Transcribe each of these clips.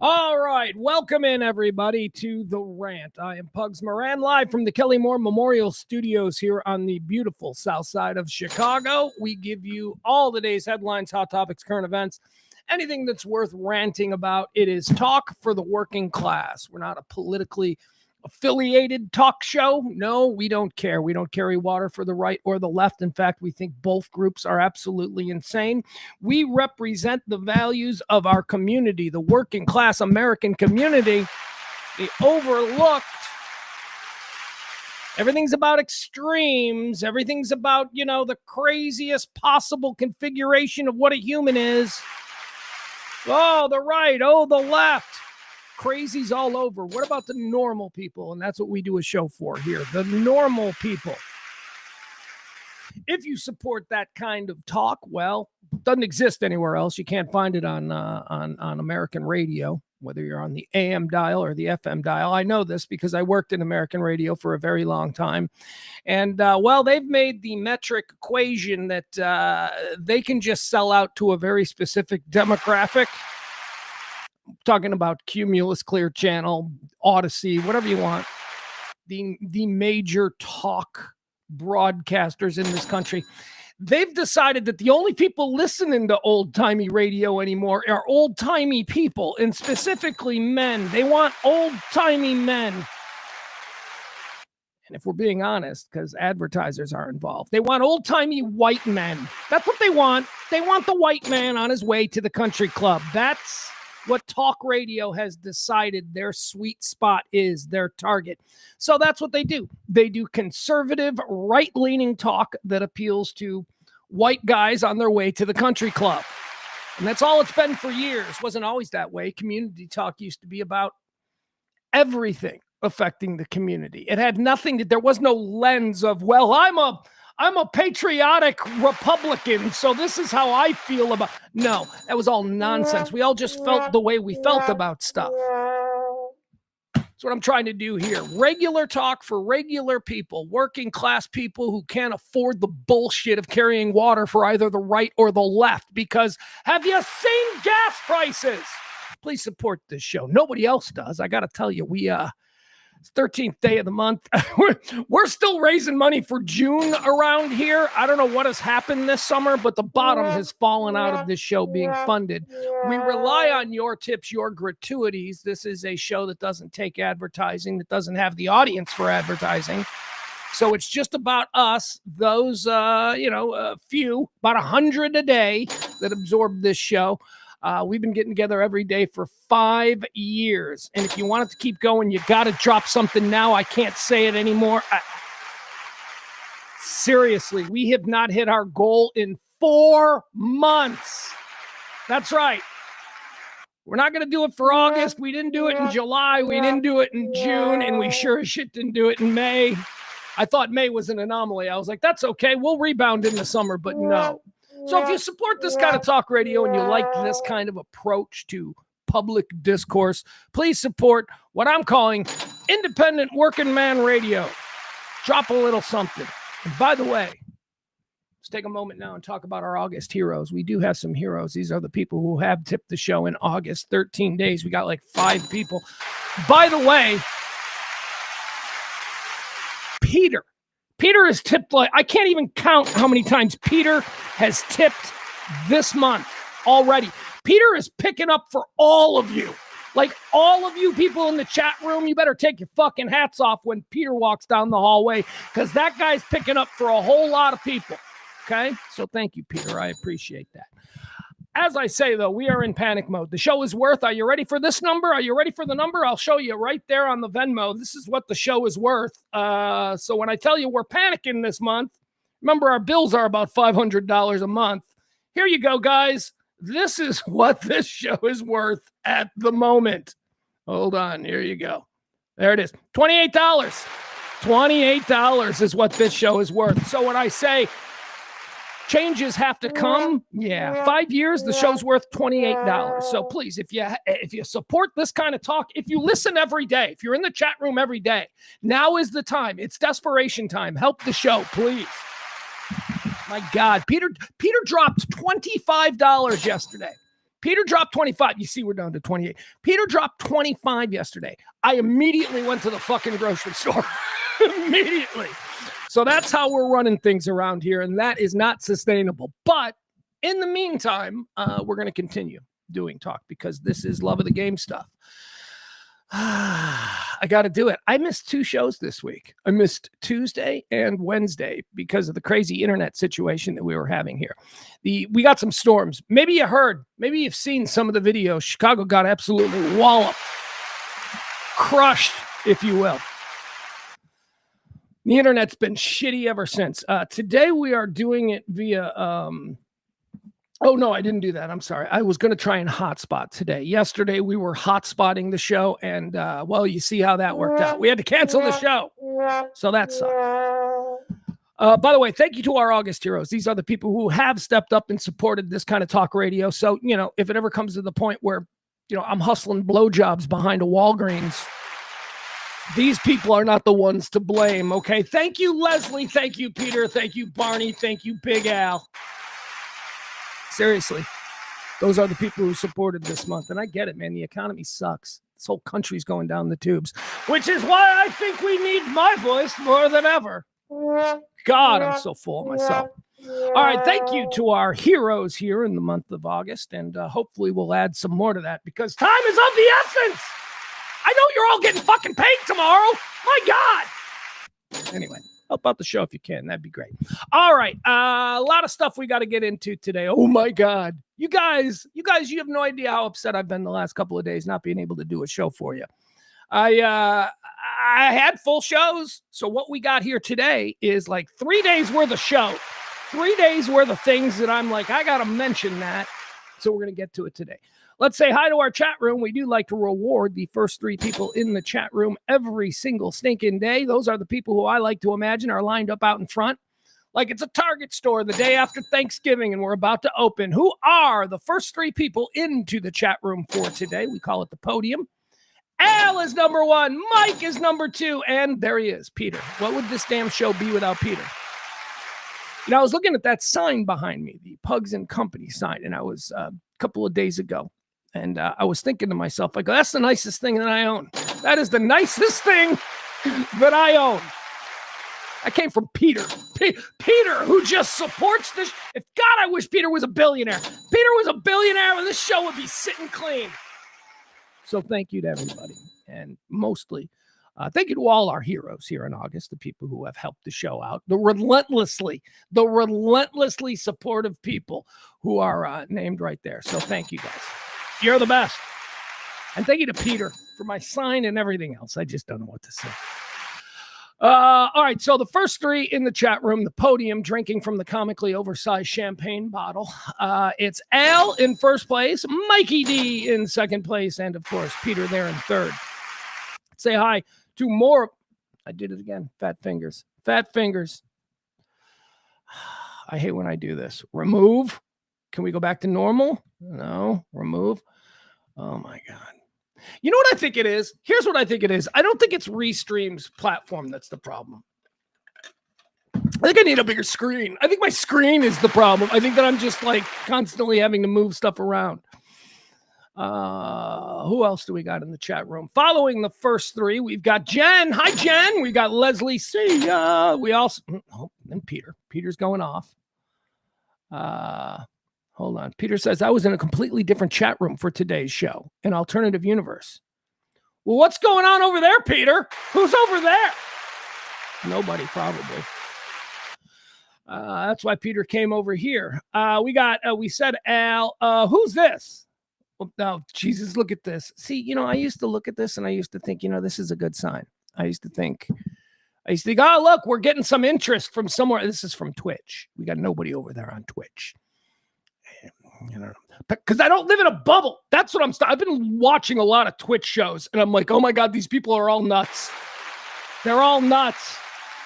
All right, welcome in everybody to The Rant. I am Pugs Moran, live from the Kelly Moore Memorial Studios here on the beautiful south side of Chicago. We give you all the day's headlines, hot topics, current events, anything that's worth ranting about. It is talk for the working class. We're not a politically affiliated talk show. No, we don't care. We don't carry water for the right or the left. In fact, we think both groups are absolutely insane. We represent the values of our community, the working class American community, the overlooked. Everything's about extremes. Everything's about, the craziest possible configuration of what a human is. Oh, the right. Oh, the left. Crazies all over. What about the normal people? And that's what we do a show for here. The normal people. If you support that kind of talk, well, it doesn't exist anywhere else. You can't find it on American radio, whether you're on the AM dial or the FM dial. I know this because I worked in American radio for a very long time. And, they've made the metric equation that they can just sell out to a very specific demographic. Talking about Cumulus, Clear Channel, Odyssey, whatever you want. The major talk broadcasters in this country, they've decided that the only people listening to old-timey radio anymore are old-timey people, and specifically men. They want old-timey men. And if we're being honest, because advertisers are involved, they want old-timey white men. That's what they want. They want the white man on his way to the country club. That's what talk radio has decided their sweet spot is, their target. So that's what they do. They do conservative, right-leaning talk that appeals to white guys on their way to the country club. And that's all it's been for years. Wasn't always that way. Community talk used to be about everything affecting the community. It had nothing there was no lens of, well, I'm a patriotic Republican, so this is how I feel about. No, that was all nonsense. We all just felt the way we felt about stuff. That's what I'm trying to do here. Regular talk for regular people, working class people who can't afford the bullshit of carrying water for either the right or the left. Because have you seen gas prices? Please support this show. Nobody else does. I got to tell you, it's 13th day of the month. We're still raising money for June around here. I don't know what has happened this summer, but the bottom has fallen out of this show being funded. We rely on your tips, your gratuities. This is a show that doesn't take advertising, that doesn't have the audience for advertising. So it's just about us, those, a few, about 100 a day that absorb this show. We've been getting together every day for 5 years. And if you want it to keep going, you got to drop something now. I can't say it anymore. Seriously, we have not hit our goal in 4 months. That's right. We're not going to do it for August. We didn't do it in July. We didn't do it in June. And we sure as shit didn't do it in May. I thought May was an anomaly. I was like, that's okay. We'll rebound in the summer. But no. So if you support this kind of talk radio and you like this kind of approach to public discourse, please support what I'm calling independent working man radio. Drop a little something. And by the way, let's take a moment now and talk about our August heroes. We do have some heroes. These are the people who have tipped the show in August, 13 days. We got like 5 people. By the way, Peter has tipped, like, I can't even count how many times Peter has tipped this month already. Peter is picking up for all of you. Like, all of you people in the chat room, you better take your fucking hats off when Peter walks down the hallway, because that guy's picking up for a whole lot of people. Okay? So thank you, Peter. I appreciate that. As I say, though, we are in panic mode. The show is worth. Are you ready for this number? Are you ready for the number? I'll show you right there on the Venmo. This is what the show is worth. So when I tell you we're panicking this month, remember our bills are about $500 a month. Here you go, guys. This is what this show is worth at the moment. Hold on. Here you go. There it is. $28. $28 is what this show is worth. So when I say changes have to come, 5 years, the show's worth $28. So please, if you support this kind of talk, if you listen every day, if you're in the chat room every day, now is the time. It's desperation time. Help the show, please. My God, Peter dropped $25 yesterday. Peter dropped 25. You see, we're down to 28. Peter dropped 25 yesterday. I immediately went to the fucking grocery store. Immediately. So that's how we're running things around here, and that is not sustainable. But in the meantime, we're going to continue doing talk because this is love of the game stuff. I got to do it. I missed 2 shows this week. I missed Tuesday and Wednesday because of the crazy internet situation that we were having here. We got some storms. Maybe you heard, maybe you've seen some of the videos. Chicago got absolutely walloped, crushed, if you will. The internet's been shitty ever since. Today we are doing it via oh, no, I didn't do that. I'm sorry. I was going to try and hotspot today. Yesterday, we were hotspotting the show, and, well, you see how that worked out. We had to cancel the show, so that sucked. By the way, thank you to our August heroes. These are the people who have stepped up and supported this kind of talk radio. So, you know, if it ever comes to the point where, you know, I'm hustling blowjobs behind a Walgreens, these people are not the ones to blame, okay? Thank you, Leslie. Thank you, Peter. Thank you, Barney. Thank you, Big Al. Seriously, those are the people who supported this month. And I get it, man. The economy sucks. This whole country's going down the tubes, which is why I think we need my voice more than ever. God, I'm so full of myself. All right, thank you to our heroes here in the month of August. And hopefully we'll add some more to that because time is of the essence. I know you're all getting fucking paid tomorrow. My God. Anyway. Help out the show if you can. That'd be great. All right. A lot of stuff we got to get into today. Oh, my God. You guys, you have no idea how upset I've been the last couple of days not being able to do a show for you. I had full shows. So what we got here today is like 3 days worth of show. 3 days worth of things that I'm like, I got to mention that. So we're going to get to it today. Let's say hi to our chat room. We do like to reward the first 3 people in the chat room every single stinking day. Those are the people who I like to imagine are lined up out in front like it's a Target store the day after Thanksgiving and we're about to open. Who are the first 3 people into the chat room for today? We call it the podium. Al is number 1. Mike is number 2. And there he is, Peter. What would this damn show be without Peter? You know, I was looking at that sign behind me, the Pugs and Company sign, and I was a couple of days ago. And I was thinking to myself, I go, that's the nicest thing that I own. That is the nicest thing that I own. I came from Peter. Peter, who just supports this. If God, I wish Peter was a billionaire. Peter was a billionaire and this show would be sitting clean. So thank you to everybody. And mostly, thank you to all our heroes here in August, the people who have helped the show out, the relentlessly supportive people who are named right there. So thank you guys. You're the best. And thank you to Peter for my sign and everything else. I just don't know what to say. All right, so the first 3 in the chat room, the podium, drinking from the comically oversized champagne bottle. It's Al in first place, Mikey D in second place, and, of course, Peter there in third. Say hi to more. I did it again. Fat fingers. Fat fingers. I hate when I do this. Remove. Can we go back to normal? No. Remove. Oh, my God. You know what I think it is? Here's what I think it is. I don't think it's Restream's platform that's the problem. I think I need a bigger screen. I think my screen is the problem. I think that I'm just like constantly having to move stuff around. Who else do we got in the chat room? Following the first 3, we've got Jen. Hi, Jen. We got Leslie. See ya. We also, and Peter. Peter's going off. Hold on. Peter says, I was in a completely different chat room for today's show, an alternative universe. Well, what's going on over there, Peter? Who's over there? Nobody, probably. That's why Peter came over here. We said Al. Who's this? Oh, Jesus, look at this. See, you know, I used to look at this and I used to think, you know, this is a good sign. I used to think, oh, look, we're getting some interest from somewhere. This is from Twitch. We got nobody over there on Twitch. You know, because I don't live in a bubble. That's what I've been watching a lot of Twitch shows, and I'm like, oh my God, these people are all nuts. They're all nuts,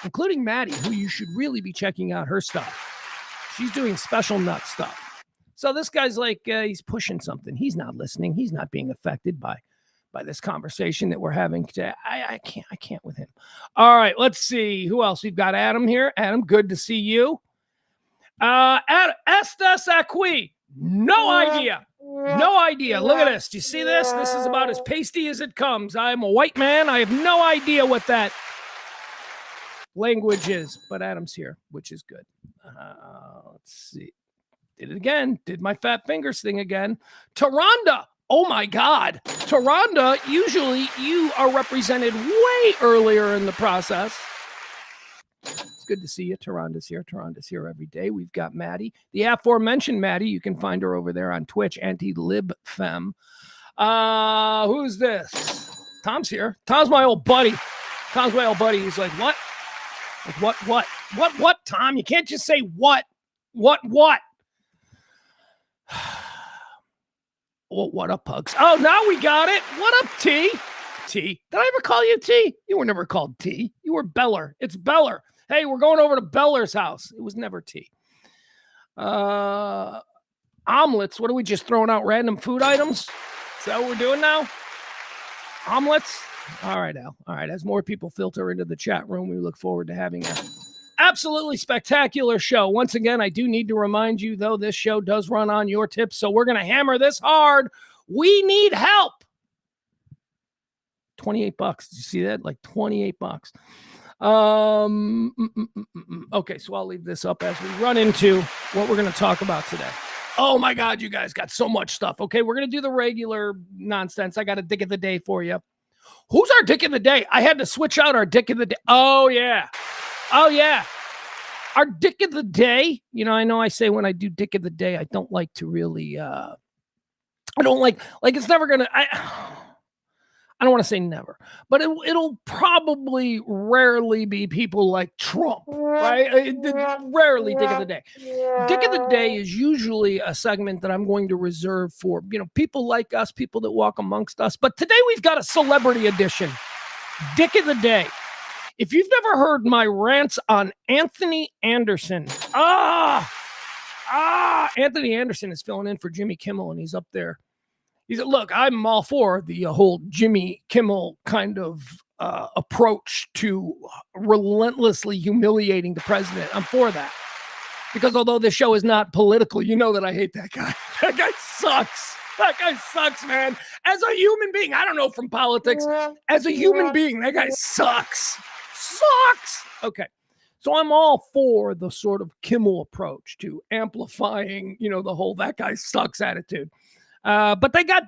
including Maddie, who you should really be checking out her stuff. She's doing special nut stuff. So this guy's like, he's pushing something. He's not listening. He's not being affected by this conversation that we're having today. I can't with him. All right, let's see who else. We've got Adam here. Adam, good to see you. Estes Acqui. No idea. No idea. Look at this. Do you see this? This is about as pasty as it comes. I'm a white man. I have no idea what that language is, but Adam's here, which is good. Let's see. Did it again. Did my fat fingers thing again. Taronda. Oh my God. Taronda, usually you are represented way earlier in the process. It's good to see you. Taronda's here. Taronda's here every day. We've got Maddie. The aforementioned Maddie. You can find her over there on Twitch, anti-libfem. Who's this? Tom's here. Tom's my old buddy. He's like, what? Like, what, Tom? You can't just say what? What? Well, what up, Pugs? Oh, now we got it. What up, T? T. Did I ever call you T? You were never called T. You were Beller. It's Beller. Hey, we're going over to Beller's house. It was never T. Omelets. What are we just throwing out random food items? Is that what we're doing now? Omelets? All right, Al. All right. As more people filter into the chat room, we look forward to having an absolutely spectacular show. Once again, I do need to remind you, though, this show does run on your tips, so we're going to hammer this hard. We need help. $28. Did you see that? Like $28. Okay, so I'll leave this up as we run into what we're going to talk about today. Oh my God, you guys got so much stuff. Okay, we're going to do the regular nonsense. I got a dick of the day for you. Who's our dick of the day? I had to switch out our dick of the day. Oh yeah. Our dick of the day. You know, I know I say when I do dick of the day, I don't like to really, I don't like it's never going to, I don't want to say never, but it'll probably rarely be people like Trump, right? Rarely dick of the day. Dick of the day is usually a segment that I'm going to reserve for, people like us, people that walk amongst us. But today we've got a celebrity edition. Dick of the day. If you've never heard my rants on Anthony Anderson, Anthony Anderson is filling in for Jimmy Kimmel, and he's up there. He said, look, I'm all for the whole Jimmy Kimmel kind of approach to relentlessly humiliating the president. I'm for that. Because although this show is not political, you know that I hate that guy. That guy sucks. That guy sucks, man. As a human being, I don't know from politics. As a human being, that guy sucks. Okay. So I'm all for the sort of Kimmel approach to amplifying, the whole that guy sucks attitude. But they got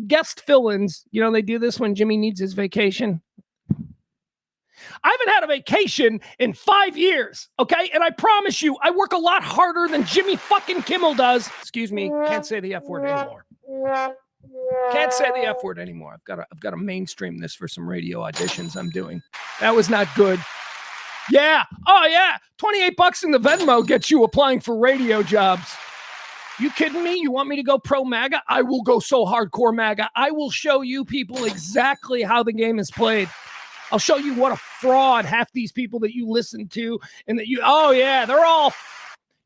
guest fill-ins. They do this when Jimmy needs his vacation. I haven't had a vacation in 5 years, okay? And I promise you, I work a lot harder than Jimmy fucking Kimmel does. Excuse me, can't say the F word anymore. Can't say the F word anymore. I've got to mainstream this for some radio auditions I'm doing. That was not good. Yeah. Oh yeah. $28 in the Venmo gets you applying for radio jobs. You kidding me? You want me to go pro MAGA? I will go so hardcore MAGA. I will show you people exactly how the game is played. I'll show you what a fraud half these people that you listen to and that they're all, do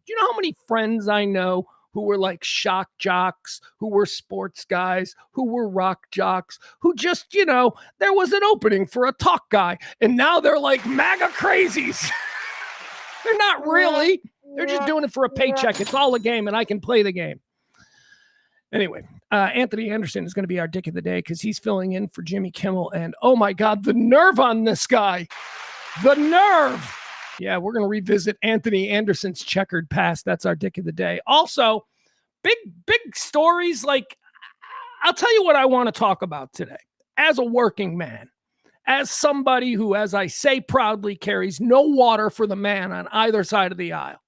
you know how many friends I know who were like shock jocks, who were sports guys, who were rock jocks, who just, there was an opening for a talk guy. And now they're like MAGA crazies. They're not really. They're just doing it for a paycheck. It's all a game, and I can play the game. Anyway, Anthony Anderson is going to be our dick of the day because he's filling in for Jimmy Kimmel. And, oh, my God, the nerve on this guy. The nerve. Yeah, we're going to revisit Anthony Anderson's checkered past. That's our dick of the day. Also, big stories. Like, I'll tell you what I want to talk about today. As a working man. As somebody who, as I say proudly, carries no water for the man on either side of the aisle.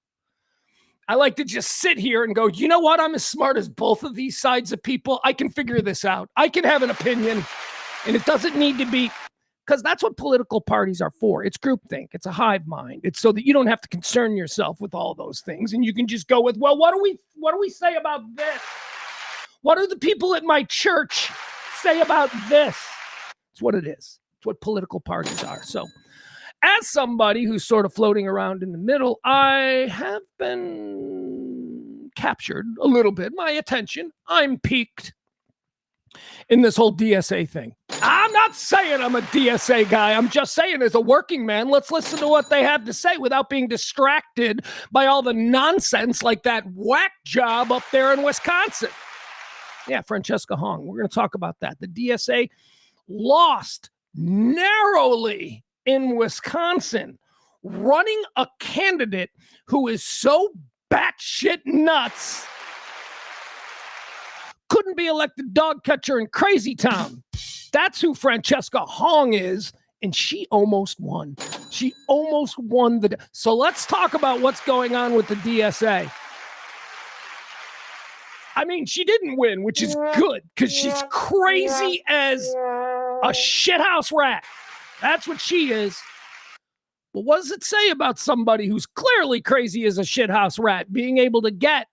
I like to just sit here and go, you know what? I'm as smart as both of these sides of people. I can figure this out. I can have an opinion, and it doesn't need to be, because that's what political parties are for. It's groupthink. It's a hive mind. It's so that you don't have to concern yourself with all those things, and you can just go with, well, what do we say about this? What do the people at my church say about this? It's what it is. It's what political parties are. So as somebody who's sort of floating around in the middle, I have been captured a little bit. My attention, I'm piqued in this whole DSA thing. I'm not saying I'm a DSA guy. I'm just saying as a working man, let's listen to what they have to say without being distracted by all the nonsense like that whack job up there in Wisconsin. Yeah, Francesca Hong. We're going to talk about that. The DSA lost narrowly in Wisconsin, running a candidate who is so batshit nuts, couldn't be elected dog catcher in Crazy Town. That's who Francesca Hong is, and she almost won. She almost won the... So let's talk about what's going on with the DSA. I mean, she didn't win, which is good, because she's crazy as a shithouse rat. That's what she is. Well, what does it say about somebody who's clearly crazy as a shithouse rat being able to get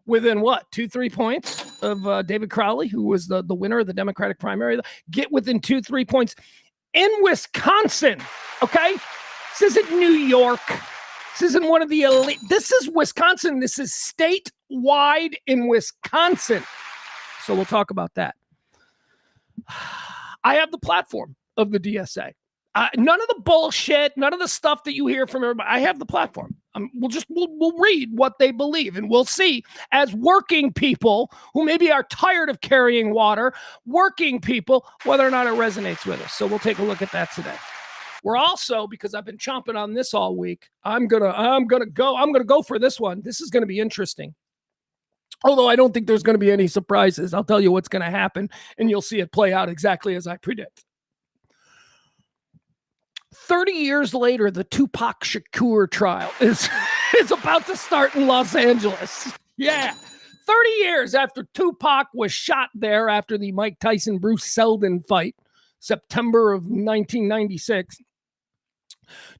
within, what, 2-3 points of David Crowley, who was the winner of the Democratic primary? Get within 2-3 points in Wisconsin, okay? This isn't New York. This isn't one of the elite. This is Wisconsin. This is statewide in Wisconsin. So we'll talk about that. I have the platform of the DSA. None of the bullshit, none of the stuff that you hear from everybody. I have the platform. We'll read what they believe, and we'll see, as working people who maybe are tired of carrying water, working people, whether or not it resonates with us. So we'll take a look at that today. We're also, because I've been chomping on this all week, I'm gonna go for this one. This is gonna be interesting. Although I don't think there's gonna be any surprises. I'll tell you what's gonna happen, and you'll see it play out exactly as I predict. 30 years later, the Tupac Shakur trial is about to start in Los Angeles. Yeah. 30 years after Tupac was shot there after the Mike Tyson-Bruce Seldon fight, September of 1996.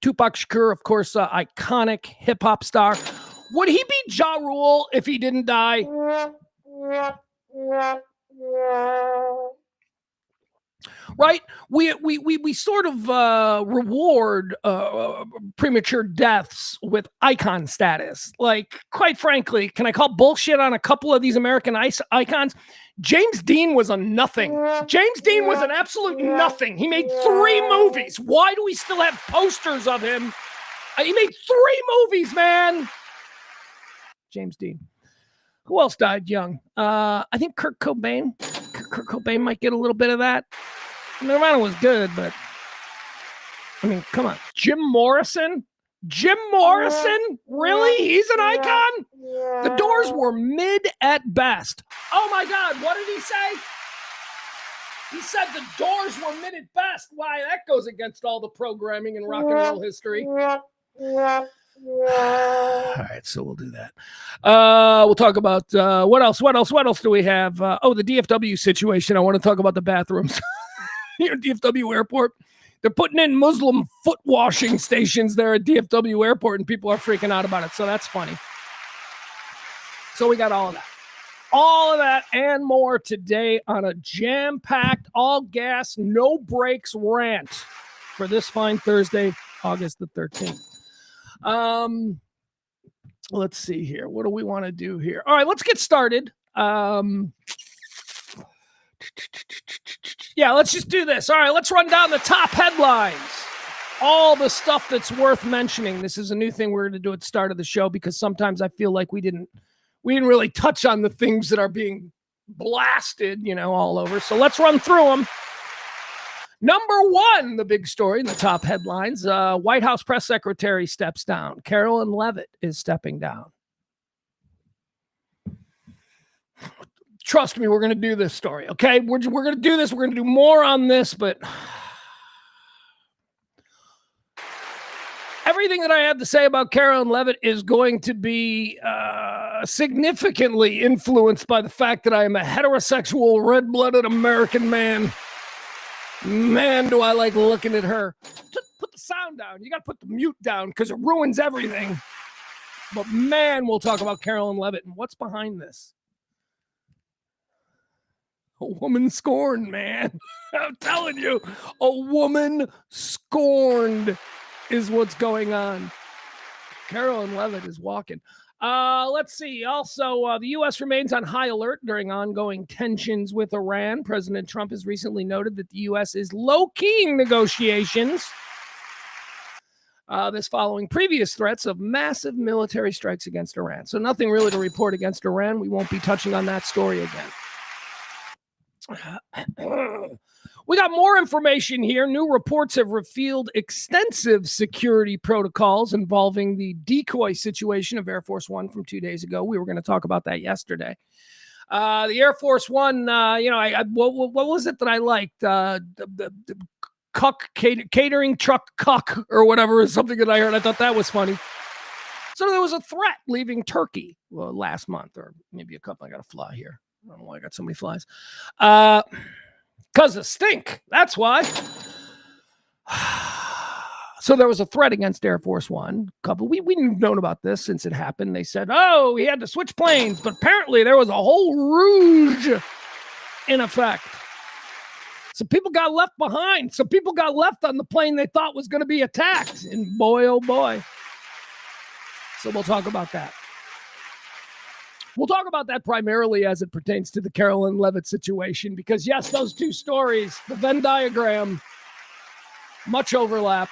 Tupac Shakur, of course, iconic hip-hop star. Would he be Ja Rule if he didn't die? Right? We sort of reward premature deaths with icon status. Like, quite frankly, can I call bullshit on a couple of these American icons? James Dean was a nothing. James Dean was an absolute nothing. He made 3 movies. Why do we still have posters of him? He made 3 movies, man. James Dean. Who else died young? I think Kurt Cobain. Kurt Cobain might get a little bit of that. Nirvana was good, but I mean, come on. Jim Morrison? Jim Morrison? Really? He's an icon? The Doors were mid at best. Oh my God, what did he say? He said the Doors were mid at best. Why, that goes against all the programming in rock and roll history. All right, so we'll do that. We'll talk about what else? What else do we have? The DFW situation. I want to talk about the bathrooms. Here at DFW Airport. They're putting in Muslim foot washing stations there at DFW Airport, and people are freaking out about it. So that's funny. So we got all of that. All of that and more today on a jam-packed, all-gas, no-brakes rant for this fine Thursday, August the 13th. Let's see here. What do we want to do here? All right, let's get started. Yeah, let's just do this. All right, let's run down the top headlines. All the stuff that's worth mentioning. This is a new thing we're going to do at the start of the show because sometimes I feel like we didn't really touch on the things that are being blasted, all over. So let's run through them. Number 1, the big story in the top headlines, White House press secretary steps down. Carolyn Leavitt is stepping down. Trust me, we're going to do this story, okay? We're going to do this. We're going to do more on this, but everything that I have to say about Carolyn Leavitt is going to be significantly influenced by the fact that I am a heterosexual, red-blooded American man. Man, do I like looking at her. Just put the sound down. You got to put the mute down because it ruins everything. But man, we'll talk about Carolyn Leavitt and what's behind this. A woman scorned, man. I'm telling you, a woman scorned is what's going on. Carolyn Leavitt is walking. Let's see. Also, the U.S. remains on high alert during ongoing tensions with Iran. President Trump has recently noted that the U.S. is low-keying negotiations. This following previous threats of massive military strikes against Iran. So nothing really to report against Iran. We won't be touching on that story again. We got more information here. New reports have revealed extensive security protocols involving the decoy situation of Air Force One from 2 days ago. We were going to talk about that yesterday. The Air Force One, what was it that I liked? The cuck catering truck cuck or whatever is something that I heard. I thought that was funny. So there was a threat leaving Turkey last month, or maybe a couple. I got a fly here. I don't know why I got so many flies. Because of stink. That's why. So there was a threat against Air Force One. We've known about this since it happened. They said, oh, we had to switch planes. But apparently there was a whole rouge in effect. So people got left behind. So people got left on the plane they thought was going to be attacked. And boy, oh boy. So we'll talk about that. We'll talk about that primarily as it pertains to the Carolyn Leavitt situation, because yes, those two stories, the Venn diagram, much overlap.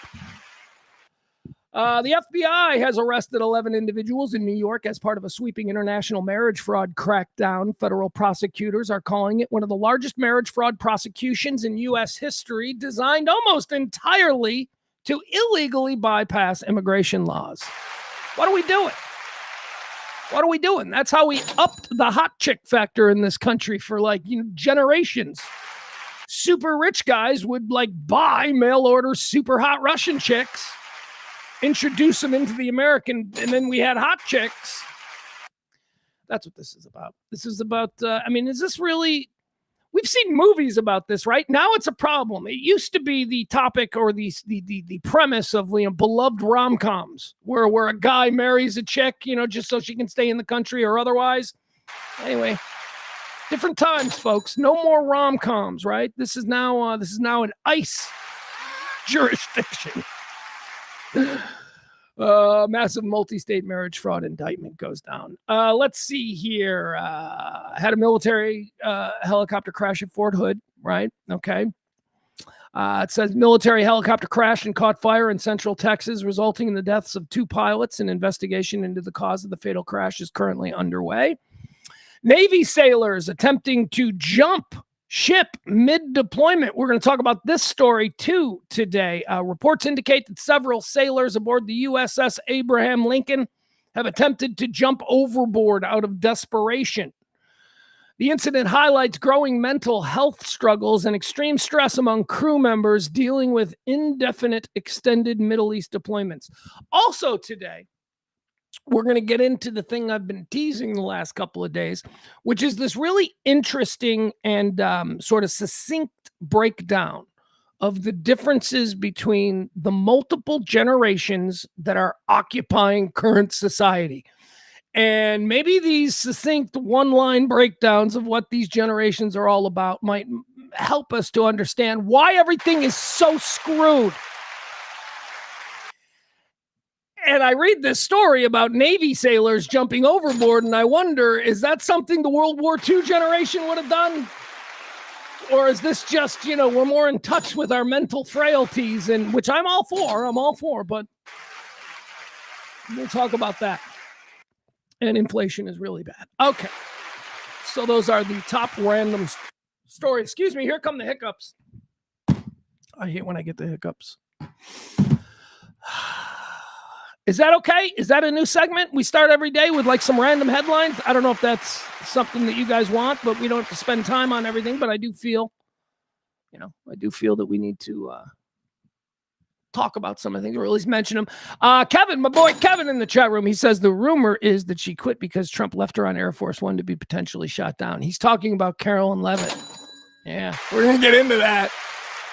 The FBI has arrested 11 individuals in New York as part of a sweeping international marriage fraud crackdown. Federal prosecutors are calling it one of the largest marriage fraud prosecutions in U.S. history, designed almost entirely to illegally bypass immigration laws. What are we doing? What are we doing? That's how we upped the hot chick factor in this country for generations. Super rich guys would buy mail order super hot Russian chicks, introduce them into the American, and then we had hot chicks. That's what this is about. This is about, is this really, we've seen movies about this, right? Now it's a problem. It used to be the topic or the premise of beloved rom-coms where a guy marries a chick, just so she can stay in the country or otherwise. Anyway, different times, folks. No more rom-coms, right? This is now an ICE jurisdiction. Massive multi-state marriage fraud indictment goes down. Let's see here. Had a military helicopter crash at Fort Hood, right? Okay. It says military helicopter crashed and caught fire in central Texas, resulting in the deaths of 2 pilots. An investigation into the cause of the fatal crash is currently underway. Navy sailors attempting to jump ship mid-deployment. We're going to talk about this story too today. Reports indicate that several sailors aboard the USS Abraham Lincoln have attempted to jump overboard out of desperation. The incident highlights growing mental health struggles and extreme stress among crew members dealing with indefinite extended Middle East deployments. Also today, we're going to get into the thing I've been teasing the last couple of days, which is this really interesting and sort of succinct breakdown of the differences between the multiple generations that are occupying current society. And maybe these succinct one-line breakdowns of what these generations are all about might help us to understand why everything is so screwed. And I read this story about Navy sailors jumping overboard, and I wonder, is that something the World War II generation would have done? Or is this just, we're more in touch with our mental frailties, and which I'm all for, but we'll talk about that. And inflation is really bad. Okay. So those are the top random stories. Excuse me, here come the hiccups. I hate when I get the hiccups. Is that okay? Is that a new segment? We start every day with some random headlines. I don't know if that's something that you guys want, but we don't have to spend time on everything. But I do feel, that we need to talk about some of the things, or at least mention them. Kevin, my boy Kevin in the chat room, he says the rumor is that she quit because Trump left her on Air Force One to be potentially shot down. He's talking about Carolyn Leavitt. Yeah, we're going to get into that.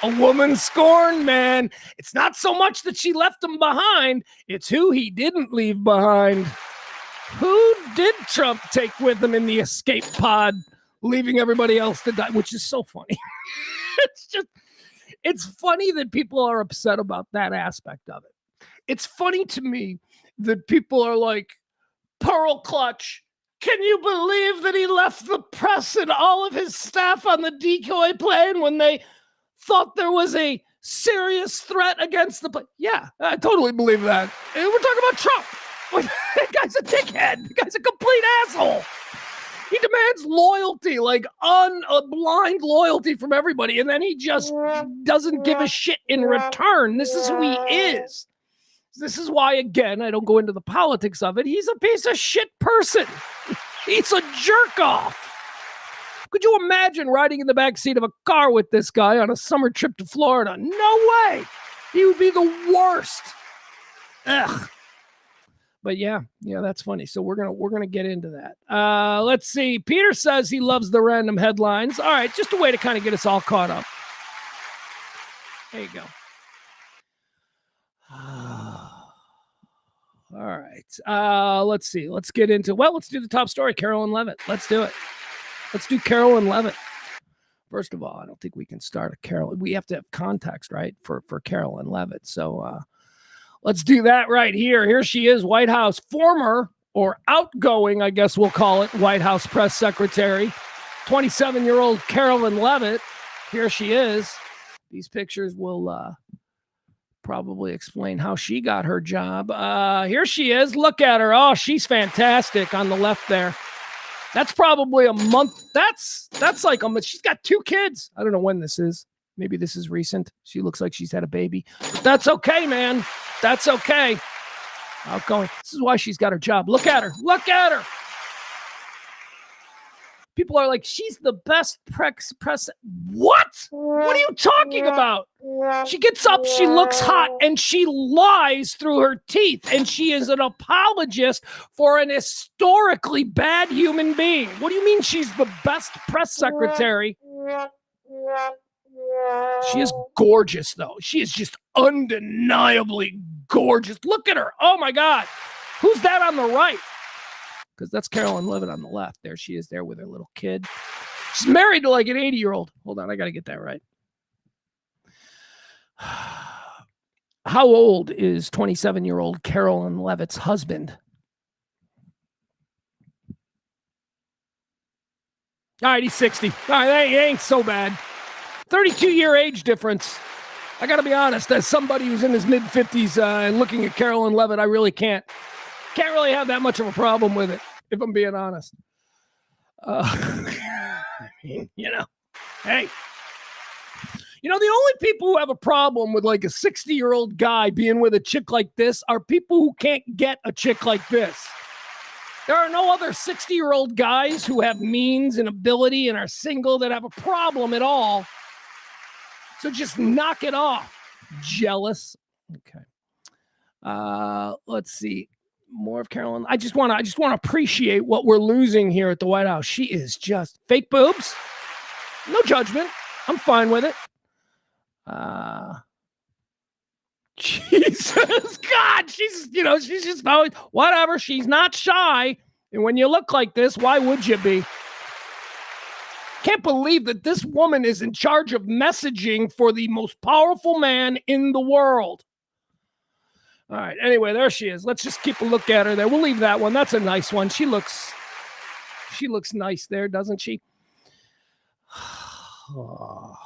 A woman scorned, man. It's not so much that she left him behind. It's who he didn't leave behind. Who did Trump take with him in the escape pod, leaving everybody else to die, which is so funny. It's funny that people are upset about that aspect of it. It's funny to me that people are like, Pearl Clutch, can you believe that he left the press and all of his staff on the decoy plane when they thought there was a serious threat against the plane? Yeah, I totally believe that. And we're talking about Trump. That guy's a dickhead. The guy's a complete asshole. He demands loyalty, like blind loyalty from everybody, and then he just doesn't give a shit in return. This is who he is. This is why, again, I don't go into the politics of it. He's a piece of shit person. He's a jerk off. Could you imagine riding in the back seat of a car with this guy on a summer trip to Florida? No way. He would be the worst. Ugh. But yeah, that's funny. So we're gonna get into that. Let's see. Peter says he loves the random headlines. All right, just a way to kind of get us all caught up. There you go. All right. Let's see. Let's get into. Well, let's do the top story. Carolyn Leavitt. Let's do it. Let's do Carolyn Leavitt. First of all, I don't think we can start a Carolyn. We have to have context, right, for Carolyn Leavitt. So. Let's do that right here. Here she is, White House former or outgoing, I guess we'll call it, White House press secretary, 27-year-old Carolyn Leavitt. Here she is. These pictures will probably explain how she got her job. Here she is. Look at her. Oh, she's fantastic on the left there. That's probably a month. That's like a month. She's got 2 kids. I don't know when this is. Maybe this is recent. She looks like she's had a baby. But that's okay, man. That's okay. Outgoing. This is why she's got her job. Look at her. Look at her. People are like, she's the best press. What? What are you talking about? She gets up, she looks hot, and she lies through her teeth. And she is an apologist for an historically bad human being. What do you mean she's the best press secretary? She is gorgeous, though. She is just undeniably gorgeous. Look at her. Oh, my God. Who's that on the right? Because that's Carolyn Leavitt on the left. There she is there with her little kid. She's married to like an 80-year-old. Hold on. I got to get that right. How old is 27-year-old Carolyn Leavitt's husband? All right, he's 60. All right, that ain't so bad. 32-year age difference. I got to be honest, as somebody who's in his mid-50s and looking at Carolyn Leavitt, I really can't really have that much of a problem with it, if I'm being honest. Hey. The only people who have a problem with like a 60-year-old guy being with a chick like this are people who can't get a chick like this. There are no other 60-year-old guys who have means and ability and are single that have a problem at all. So just knock it off. Jealous. Okay. Let's see. More of Carolyn. I just want to appreciate what we're losing here at the White House. She is just fake boobs. No judgment. I'm fine with it. Jesus God. She's just always, whatever. She's not shy. And when you look like this, why would you be? Can't believe that this woman is in charge of messaging for the most powerful man in the world. All right. Anyway, there she is. Let's just keep a look at her there. We'll leave that one. That's a nice one. She looks nice there, doesn't she? Oh.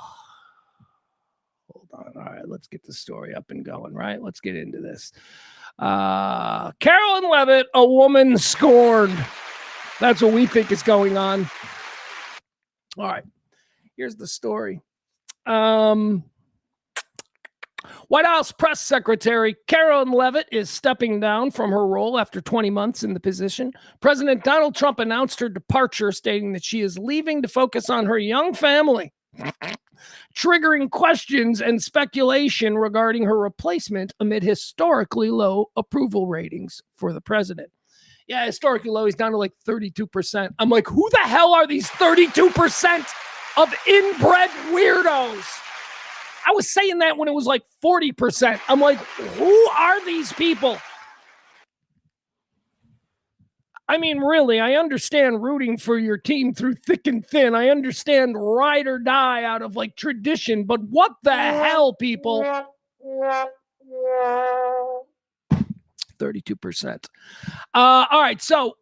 Hold on. All right. Let's get the story up and going, right? Let's get into this. Carolyn Leavitt, a woman scorned. That's what we think is going on. All right, here's the story. White House press secretary Carolyn Leavitt is stepping down from her role after 20 months in the position. President Donald Trump announced her departure, stating that she is leaving to focus on her young family, triggering questions and speculation regarding her replacement amid historically low approval ratings for the president. Yeah, historically low. He's down to like 32%. I'm like, who the hell are these 32% of inbred weirdos? I was saying that when it was like 40%. I'm like, who are these people? I mean, really, I understand rooting for your team through thick and thin. I understand ride or die out of like tradition, but what the hell, people? 32%. All right. So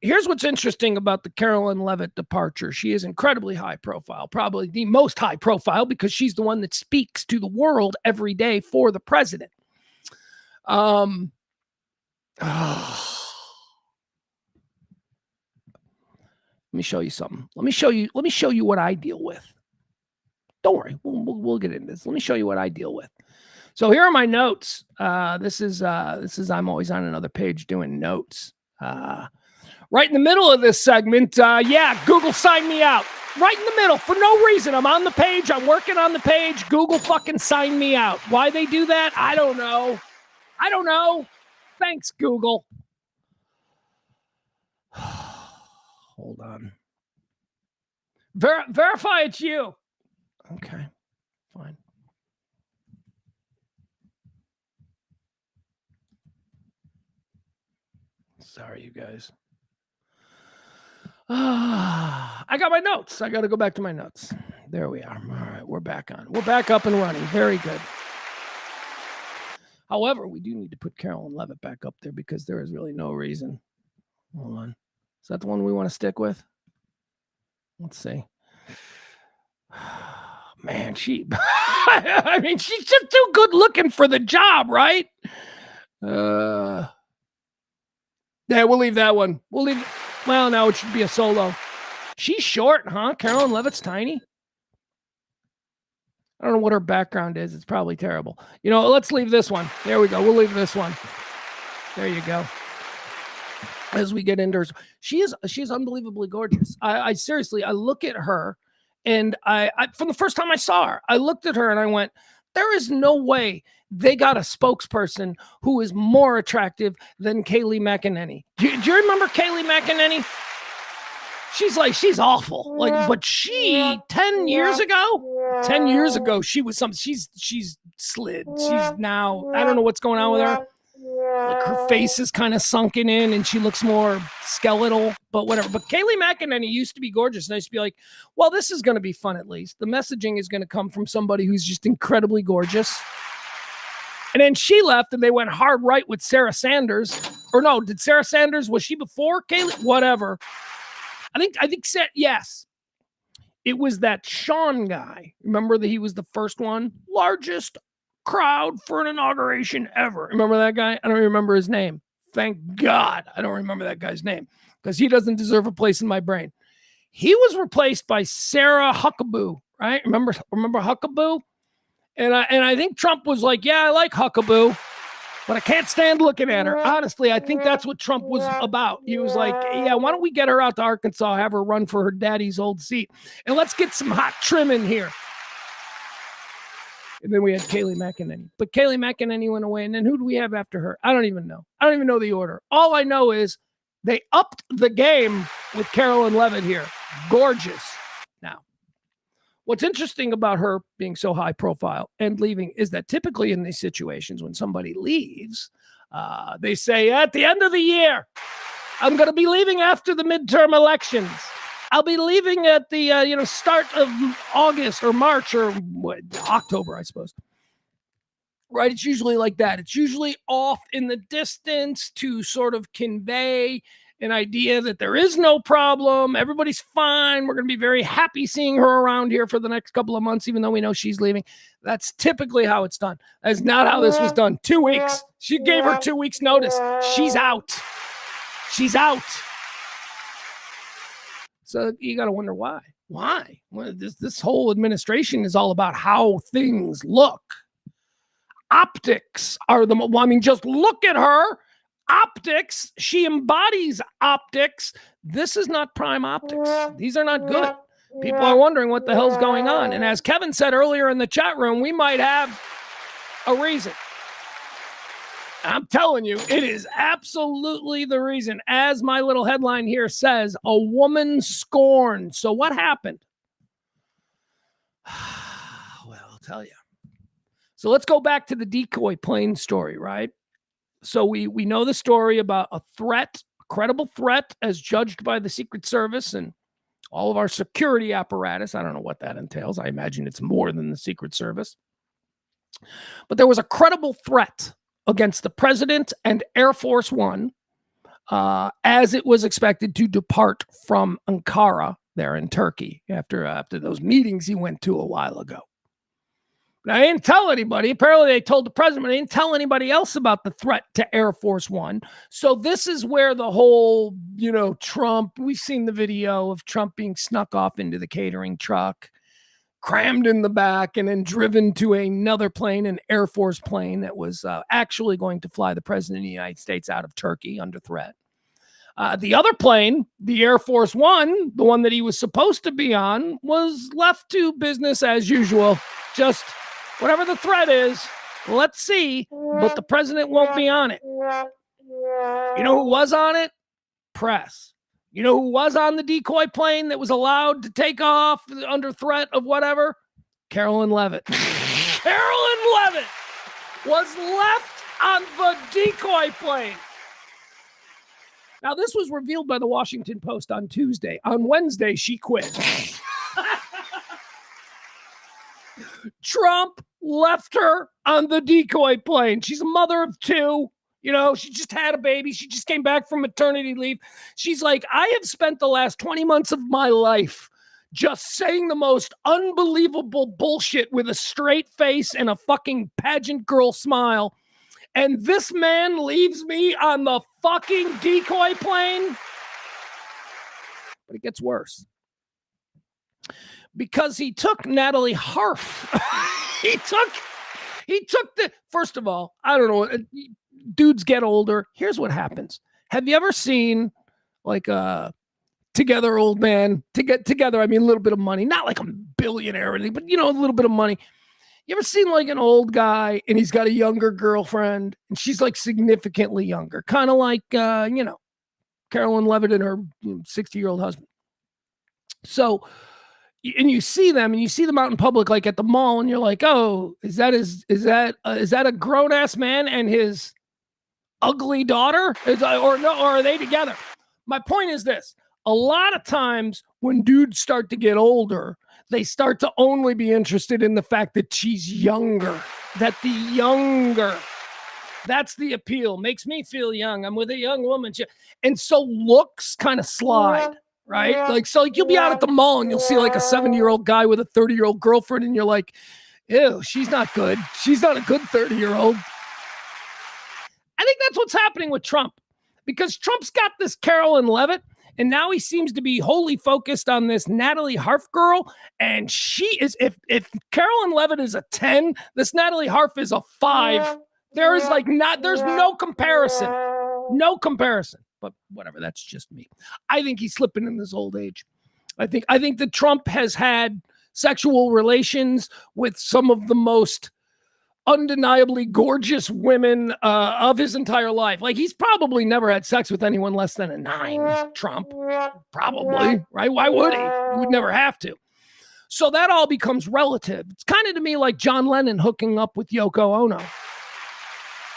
here's what's interesting about the Carolyn Leavitt departure. She is incredibly high profile, probably the most high profile, because she's the one that speaks to the world every day for the president. Let me show you something. Let me show you what I deal with. Don't worry, we'll get into this. Let me show you what I deal with. So here are my notes. This is I'm always on another page doing notes. Right in the middle of this segment, Google signed me out. Right in the middle, for no reason. I'm on the page. I'm working on the page. Google fucking signed me out. Why they do that? I don't know. Thanks, Google. Hold on. Verify it's you. Okay, fine. Sorry, you guys. I got my notes. I got to go back to my notes. There we are. All right, we're back on. We're back up and running. Very good. However, we do need to put Carolyn Leavitt back up there because there is really no reason. Hold on. Is that the one we want to stick with? Let's see. Man, I mean, she's just too good looking for the job, right? Yeah, we'll leave that one. Well, now it should be a solo. She's short, huh? Carolyn Leavitt's tiny. I don't know what her background is. It's probably terrible. Let's leave this one. There we go. We'll leave this one. There you go. As we get into her, she's unbelievably gorgeous. I seriously, I look at her, and I from the first time I saw her, I looked at her and I went, there is no way they got a spokesperson who is more attractive than Kayleigh McEnany. Do you remember Kayleigh McEnany? She's awful. But she 10 years ago, she was something. She's slid. She's now, I don't know what's going on with her. Her face is kind of sunken in and she looks more skeletal, but whatever. But Kayleigh McEnany used to be gorgeous. And I used to be like, well, this is going to be fun at least. The messaging is going to come from somebody who's just incredibly gorgeous. And then she left and they went hard right with Sarah Sanders. Or no, did Sarah Sanders, was she before Kayleigh? Whatever. I think yes. It was that Sean guy. Remember that he was the first one? Largest crowd for an inauguration ever. Remember that guy? I don't remember his name. Thank God I don't remember that guy's name because he doesn't deserve a place in my brain. He was replaced by Sarah Huckabee, right? Remember Huckabee? And I think Trump was like, yeah, I like Huckabee, but I can't stand looking at her. Honestly, I think that's what Trump was about. He was like, yeah, why don't we get her out to Arkansas, have her run for her daddy's old seat, and let's get some hot trim in here. And then we had Kayleigh McEnany. But Kayleigh McEnany went away. And then who do we have after her? I don't even know. I don't even know the order. All I know is they upped the game with Carolyn Leavitt here. Gorgeous. Now, what's interesting about her being so high profile and leaving is that typically in these situations when somebody leaves, they say, at the end of the year, I'm going to be leaving after the midterm elections. I'll be leaving at the start of August or March or October, I suppose. Right? It's usually like that. It's usually off in the distance to sort of convey an idea that there is no problem. Everybody's fine. We're going to be very happy seeing her around here for the next couple of months, even though we know she's leaving. That's typically how it's done. That's not how this was done. 2 weeks. She gave her 2 weeks notice. She's out. She's out. So you got to wonder why. Why? Well, this whole administration is all about how things look. Optics are just look at her. Optics. She embodies optics. This is not prime optics. These are not good. People are wondering what the hell's going on. And as Kevin said earlier in the chat room, we might have a reason. I'm telling you, it is absolutely the reason. As my little headline here says, a woman scorned. So what happened? Well, I'll tell you. So let's go back to the decoy plane story, right? So we know the story about a threat, a credible threat as judged by the Secret Service and all of our security apparatus. I don't know what that entails. I imagine it's more than the Secret Service. But there was a credible threat against the president and Air Force One as it was expected to depart from Ankara there in Turkey after those meetings he went to a while ago. Now, I didn't tell anybody. Apparently, they told the president, but they didn't tell anybody else about the threat to Air Force One. So this is where the whole, Trump, we've seen the video of Trump being snuck off into the catering truck, crammed in the back, and then driven to another plane, an Air Force plane that was actually going to fly the president of the United States out of Turkey under threat. The other plane, the Air Force One, the one that he was supposed to be on, was left to business as usual. Just whatever the threat is, let's see, but the president won't be on it. You know who was on it? Press. You know who was on the decoy plane that was allowed to take off under threat of whatever? Carolyn Leavitt. Carolyn Leavitt was left on the decoy plane. Now, this was revealed by the Washington Post on Tuesday. On Wednesday, she quit. Trump left her on the decoy plane. She's a mother of two. She just had a baby. She just came back from maternity leave. She's like, I have spent the last 20 months of my life just saying the most unbelievable bullshit with a straight face and a fucking pageant girl smile. And this man leaves me on the fucking decoy plane. But it gets worse. Because he took Natalie Harf. he took first of all, I don't know, dudes get older. Here's what happens. Have you ever seen like a together old man, together, I mean a little bit of money, not like a billionaire or anything, but a little bit of money. You ever seen like an old guy and he's got a younger girlfriend and she's like significantly younger, kind of like, Carolyn Leavitt and her 60-year-old husband. So, and you see them out in public, like at the mall, and you're like, oh, is that a grown ass man and his ugly daughter? Or are they together? My point is this. A lot of times when dudes start to get older, they start to only be interested in the fact that she's younger, that's the appeal. Makes me feel young. I'm with a young woman. And so looks kind of slide. Right? Like you'll be out at the mall and you'll see like a 70-year-old guy with a 30-year-old girlfriend and you're like, ew, she's not good. She's not a good 30-year-old. I think that's what's happening with Trump because Trump's got this Carolyn Leavitt and now he seems to be wholly focused on this Natalie Harf girl. And she is, if Carolyn Leavitt is a 10, this Natalie Harf is a 5. There's no comparison. No comparison. But whatever, that's just me. I think he's slipping in this old age. I think that Trump has had sexual relations with some of the most undeniably gorgeous women of his entire life. Like he's probably never had sex with anyone less than a 9, Trump. Probably, right? Why would he? He would never have to. So that all becomes relative. It's kind of to me like John Lennon hooking up with Yoko Ono.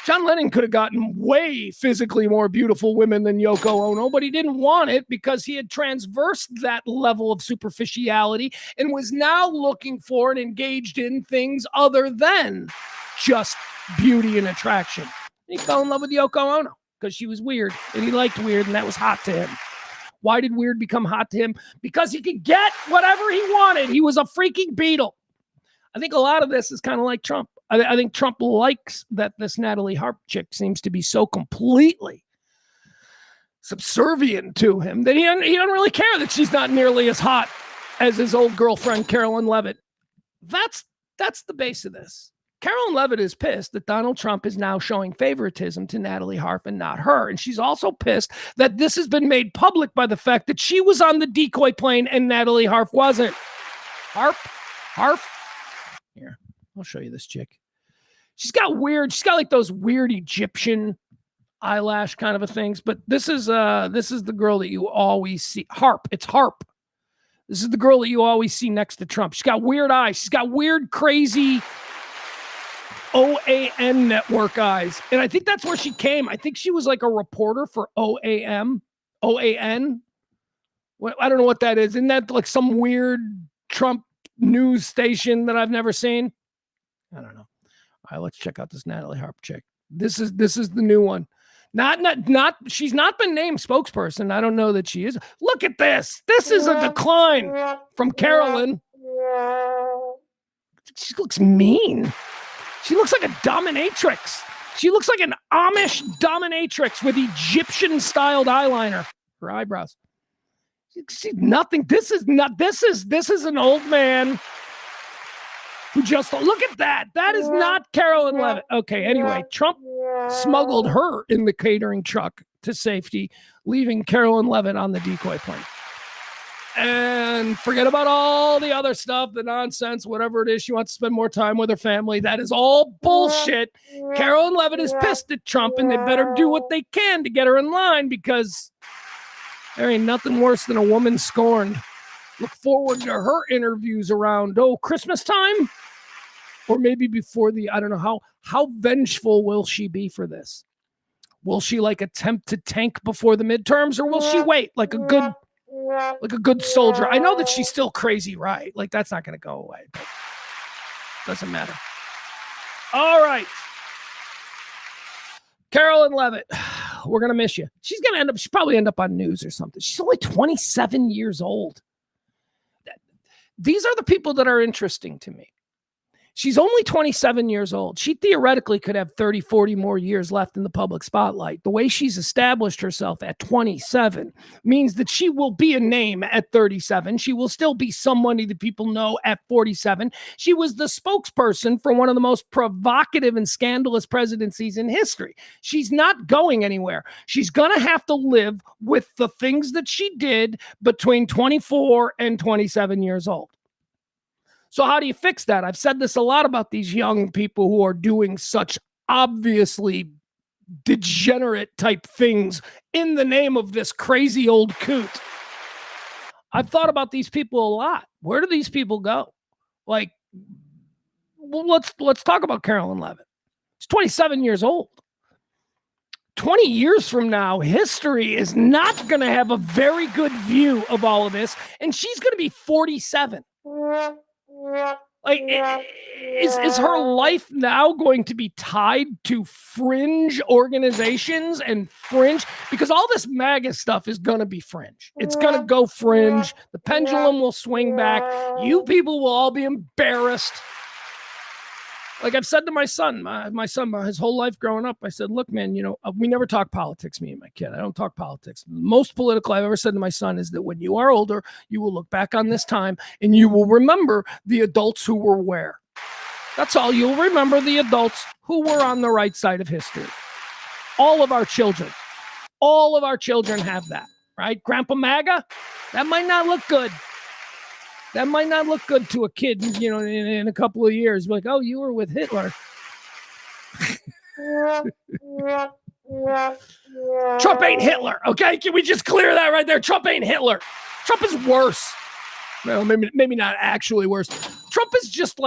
John Lennon could have gotten way physically more beautiful women than Yoko Ono, but he didn't want it because he had transversed that level of superficiality and was now looking for and engaged in things other than just beauty and attraction. And he fell in love with Yoko Ono because she was weird and he liked weird and that was hot to him. Why did weird become hot to him? Because he could get whatever he wanted. He was a freaking Beatle. I think a lot of this is kind of like Trump. I think Trump likes that this Natalie Harf chick seems to be so completely subservient to him that he doesn't really care that she's not nearly as hot as his old girlfriend, Carolyn Leavitt. That's the base of this. Carolyn Leavitt is pissed that Donald Trump is now showing favoritism to Natalie Harf and not her. And she's also pissed that this has been made public by the fact that she was on the decoy plane and Natalie Harf wasn't. Harf. Here, I'll show you this chick. She's got like those weird Egyptian eyelash kind of a things, but this is the girl that you always see. It's Harp. This is the girl that you always see next to Trump. She's got weird eyes. She's got weird, crazy OAN network eyes. And I think that's where she came. I think she was like a reporter for OAN. I don't know what that is. Isn't that like some weird Trump news station that I've never seen? I don't know. All right, let's check out this Natalie Harf chick. This is the new one. Not she's not been named spokesperson. I don't know that she is. Look at this. This is a decline from Carolyn. She looks mean. She looks like a dominatrix. She looks like an Amish dominatrix with Egyptian-styled eyeliner. Her eyebrows. She's nothing. This is an old man who just, look at that. That is not Carolyn Leavitt. Okay, anyway, Trump smuggled her in the catering truck to safety, leaving Carolyn Leavitt on the decoy plane. And forget about all the other stuff, the nonsense, whatever it is. She wants to spend more time with her family. That is all bullshit. Carolyn Leavitt is pissed at Trump, and they better do what they can to get her in line, because there ain't nothing worse than a woman scorned. Look forward to her interviews around, Christmas time? Or maybe before I don't know, how vengeful will she be for this? Will she attempt to tank before the midterms, or will she wait like a good soldier? I know that she's still crazy, right? That's not going to go away, but doesn't matter. All right. Carolyn Leavitt, we're going to miss you. She'll probably end up on news or something. She's only 27 years old. These are the people that are interesting to me. She's only 27 years old. She theoretically could have 30, 40 more years left in the public spotlight. The way she's established herself at 27 means that she will be a name at 37. She will still be somebody that people know at 47. She was the spokesperson for one of the most provocative and scandalous presidencies in history. She's not going anywhere. She's going to have to live with the things that she did between 24 and 27 years old. So how do you fix that? I've said this a lot about these young people who are doing such obviously degenerate type things in the name of this crazy old coot. I've thought about these people a lot. Where do these people go? Let's talk about Carolyn Leavitt. She's 27 years old. 20 years from now, history is not going to have a very good view of all of this, and she's going to be 47. Is her life now going to be tied to fringe organizations and fringe? Because all this MAGA stuff is going to be fringe. It's going to go fringe. The pendulum will swing back. You people will all be embarrassed. I've said to my son, his whole life growing up, I said, look, man, we never talk politics, me and my kid. I don't talk politics. Most political I've ever said to my son is that when you are older, you will look back on this time and you will remember the adults who were where. That's all. You'll remember the adults who were on the right side of history. All of our children have that, right? Grandpa MAGA, that might not look good. That might not look good to a kid, in a couple of years. Like, oh, you were with Hitler. Trump ain't Hitler, okay? Can we just clear that right there? Trump ain't Hitler. Trump is worse. Well, maybe not actually worse. Trump is just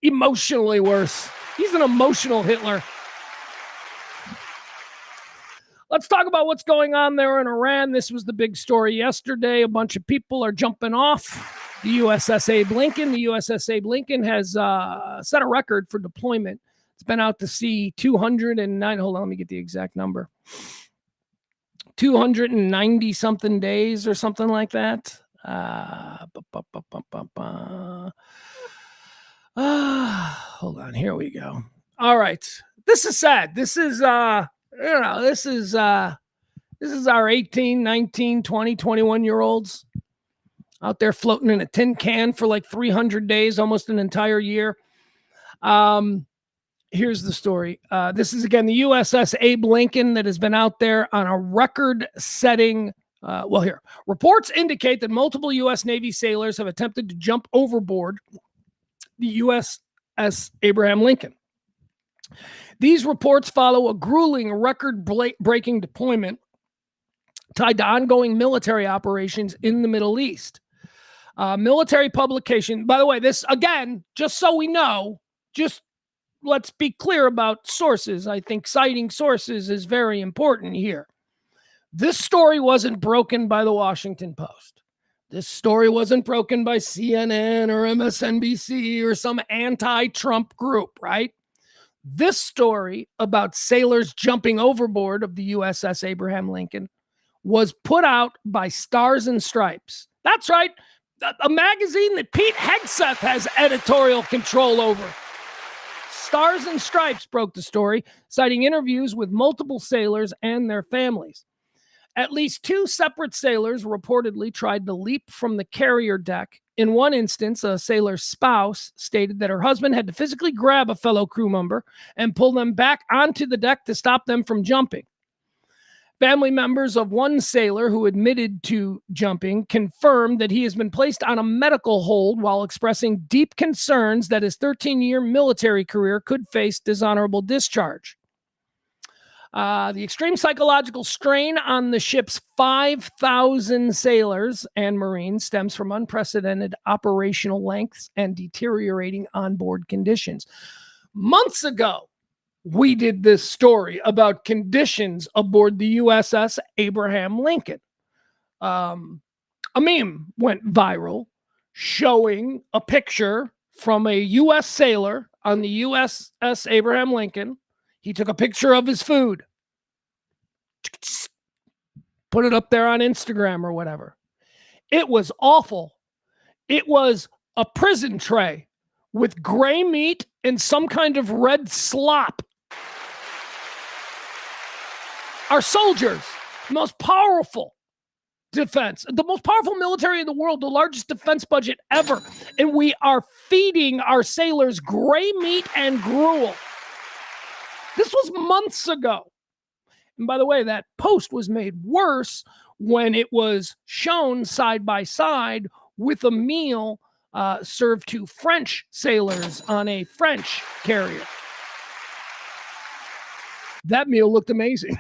emotionally worse. He's an emotional Hitler. Let's talk about what's going on there in Iran. This was the big story yesterday. A bunch of people are jumping off the USS Abe Lincoln. The USS Abe Lincoln has set a record for deployment. It's been out to sea 209. Hold on, let me get the exact number. 290 something days or something like that. Hold on, here we go. All right. This is sad. This is this is our 18, 19, 20, 21-year-olds out there floating in a tin can for 300 days, almost an entire year. Here's the story. This is, again, the USS Abe Lincoln that has been out there on a record-setting. Here. Reports indicate that multiple U.S. Navy sailors have attempted to jump overboard the USS Abraham Lincoln. These reports follow a grueling record-breaking deployment tied to ongoing military operations in the Middle East. Military publication, by the way, this, again, just so we know, just let's be clear about sources. I think citing sources is very important here. This story wasn't broken by the Washington Post. This story wasn't broken by CNN or MSNBC or some anti-Trump group, right? This story about sailors jumping overboard of the USS Abraham Lincoln was put out by Stars and Stripes. That's right. A magazine that Pete Hegseth has editorial control over. Stars and Stripes broke the story, citing interviews with multiple sailors and their families. At least 2 separate sailors reportedly tried to leap from the carrier deck. In one instance, a sailor's spouse stated that her husband had to physically grab a fellow crew member and pull them back onto the deck to stop them from jumping. Family members of one sailor who admitted to jumping confirmed that he has been placed on a medical hold while expressing deep concerns that his 13-year military career could face dishonorable discharge. The extreme psychological strain on the ship's 5,000 sailors and Marines stems from unprecedented operational lengths and deteriorating onboard conditions. Months ago, we did this story about conditions aboard the USS Abraham Lincoln. A meme went viral showing a picture from a U.S. sailor on the USS Abraham Lincoln. He took a picture of his food, put it up there on Instagram or whatever. It was awful. It was a prison tray with gray meat and some kind of red slop. Our soldiers, most powerful defense, the most powerful military in the world, the largest defense budget ever. And we are feeding our sailors gray meat and gruel. This was months ago. And by the way, that post was made worse when it was shown side by side with a meal served to French sailors on a French carrier. That meal looked amazing.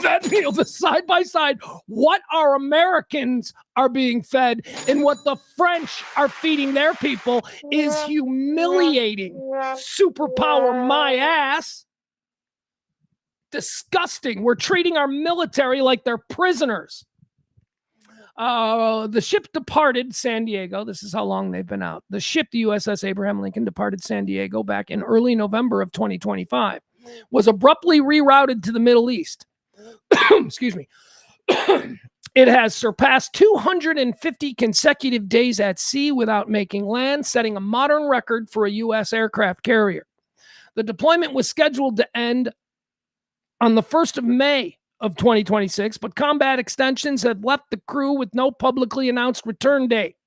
That meal, the side by side, what our Americans are being fed and what the French are feeding their people is humiliating. Superpower my ass. Disgusting. We're treating our military like they're prisoners. The ship departed San Diego. This is how long they've been out. The ship, the USS Abraham Lincoln, departed San Diego back in early November of 2025. Was abruptly rerouted to the Middle East. Excuse me. It has surpassed 250 consecutive days at sea without making land, setting a modern record for a U.S. aircraft carrier. The deployment was scheduled to end on the 1st of May of 2026, but combat extensions have left the crew with no publicly announced return date.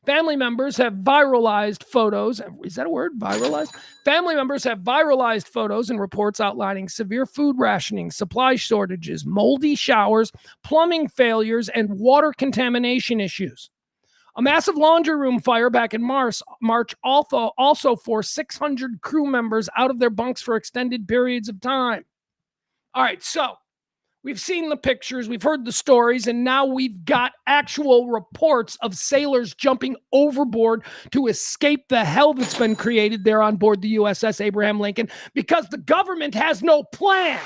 Family members have viralized photos. Is that a word? Viralized? Family members have viralized photos and reports outlining severe food rationing, supply shortages, moldy showers, plumbing failures, and water contamination issues. A massive laundry room fire back in March also forced 600 crew members out of their bunks for extended periods of time. All right, so we've seen the pictures, we've heard the stories, and now we've got actual reports of sailors jumping overboard to escape the hell that's been created there on board the USS Abraham Lincoln because the government has no plan.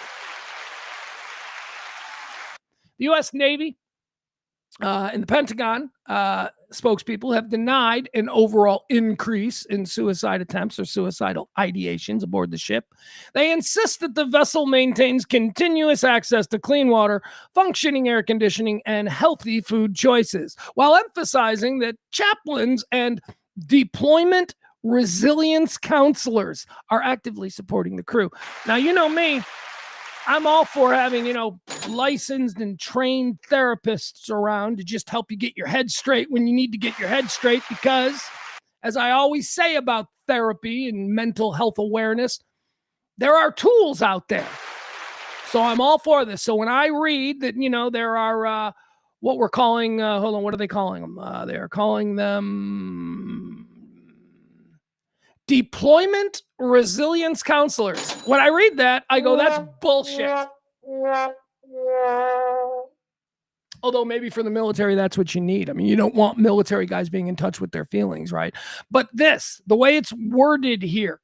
The U.S. Navy and the Pentagon spokespeople have denied an overall increase in suicide attempts or suicidal ideations aboard the ship. They insist that the vessel maintains continuous access to clean water, functioning air conditioning, and healthy food choices, while emphasizing that chaplains and deployment resilience counselors are actively supporting the crew. Now, you know me. I'm all for having, licensed and trained therapists around to just help you get your head straight when you need to get your head straight because, as I always say about therapy and mental health awareness, there are tools out there. So I'm all for this. So when I read that, there are what we're calling, what are they calling them? They're calling them deployment resilience counselors. When I read that, I go, that's bullshit. Although maybe for the military, that's what you need. I mean, you don't want military guys being in touch with their feelings, right? But the way it's worded here,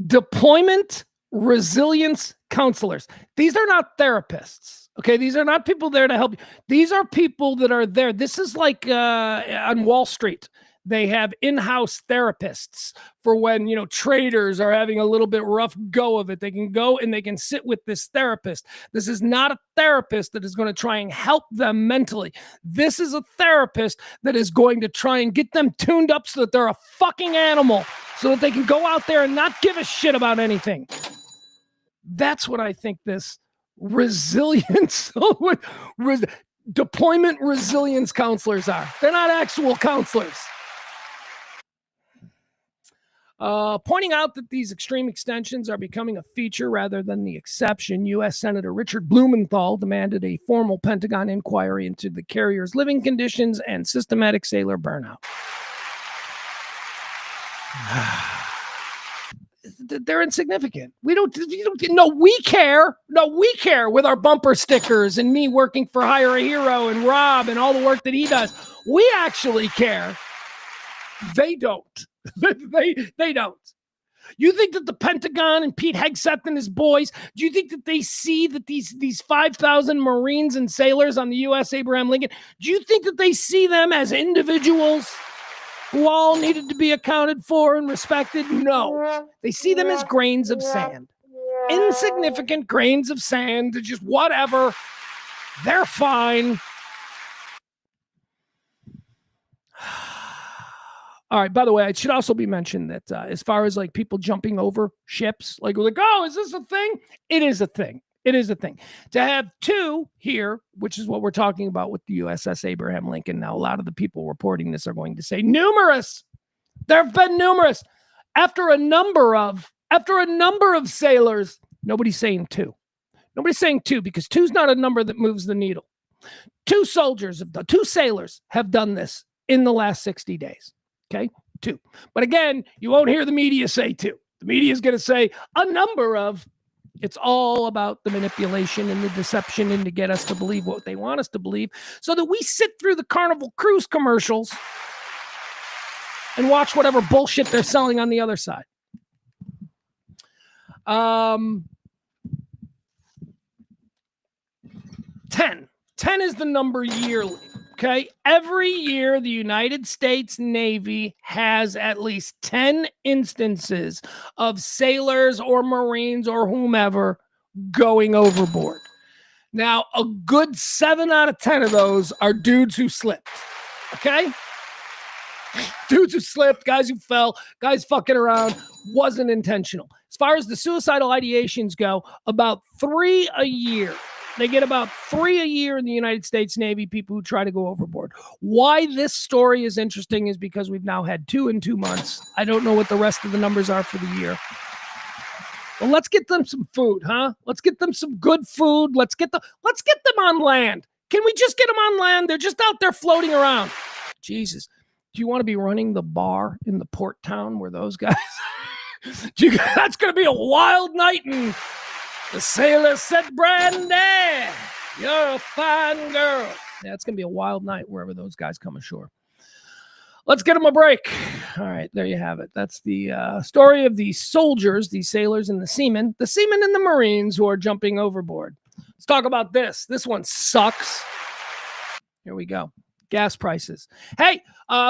deployment resilience counselors. These are not therapists. Okay, these are not people there to help you. These are people that are there. This is like on Wall Street. They have in-house therapists for when, traders are having a little bit rough go of it. They can go and they can sit with this therapist. This is not a therapist that is going to try and help them mentally. This is a therapist that is going to try and get them tuned up so that they're a fucking animal, so that they can go out there and not give a shit about anything. That's what I think this resilience, deployment resilience counselors are. They're not actual counselors. Pointing out that these extreme extensions are becoming a feature rather than the exception, U.S. Senator Richard Blumenthal demanded a formal Pentagon inquiry into the carrier's living conditions and systematic sailor burnout. They're insignificant. We care. No, we care with our bumper stickers and me working for Hire a Hero and Rob and all the work that he does. We actually care. They don't. They don't. You think that the Pentagon and Pete Hegseth and his boys, do you think that they see that these 5,000 Marines and sailors on the U.S. Abraham Lincoln, do you think that they see them as individuals who all needed to be accounted for and respected? No. They see them as grains of sand. Insignificant grains of sand, just whatever. They're fine. All right, by the way, it should also be mentioned that as far as like people jumping over ships, like oh, is this a thing? It is a thing. It is a thing. To have two here, which is what we're talking about with the USS Abraham Lincoln. Now, a lot of the people reporting this are going to say numerous. There have been numerous. After a number of sailors, nobody's saying two. Nobody's saying two because two's not a number that moves the needle. Two sailors have done this in the last 60 days. Okay, two. But again, you won't hear the media say two. The media is going to say a number of. It's all about the manipulation and the deception and to get us to believe what they want us to believe so that we sit through the Carnival Cruise commercials and watch whatever bullshit they're selling on the other side. 10. 10 is the number yearly. Okay. Every year, the United States Navy has at least 10 instances of sailors or Marines or whomever going overboard. Now, a good 7 out of 10 of those are dudes who slipped. Okay. Dudes who slipped, guys who fell, guys fucking around, wasn't intentional. As far as the suicidal ideations go, about 3 a year. They get about 3 a year in the United States Navy, people who try to go overboard. Why this story is interesting is because we've now had 2 in 2 months. I don't know what the rest of the numbers are for the year. Well, let's get them some food, huh? Let's get them some good food. Let's get them on land. Can we just get them on land? They're just out there floating around. Jesus. Do you want to be running the bar in the port town where those guys? That's going to be a wild night. And the sailor said, Brandy, you're a fine girl. Yeah, it's going to be a wild night wherever those guys come ashore. Let's get them a break. All right, there you have it. That's the story of the soldiers, the sailors, and the seamen and the Marines who are jumping overboard. Let's talk about this. This one sucks. Here we go. Gas prices. Hey,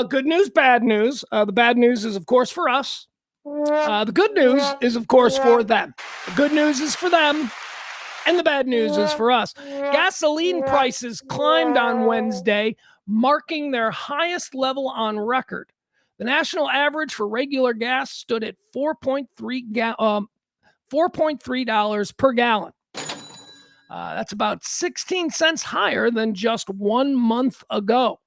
good news, bad news. The bad news is, of course, for us. The good news is, of course, for them. The good news is for them, and the bad news is for us. Gasoline prices climbed on Wednesday, marking their highest level on record. The national average for regular gas stood at $4.3 per gallon. That's about 16 cents higher than just 1 month ago.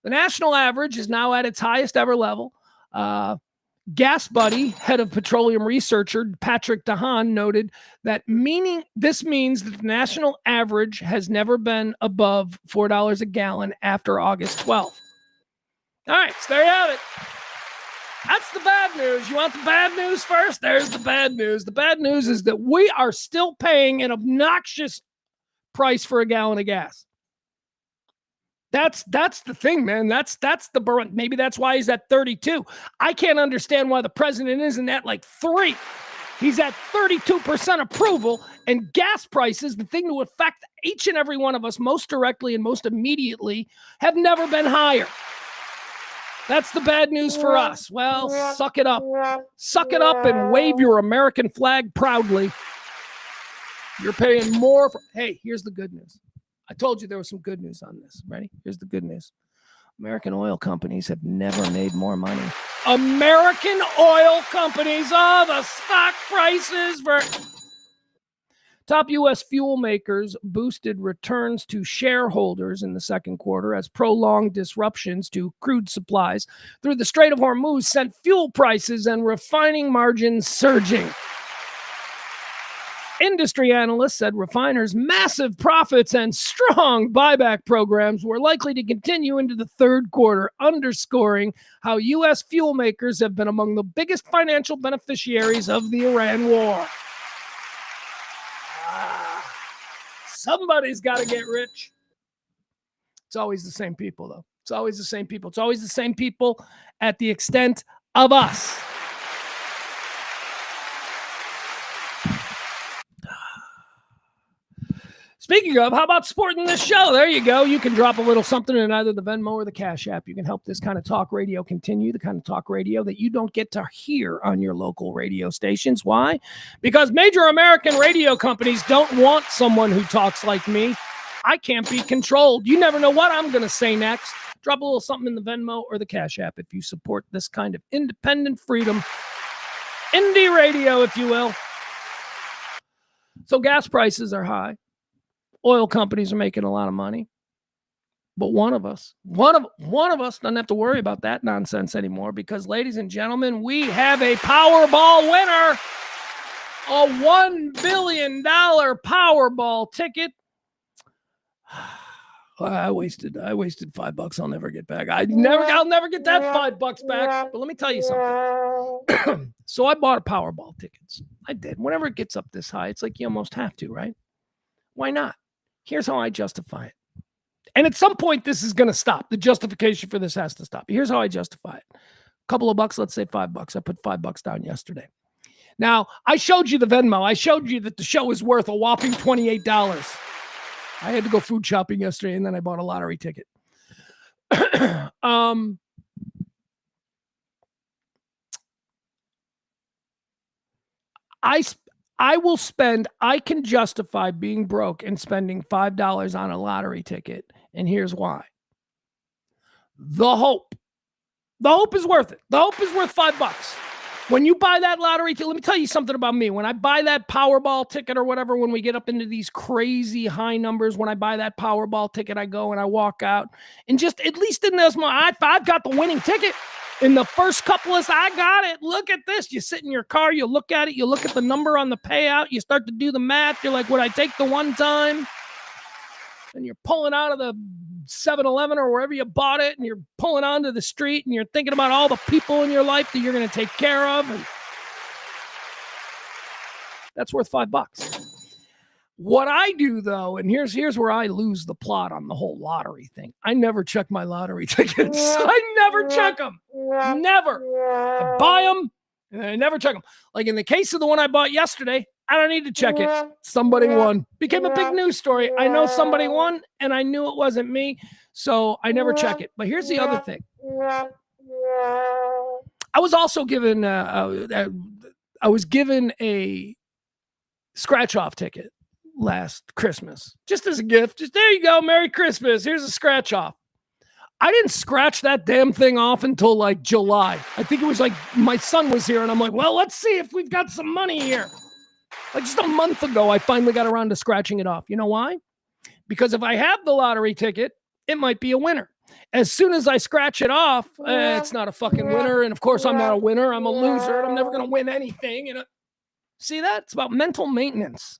The national average is now at its highest ever level. Gas Buddy, head of petroleum researcher Patrick DeHaan, noted that this means that the national average has never been above $4 a gallon after August 12th. All right, so there you have it. That's the bad news. You want the bad news first? There's the bad news. The bad news is that we are still paying an obnoxious price for a gallon of gas. That's the thing, man. That's the burn. Maybe that's why he's at 32. I can't understand why the president isn't at like 3. He's at 32% approval, and gas prices, the thing to affect each and every one of us most directly and most immediately, have never been higher. That's the bad news for us. Well, suck it up. Suck it up and wave your American flag proudly. You're paying more for... Hey, here's the good news. I told you there was some good news on this. Ready? Here's the good news. American oil companies have never made more money. American oil companies, the stock prices for... Top U.S. fuel makers boosted returns to shareholders in the second quarter as prolonged disruptions to crude supplies through the Strait of Hormuz sent fuel prices and refining margins surging. Industry analysts said refiners' massive profits and strong buyback programs were likely to continue into the third quarter, underscoring how U.S. fuel makers have been among the biggest financial beneficiaries of the Iran war. Somebody's got to get rich. It's always the same people, though. It's always the same people. It's always the same people at the extent of us. Speaking of, how about supporting this show? There you go. You can drop a little something in either the Venmo or the Cash App. You can help this kind of talk radio continue, the kind of talk radio that you don't get to hear on your local radio stations. Why? Because major American radio companies don't want someone who talks like me. I can't be controlled. You never know what I'm going to say next. Drop a little something in the Venmo or the Cash App if you support this kind of independent freedom, indie radio, if you will. So gas prices are high. Oil companies are making a lot of money, but one of us doesn't have to worry about that nonsense anymore because, ladies and gentlemen, we have a Powerball winner, a $1 billion Powerball ticket. I wasted $5. I'll never get back. I'll never get that $5 back. But let me tell you something. So I bought a Powerball tickets. I did. Whenever it gets up this high, it's like you almost have to, right? Why not? Here's how I justify it. And at some point, this is going to stop. The justification for this has to stop. Here's how I justify it. A couple of bucks, let's say $5. I put $5 down yesterday. Now, I showed you the Venmo. I showed you that the show is worth a whopping $28. I had to go food shopping yesterday, and then I bought a lottery ticket. I can justify being broke and spending $5 on a lottery ticket. And here's why. The hope is worth it. The hope is worth $5. When you buy that lottery ticket, let me tell you something about me. When I buy that Powerball ticket or whatever, when we get up into these crazy high numbers, when I buy that Powerball ticket, I go and I walk out and just at least in this moment, I've got the winning ticket. In the first couple of, I got it. Look at this. You sit in your car, you look at it, you look at the number on the payout, you start to do the math. You're like, would I take the one time? And you're pulling out of the 7-Eleven or wherever you bought it, and you're pulling onto the street, and you're thinking about all the people in your life that you're going to take care of. And that's worth $5. What I do, though, and here's where I lose the plot on the whole lottery thing. I never check my lottery tickets. I never check them. Never. I buy them, and I never check them. Like in the case of the one I bought yesterday, I don't need to check it. Somebody won. Became a big news story. I know somebody won, and I knew it wasn't me, so I never check it. But here's the other thing. I was also given a scratch-off ticket last Christmas, just as a gift. Just there you go, Merry Christmas. Here's a scratch off. I didn't scratch that damn thing off until like July. I think it was like my son was here, and I'm like, well, let's see if we've got some money here. Like just a month ago, I finally got around to scratching it off. You know why? Because if I have the lottery ticket, it might be a winner. As soon as I scratch it off, it's not a fucking winner. And of course, I'm not a winner. I'm a loser, and I'm never going to win anything. And see that? It's about mental maintenance.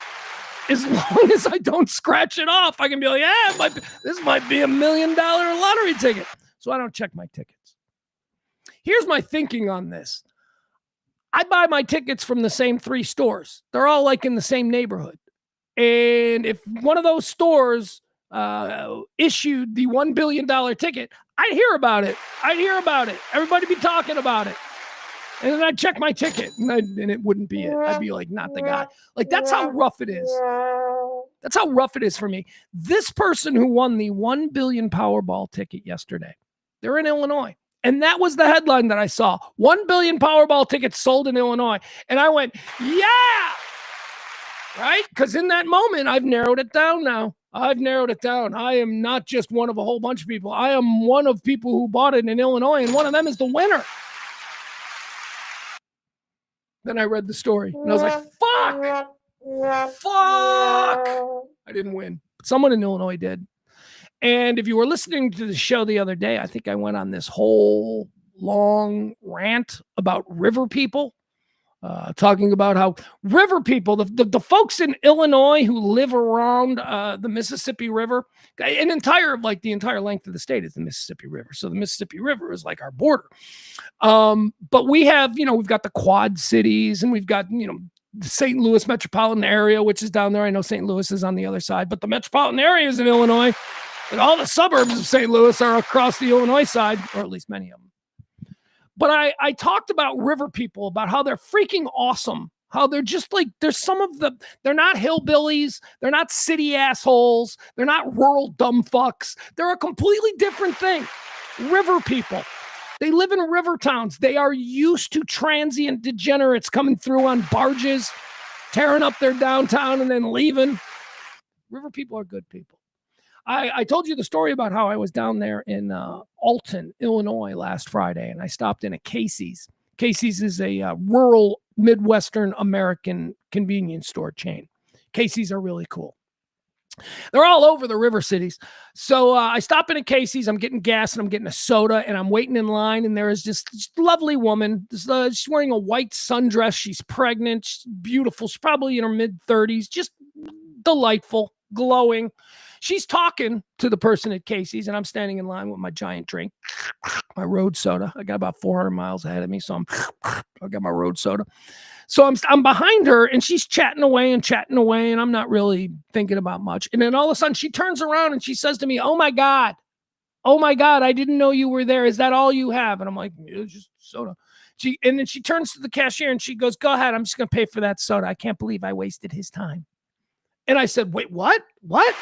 As long as I don't scratch it off, I can be like, yeah, this might be $1 million lottery ticket. So I don't check my tickets. Here's my thinking on this. I buy my tickets from the same 3 stores. They're all like in the same neighborhood. And if one of those stores issued the $1 billion ticket, I'd hear about it. Everybody be talking about it. And then I'd check my ticket, and it wouldn't be it. I'd be like, not the guy. Like, that's how rough it is. That's how rough it is for me. This person who won the $1 billion Powerball ticket yesterday, they're in Illinois. And that was the headline that I saw. 1 billion Powerball tickets sold in Illinois. And I went, yeah, right? Because in that moment, I've narrowed it down now. I've narrowed it down. I am not just one of a whole bunch of people. I am one of people who bought it in Illinois, and one of them is the winner. Then I read the story, and I was like, fuck. I didn't win. But someone in Illinois did. And if you were listening to the show the other day, I think I went on this whole long rant about river people, talking about how river people, the folks in Illinois who live around the Mississippi River, the entire length of the state is the Mississippi River. So the Mississippi River is like our border. But we have, we've got the Quad Cities, and we've got, the St. Louis metropolitan area, which is down there. I know St. Louis is on the other side, but the metropolitan areas in Illinois, and all the suburbs of St. Louis are across the Illinois side, or at least many of them. But I talked about river people, about how they're freaking awesome, how they're just like, they're not hillbillies, they're not city assholes, they're not rural dumb fucks. They're a completely different thing. River people. They live in river towns. They are used to transient degenerates coming through on barges, tearing up their downtown and then leaving. River people are good people. I told you the story about how I was down there in Alton, Illinois last Friday, and I stopped in a Casey's. Casey's is a rural Midwestern American convenience store chain. Casey's are really cool. They're all over the river cities. So I stop in a Casey's, I'm getting gas, and I'm getting a soda, and I'm waiting in line, and there is this lovely woman. She's wearing a white sundress. She's pregnant. She's beautiful. She's probably in her mid-30s. Just delightful, glowing. She's talking to the person at Casey's, and I'm standing in line with my giant drink, my road soda. I got about 400 miles ahead of me, so I got my road soda. So I'm behind her, and she's chatting away, and I'm not really thinking about much. And then all of a sudden, she turns around, and she says to me, oh, my God, I didn't know you were there. Is that all you have? And I'm like, yeah, just soda. And then she turns to the cashier, and she goes, go ahead. I'm just going to pay for that soda. I can't believe I wasted his time. And I said, wait, what? What?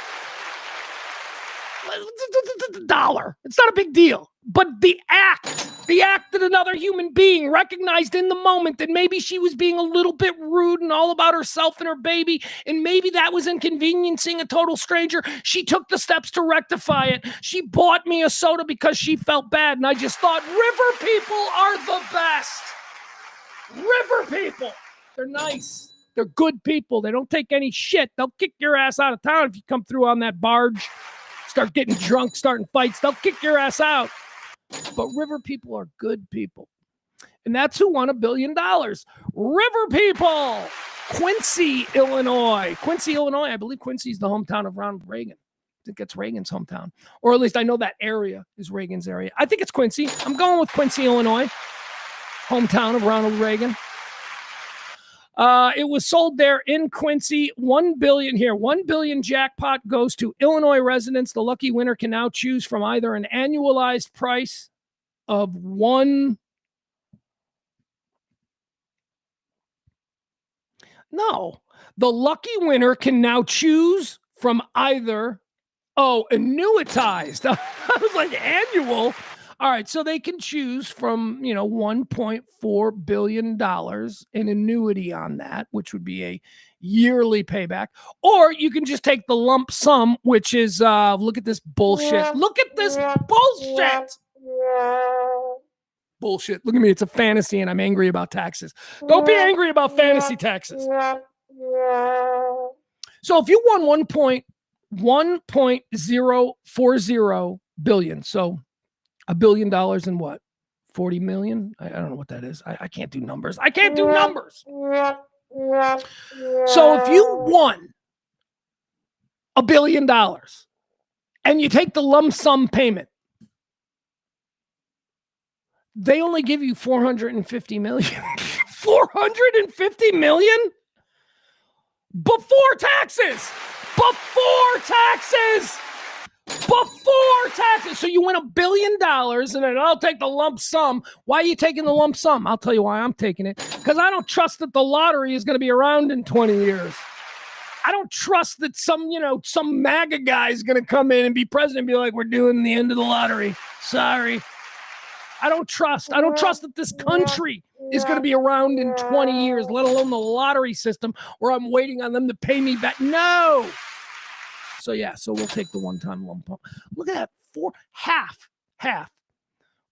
$1. It's not a big deal. But the act that another human being recognized in the moment that maybe she was being a little bit rude and all about herself and her baby, and maybe that was inconveniencing a total stranger. She took the steps to rectify it. She bought me a soda because she felt bad, and I just thought, river people are the best. River people. They're nice. They're good people. They don't take any shit. They'll kick your ass out of town if you come through on that barge. Start getting drunk, starting fights. They'll kick your ass out. But river people are good people. And that's who won $1 billion. River people. Quincy, Illinois. Quincy, Illinois. I believe Quincy is the hometown of Ronald Reagan. I think it's Reagan's hometown. Or at least I know that area is Reagan's area. I think it's Quincy. I'm going with Quincy, Illinois. Hometown of Ronald Reagan. It was sold there in Quincy. 1 billion here. 1 billion jackpot goes to Illinois residents. The lucky winner can now choose from either an annualized price of $1. No, the lucky winner can now choose from either, annuitized. I was like, annual. All right, so they can choose from, $1.4 billion in annuity on that, which would be a yearly payback. Or you can just take the lump sum, which is, look at this bullshit. Look at this bullshit. Bullshit. Look at me. It's a fantasy, and I'm angry about taxes. Don't be angry about fantasy taxes. So if you won 1.040 billion, so $1 billion in what? 40 million? I don't know what that is. I can't do numbers. I can't do numbers. So if you won $1 billion and you take the lump sum payment, they only give you 450 million. 450 million? Before taxes. Before taxes. Before taxes. So you win $1 billion, and then I'll take the lump sum. Why are you taking the lump sum? I'll tell you why I'm taking it. Because I don't trust that the lottery is going to be around in 20 years. I don't trust that some MAGA guy is going to come in and be president and be like, we're doing the end of the lottery. Sorry. I don't trust that this country is going to be around in 20 years, let alone the lottery system, where I'm waiting on them to pay me back. No. So we'll take the one-time lump sum. Look at that, half.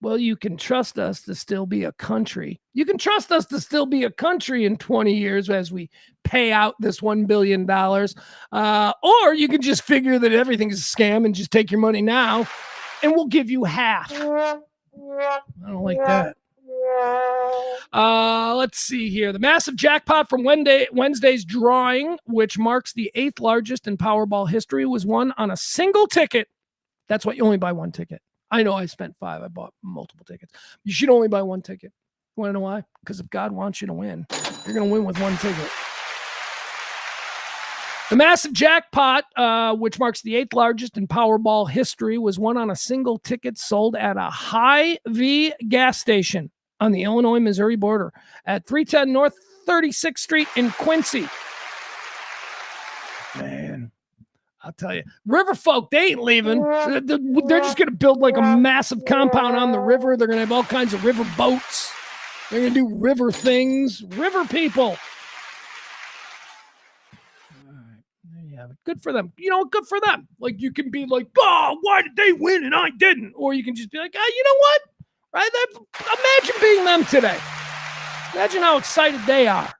Well, you can trust us to still be a country. You can trust us to still be a country in 20 years as we pay out this $1 billion. Or you can just figure that everything is a scam and just take your money now, and we'll give you half. I don't like that. Let's see here. The massive jackpot from Wednesday's drawing, which marks the 8th largest in Powerball history, was won on a single ticket. That's why you only buy one ticket. I know I spent 5. I bought multiple tickets. You should only buy one ticket. You want to know why? Because if God wants you to win, you're going to win with one ticket. The massive jackpot, which marks the 8th largest in Powerball history, was won on a single ticket sold at a Hy-Vee gas station on the Illinois-Missouri border at 310 North 36th Street in Quincy. Man, I'll tell you, river folk, they ain't leaving. They're just going to build like a massive compound on the river. They're going to have all kinds of river boats. They're going to do river things. River people. Yeah, good for them. Good for them. Like, you can be like, oh, why did they win and I didn't? Or you can just be like, you know what? Right? Imagine being them today. Imagine how excited they are.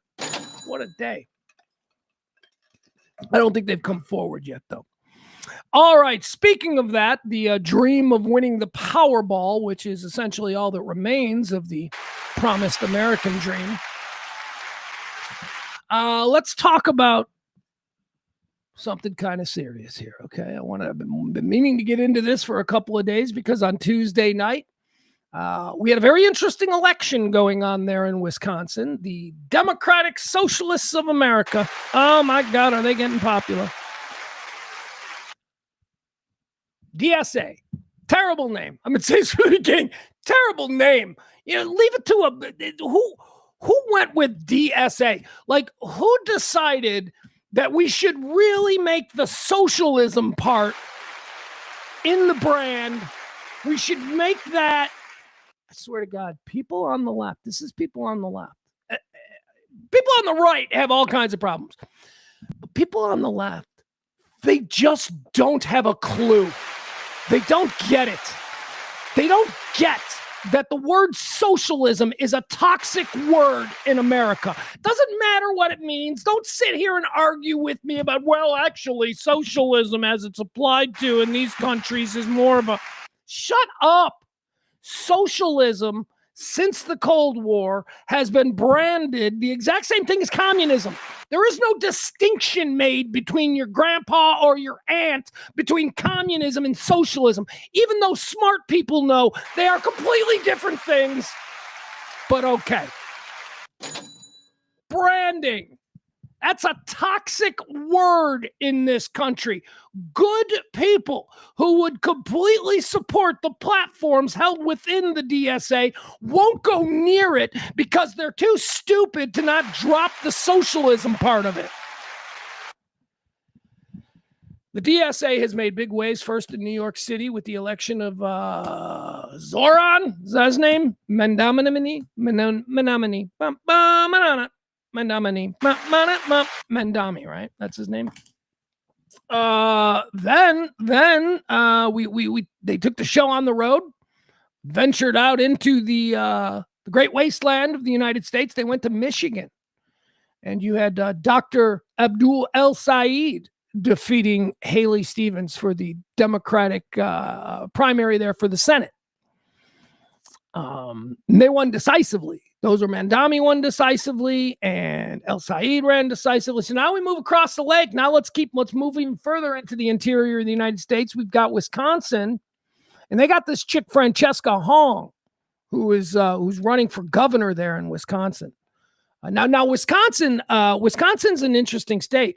What a day. I don't think they've come forward yet, though. All right. Speaking of that, the dream of winning the Powerball, which is essentially all that remains of the promised American dream. Let's talk about something kind of serious here, okay? I've been meaning to get into this for a couple of days because on Tuesday night, we had a very interesting election going on there in Wisconsin. The Democratic Socialists of America. Oh, my God, are they getting popular? DSA. Terrible name. I'm going to say this from the beginning. Terrible name. Leave it to who went with DSA? Like, who decided that we should really make the socialism part in the brand? We should make that, I swear to God, people on the left, this is people on the left. People on the right have all kinds of problems. But people on the left, they just don't have a clue. They don't get it. They don't get that the word socialism is a toxic word in America. Doesn't matter what it means. Don't sit here and argue with me about, well, actually, socialism as it's applied to in these countries is more of a... Shut up. Socialism, since the Cold War, has been branded the exact same thing as communism. There is no distinction made between your grandpa or your aunt between communism and socialism, even though smart people know they are completely different things. But okay. Branding. That's a toxic word in this country. Good people who would completely support the platforms held within the DSA won't go near it because they're too stupid to not drop the socialism part of it. The DSA has made big waves, first in New York City with the election of Zoran, is that his name? Mendamini, Mandami, right? That's his name. Then they took the show on the road, ventured out into the great wasteland of the United States. They went to Michigan, and you had Dr. Abdul El Sayed defeating Haley Stevens for the Democratic primary there for the Senate. They won decisively. Those are Mandami won decisively and El Sayed ran decisively. So now we move across the lake. Now let's move even further into the interior of the United States. We've got Wisconsin, and they got this chick Francesca Hong, who's running for governor there in Wisconsin. Now Wisconsin's an interesting state.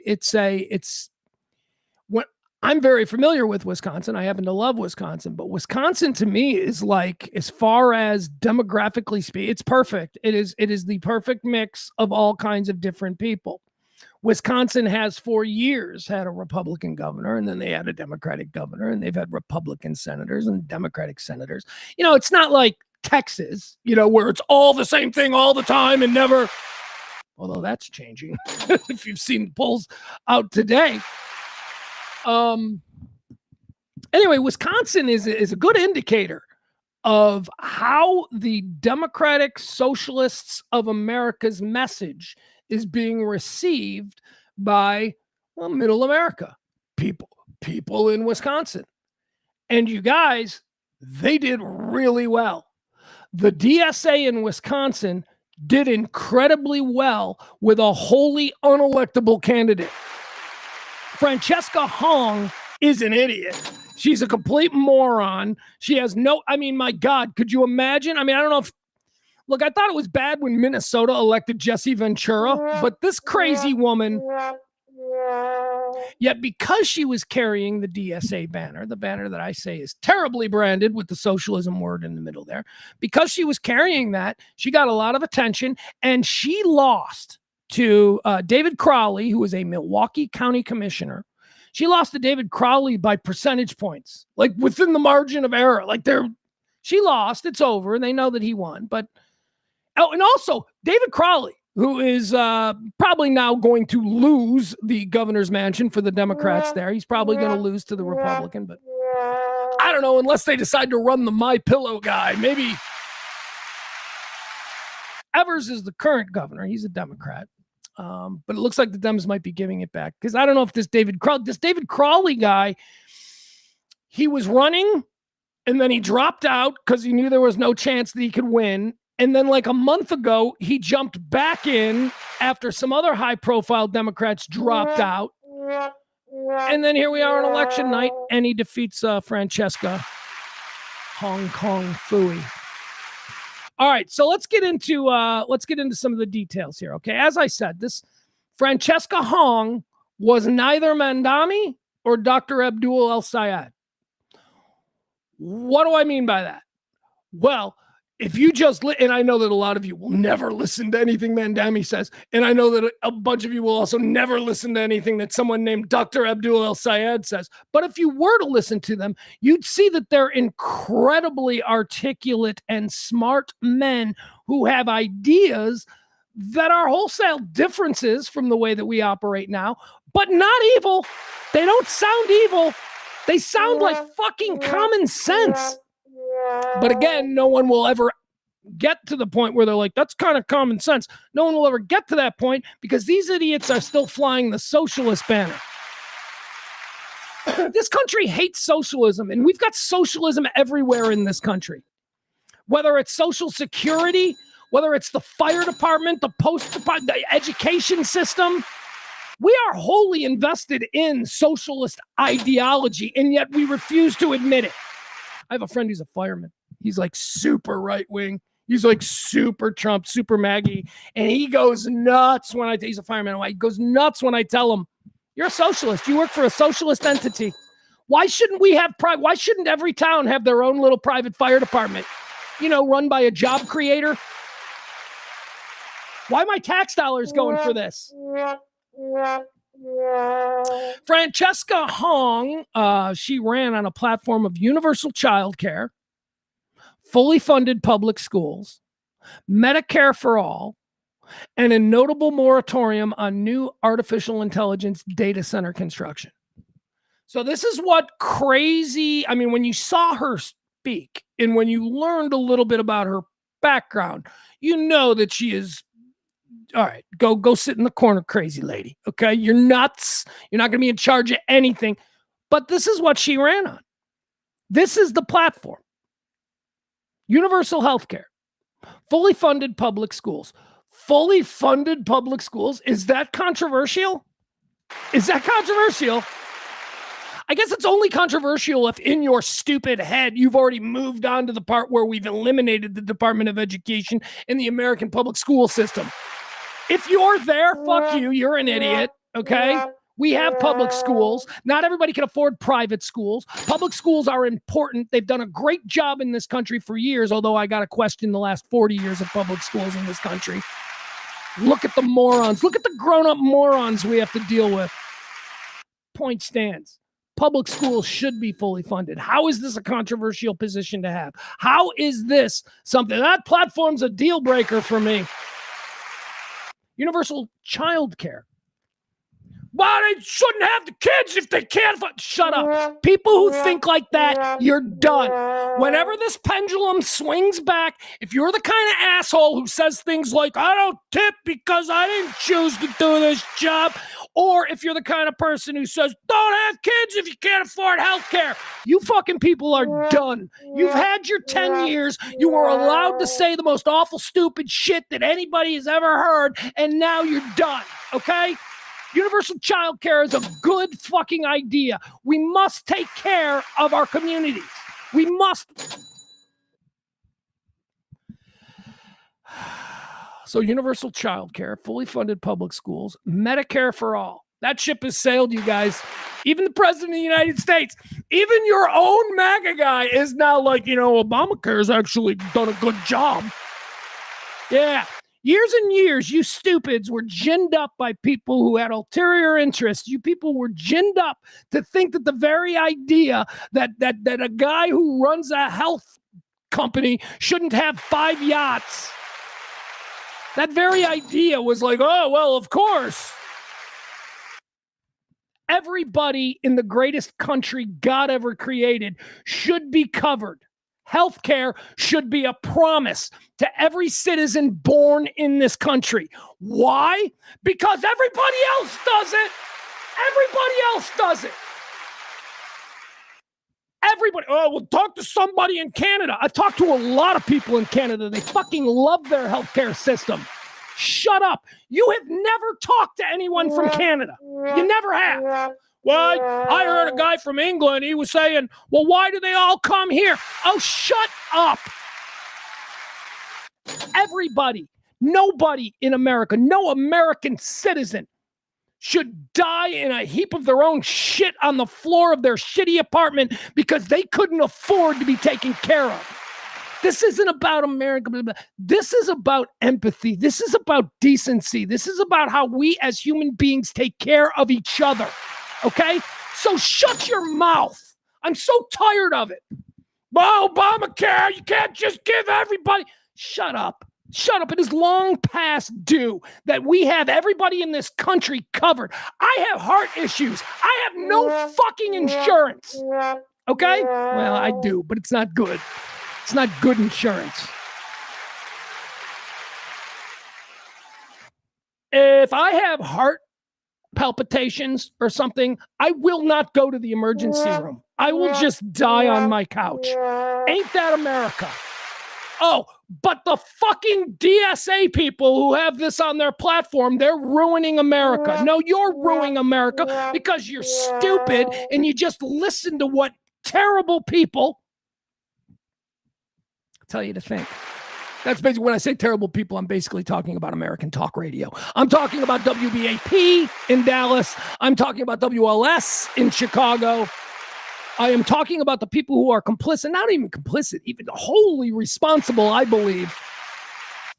I'm very familiar with Wisconsin. I happen to love Wisconsin, but Wisconsin to me is like, as far as demographically speaking, it's perfect. It is the perfect mix of all kinds of different people. Wisconsin has for years had a Republican governor, and then they had a Democratic governor, and they've had Republican senators and Democratic senators. It's not like Texas, where it's all the same thing all the time and never, although that's changing if you've seen the polls out today. Anyway, Wisconsin is a good indicator of how the Democratic Socialists of America's message is being received by middle America, people in Wisconsin. And you guys, they did really well. The DSA in Wisconsin did incredibly well with a wholly unelectable candidate. Francesca Hong is an idiot. She's a complete moron. She has my God, could you imagine? I don't know if, look, I thought it was bad when Minnesota elected Jesse Ventura, but this crazy woman, yet because she was carrying the DSA banner, the banner that I say is terribly branded with the socialism word in the middle there, because she was carrying that, she got a lot of attention, and she lost to David Crowley, who was a Milwaukee County commissioner. She lost to David Crowley by percentage points, like within the margin of error. She lost, it's over, and they know that he won. But, and also David Crowley, who is probably now going to lose the governor's mansion for the Democrats there. He's probably going to lose to the Republican, but I don't know, unless they decide to run the My Pillow guy. Maybe Evers is the current governor. He's a Democrat. But it looks like the Dems might be giving it back, because I don't know if this David Crowley guy, he was running and then he dropped out because he knew there was no chance that he could win. And then like a month ago, he jumped back in after some other high-profile Democrats dropped out. And then here we are on election night, and he defeats Francesca Hong Kong Phooey. All right, so let's get into some of the details here. Okay, as I said, this Francesca Hong was neither Mandami or Dr. Abdul El Sayed. What do I mean by that? Well, if you just and I know that a lot of you will never listen to anything Mandami says, and I know that a bunch of you will also never listen to anything that someone named Dr. Abdul El Sayed says. But if you were to listen to them, you'd see that they're incredibly articulate and smart men who have ideas that are wholesale differences from the way that we operate now, but not evil. They don't sound evil. They sound like fucking common sense. But again, no one will ever get to the point where they're like, that's kind of common sense. No one will ever get to that point because these idiots are still flying the socialist banner. This country hates socialism, and we've got socialism everywhere in this country. Whether it's Social Security, whether it's the fire department, the post department, the education system, we are wholly invested in socialist ideology, and yet we refuse to admit it. I have a friend who's a fireman. He's like super right-wing. He's like super Trump, super Maggie. And he goes nuts when he's a fireman. He goes nuts when I tell him, you're a socialist. You work for a socialist entity. Why shouldn't we have why shouldn't every town have their own little private fire department? Run by a job creator? Why are my tax dollars going for this? Francesca Hong, she ran on a platform of universal child care, fully funded public schools, Medicare for all, and a notable moratorium on new artificial intelligence data center construction. So this is what crazy, when you saw her speak and when you learned a little bit about her background, you know that she is, all right, go sit in the corner, crazy lady. Okay, you're nuts. You're not going to be in charge of anything. But this is what she ran on. This is the platform. Universal health care, fully funded public schools. Fully funded public schools. Is that controversial? Is that controversial? I guess it's only controversial if in your stupid head you've already moved on to the part where we've eliminated the Department of Education in the American public school system. If you're there, fuck you. You're an idiot, okay? We have public schools. Not everybody can afford private schools. Public schools are important. They've done a great job in this country for years, although I got to question the last 40 years of public schools in this country. Look at the morons. Look at the grown-up morons we have to deal with. Point stands. public schools should be fully funded. How is this a controversial position to have? How is this something? That platform's a deal breaker for me. Universal child care. Why they shouldn't have the kids if they can't. Shut up. People who think like that, you're done. Whenever this pendulum swings back, if you're the kind of asshole who says things like, I don't tip because I didn't choose to do this job, or if you're the kind of person who says, don't have kids if you can't afford health care, you fucking people are done. You've had your 10 years. You were allowed to say the most awful, stupid shit that anybody has ever heard, and now you're done, okay? Universal child care is a good fucking idea. We must take care of our communities. We must. So universal child care, fully funded public schools, Medicare for all. That ship has sailed, you guys. Even the president of the United States, even your own MAGA guy is now like, Obamacare's actually done a good job. Yeah. Years and years, you stupids were ginned up by people who had ulterior interests. You people were ginned up to think that the very idea that a guy who runs a health company shouldn't have 5 yachts. That very idea was like, oh, well, of course. Everybody in the greatest country God ever created should be covered. Healthcare should be a promise to every citizen born in this country. Why? Because everybody else does it. Everybody else does it. Everybody. Oh, we'll talk to somebody in Canada. I've talked to a lot of people in Canada. They fucking love their healthcare system. Shut up. You have never talked to anyone from Canada. You never have. Well, I heard a guy from England. He was saying, well, why do they all come here? Oh, shut up. Everybody, nobody in America, no American citizen should die in a heap of their own shit on the floor of their shitty apartment because they couldn't afford to be taken care of. This isn't about America. This is about empathy. This is about decency. This is about how we as human beings take care of each other. Okay? So shut your mouth. I'm so tired of it. Well, Obamacare, you can't just give everybody. Shut up. Shut up. It is long past due that we have everybody in this country covered. I have heart issues. I have no fucking insurance. Okay? Well, I do, but it's not good. It's not good insurance. If I have heart palpitations or something, I will not go to the emergency room. I will just die on my couch. Ain't that America? Oh, but the fucking DSA people who have this on their platform, they're ruining America. No, you're ruining America because you're stupid and you just listen to what terrible people tell you to think. That's basically when I say terrible people, I'm basically talking about American talk radio. I'm talking about WBAP in Dallas. I'm talking about WLS in Chicago. I am talking about the people who are complicit, not even complicit, even wholly responsible, I believe,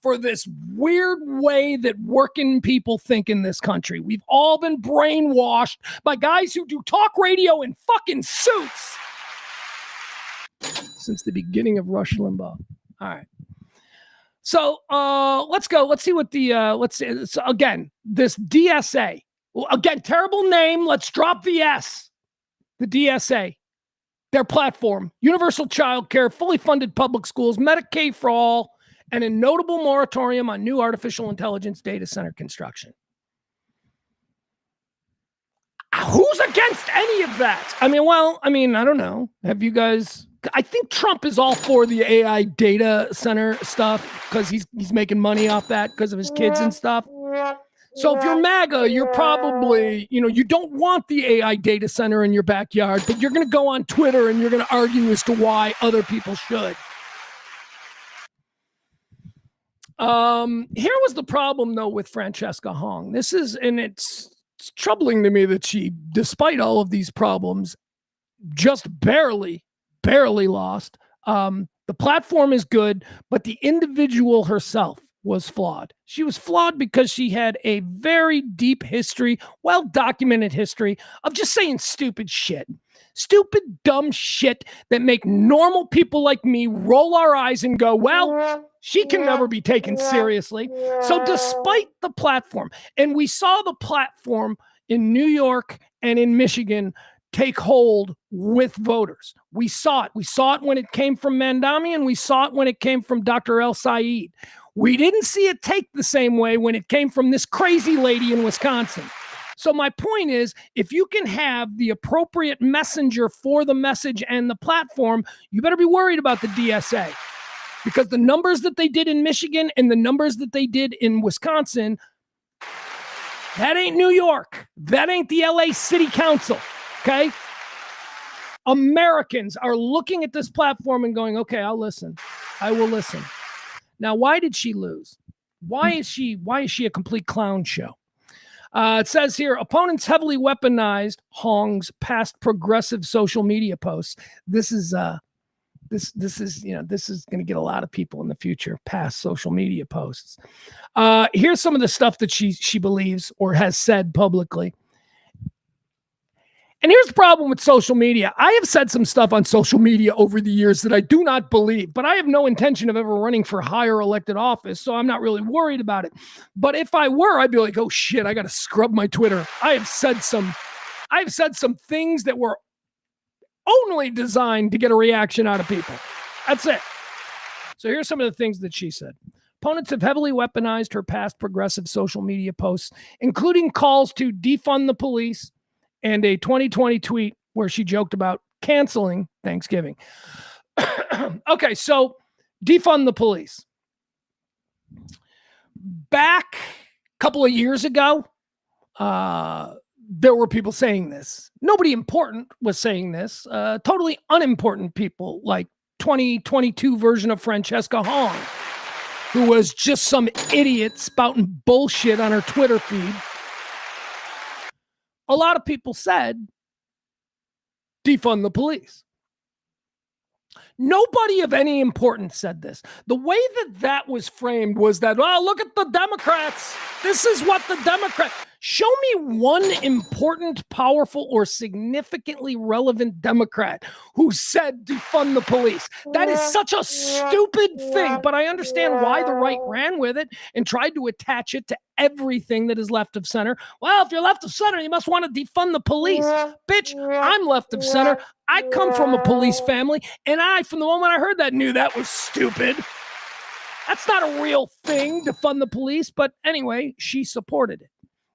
for this weird way that working people think in this country. We've all been brainwashed by guys who do talk radio in fucking suits since the beginning of Rush Limbaugh. All right. So let's go. Let's see what the, so again, this DSA. Well, again, terrible name. Let's drop the S. The DSA. Their platform, universal child care, fully funded public schools, Medicaid for all, and a notable moratorium on new artificial intelligence data center construction. Who's against any of that? I mean, I don't know. Have you guys... I think Trump is all for the AI data center stuff because he's making money off that because of his kids and stuff. So if you're MAGA, you're probably, you don't want the AI data center in your backyard, but you're going to go on Twitter and you're going to argue as to why other people should. Here was the problem, though, with Francesca Hong. It's troubling to me that she, despite all of these problems, just barely lost. The platform is good, but the individual herself was flawed. She was flawed because she had a very deep history, well-documented history of just saying stupid shit. Stupid, dumb shit that make normal people like me roll our eyes and go, well, she can never be taken seriously. So despite the platform, and we saw the platform in New York and in Michigan take hold with voters. We saw it. We saw it when it came from Mandami, and we saw it when it came from Dr. El Sayed. We didn't see it take the same way when it came from this crazy lady in Wisconsin. So my point is, if you can have the appropriate messenger for the message and the platform, you better be worried about the DSA, because the numbers that they did in Michigan and the numbers that they did in Wisconsin, that ain't New York. That ain't the LA City Council. Okay? Americans are looking at this platform and going, okay, I'll listen. I will listen. Now, why did she lose? Why is she a complete clown show? It says here, opponents heavily weaponized Hong's past progressive social media posts. This is this is going to get a lot of people in the future, past social media posts. Here's some of the stuff that she believes or has said publicly. And here's the problem with social media. I have said some stuff on social media over the years that I do not believe, but I have no intention of ever running for higher elected office, so I'm not really worried about it. But if I were, I'd be like, oh shit, I got to scrub my Twitter. I've said some things that were only designed to get a reaction out of people. That's it. So here's some of the things that she said. Opponents have heavily weaponized her past progressive social media posts, including calls to defund the police, and a 2020 tweet where she joked about canceling Thanksgiving. Okay, so defund the police. Back a couple of years ago, there were people saying this. Nobody important was saying this. Totally unimportant people like 2022 version of Francesca Hong, who was just some idiot spouting bullshit on her Twitter feed. A lot of people said, defund the police. Nobody of any importance said this. The way that was framed was that, oh, look at the Democrats. This is what the Democrats... Show me one important, powerful, or significantly relevant Democrat who said defund the police. That is such a stupid thing, but I understand why the right ran with it and tried to attach it to everything that is left of center. Well, if you're left of center, you must want to defund the police. Bitch, I'm left of center. I come from a police family, and I, from the moment I heard that, knew that was stupid. That's not a real thing, defund the police, but anyway, she supported it.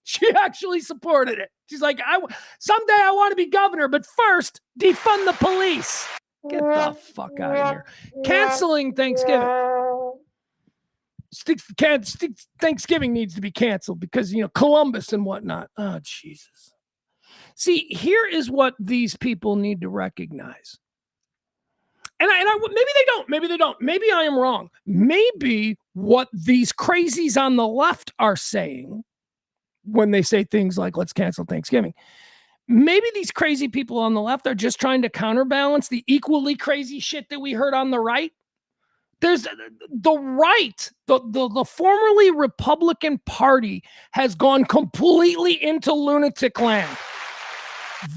She actually supported it. She's like, someday I want to be governor, but first, defund the police. Get the fuck out of here. Canceling Thanksgiving. Thanksgiving needs to be canceled because, Columbus and whatnot. Oh, Jesus. See, here is what these people need to recognize. And maybe they don't. Maybe I am wrong. Maybe what these crazies on the left are saying when they say things like, let's cancel Thanksgiving. Maybe these crazy people on the left are just trying to counterbalance the equally crazy shit that we heard on the right. There's the right, the formerly Republican Party has gone completely into lunatic land.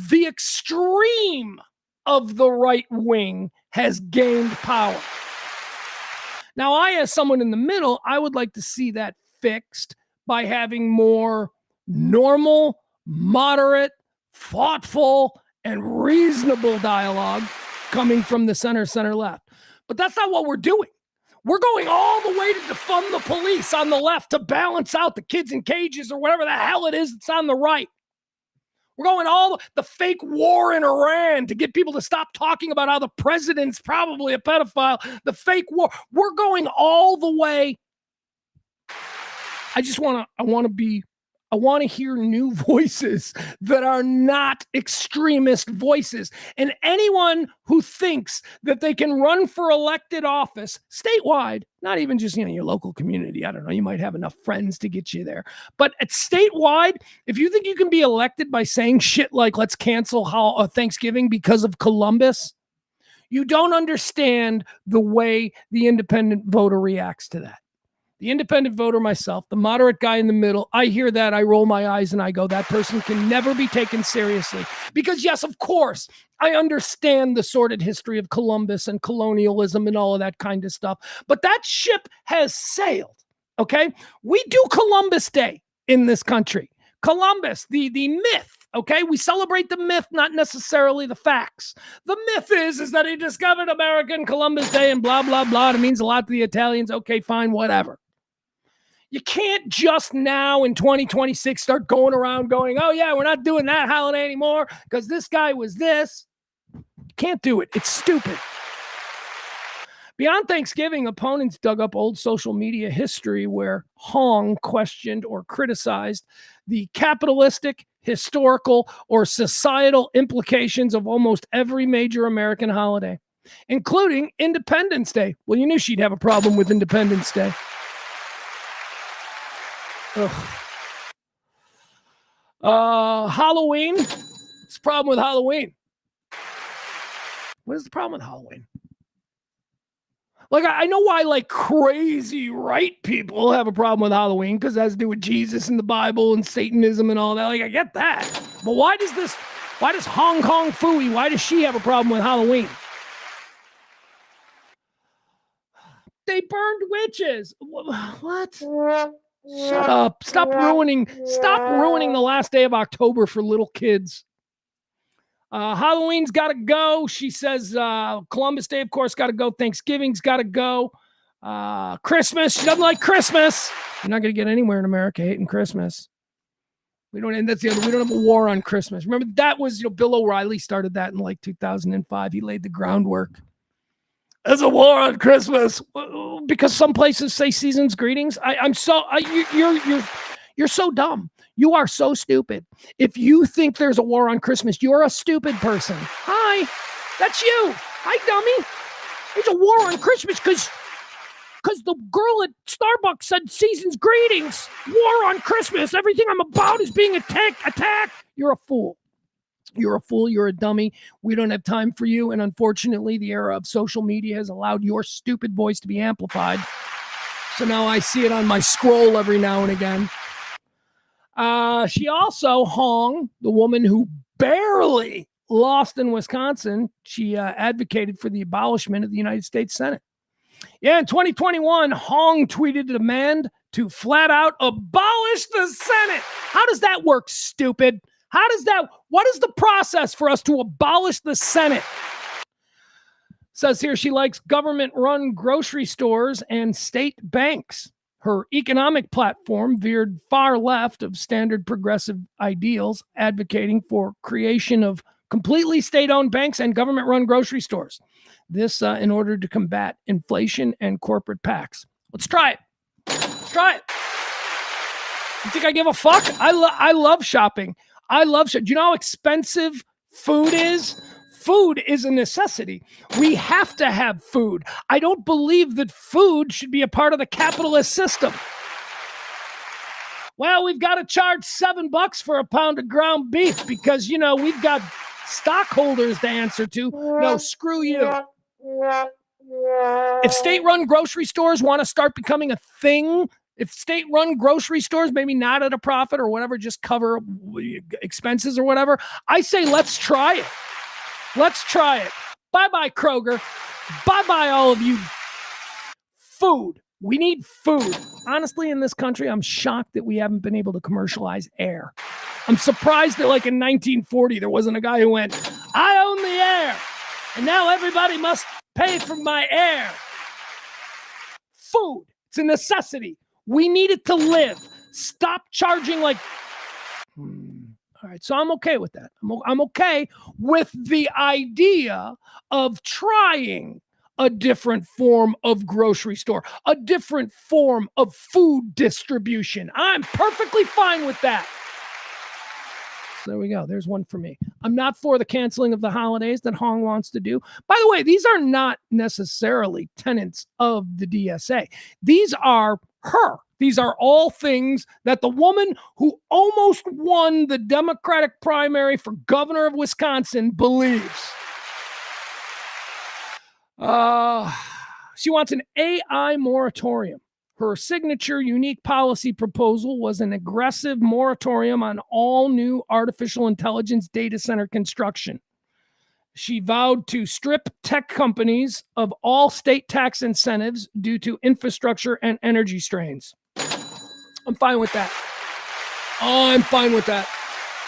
The extreme of the right wing has gained power. Now, I, as someone in the middle, I would like to see that fixed by having more normal, moderate, thoughtful, and reasonable dialogue coming from the center left. But that's not what we're doing. We're going all the way to defund the police on the left to balance out the kids in cages or whatever the hell it is that's on the right. We're going all the fake war in Iran to get people to stop talking about how the president's probably a pedophile. The fake war. We're going all the way. I want to hear new voices that are not extremist voices. And anyone who thinks that they can run for elected office statewide, not even just, your local community. I don't know. You might have enough friends to get you there. But at statewide, if you think you can be elected by saying shit like, let's cancel Thanksgiving because of Columbus, you don't understand the way the independent voter reacts to that. The independent voter myself, the moderate guy in the middle, I hear that, I roll my eyes and I go, that person can never be taken seriously. Because yes, of course, I understand the sordid history of Columbus and colonialism and all of that kind of stuff. But that ship has sailed, okay? We do Columbus Day in this country. Columbus, the myth, okay? We celebrate the myth, not necessarily the facts. The myth is that he discovered American Columbus Day and blah, blah, blah. It means a lot to the Italians. Okay, fine, whatever. You can't just now in 2026 start going around going, oh yeah, we're not doing that holiday anymore because this guy was this. You can't do it. It's stupid. Beyond Thanksgiving, opponents dug up old social media history where Hong questioned or criticized the capitalistic, historical, or societal implications of almost every major American holiday, including Independence Day. Well, you knew she'd have a problem with Independence Day. Halloween. What's the problem with Halloween? What is the problem with Halloween? Like, I know why, like, crazy right people have a problem with Halloween because it has to do with Jesus and the Bible and Satanism and all that. Like, I get that. But why does Hong Kong Phooey, why does she have a problem with Halloween? They burned witches. What? Shut up. Stop ruining the last day of October for little kids. Halloween's got to go. She says Columbus Day, of course, got to go. Thanksgiving's got to go. Christmas. She doesn't like Christmas. You're not going to get anywhere in America hating Christmas. And that's the other. We don't have a war on Christmas. Remember, that was, Bill O'Reilly started that in like 2005. He laid the groundwork. There's a war on Christmas because some places say season's greetings. You're so dumb. You are so stupid. If you think there's a war on Christmas, you're a stupid person. Hi, that's you. Hi, dummy. There's a war on Christmas because the girl at Starbucks said season's greetings. War on Christmas. Everything I'm about is being attacked. You're a fool. You're a fool. You're a dummy. We don't have time for you. And unfortunately, the era of social media has allowed your stupid voice to be amplified. So now I see it on my scroll every now and again. She also, Hong, the woman who barely lost in Wisconsin, she advocated for the abolishment of the United States Senate. Yeah, in 2021, Hong tweeted a demand to flat out abolish the Senate. How does that work, stupid? What is the process for us to abolish the Senate? Says here she likes government-run grocery stores and state banks. Her economic platform veered far left of standard progressive ideals, advocating for creation of completely state-owned banks and government-run grocery stores. This in order to combat inflation and corporate PACs. Let's try it. You think I give a fuck? I love shopping. Do you know how expensive food is? Food is a necessity. We have to have food. I don't believe that food should be a part of the capitalist system. Well, we've got to charge $7 for a pound of ground beef because, we've got stockholders to answer to. No, screw you. If state-run grocery stores want to start becoming a thing, if state-run grocery stores, maybe not at a profit or whatever, just cover expenses or whatever, I say let's try it. Let's try it. Bye-bye, Kroger. Bye-bye, all of you. Food. We need food. Honestly, in this country, I'm shocked that we haven't been able to commercialize air. I'm surprised that, like in 1940, there wasn't a guy who went, I own the air, and now everybody must pay for my air. Food. It's a necessity. We need it to live. Stop charging like... All right, so I'm okay with that. I'm okay with the idea of trying a different form of grocery store, a different form of food distribution. I'm perfectly fine with that. So there we go. There's one for me. I'm not for the canceling of the holidays that Hong wants to do. By the way, these are not necessarily tenets of the DSA. These are her. These are all things that the woman who almost won the Democratic primary for governor of Wisconsin believes. She wants an AI moratorium. Her signature unique policy proposal was an aggressive moratorium on all new artificial intelligence data center construction. She vowed to strip tech companies of all state tax incentives due to infrastructure and energy strains. I'm fine with that. Oh, I'm fine with that.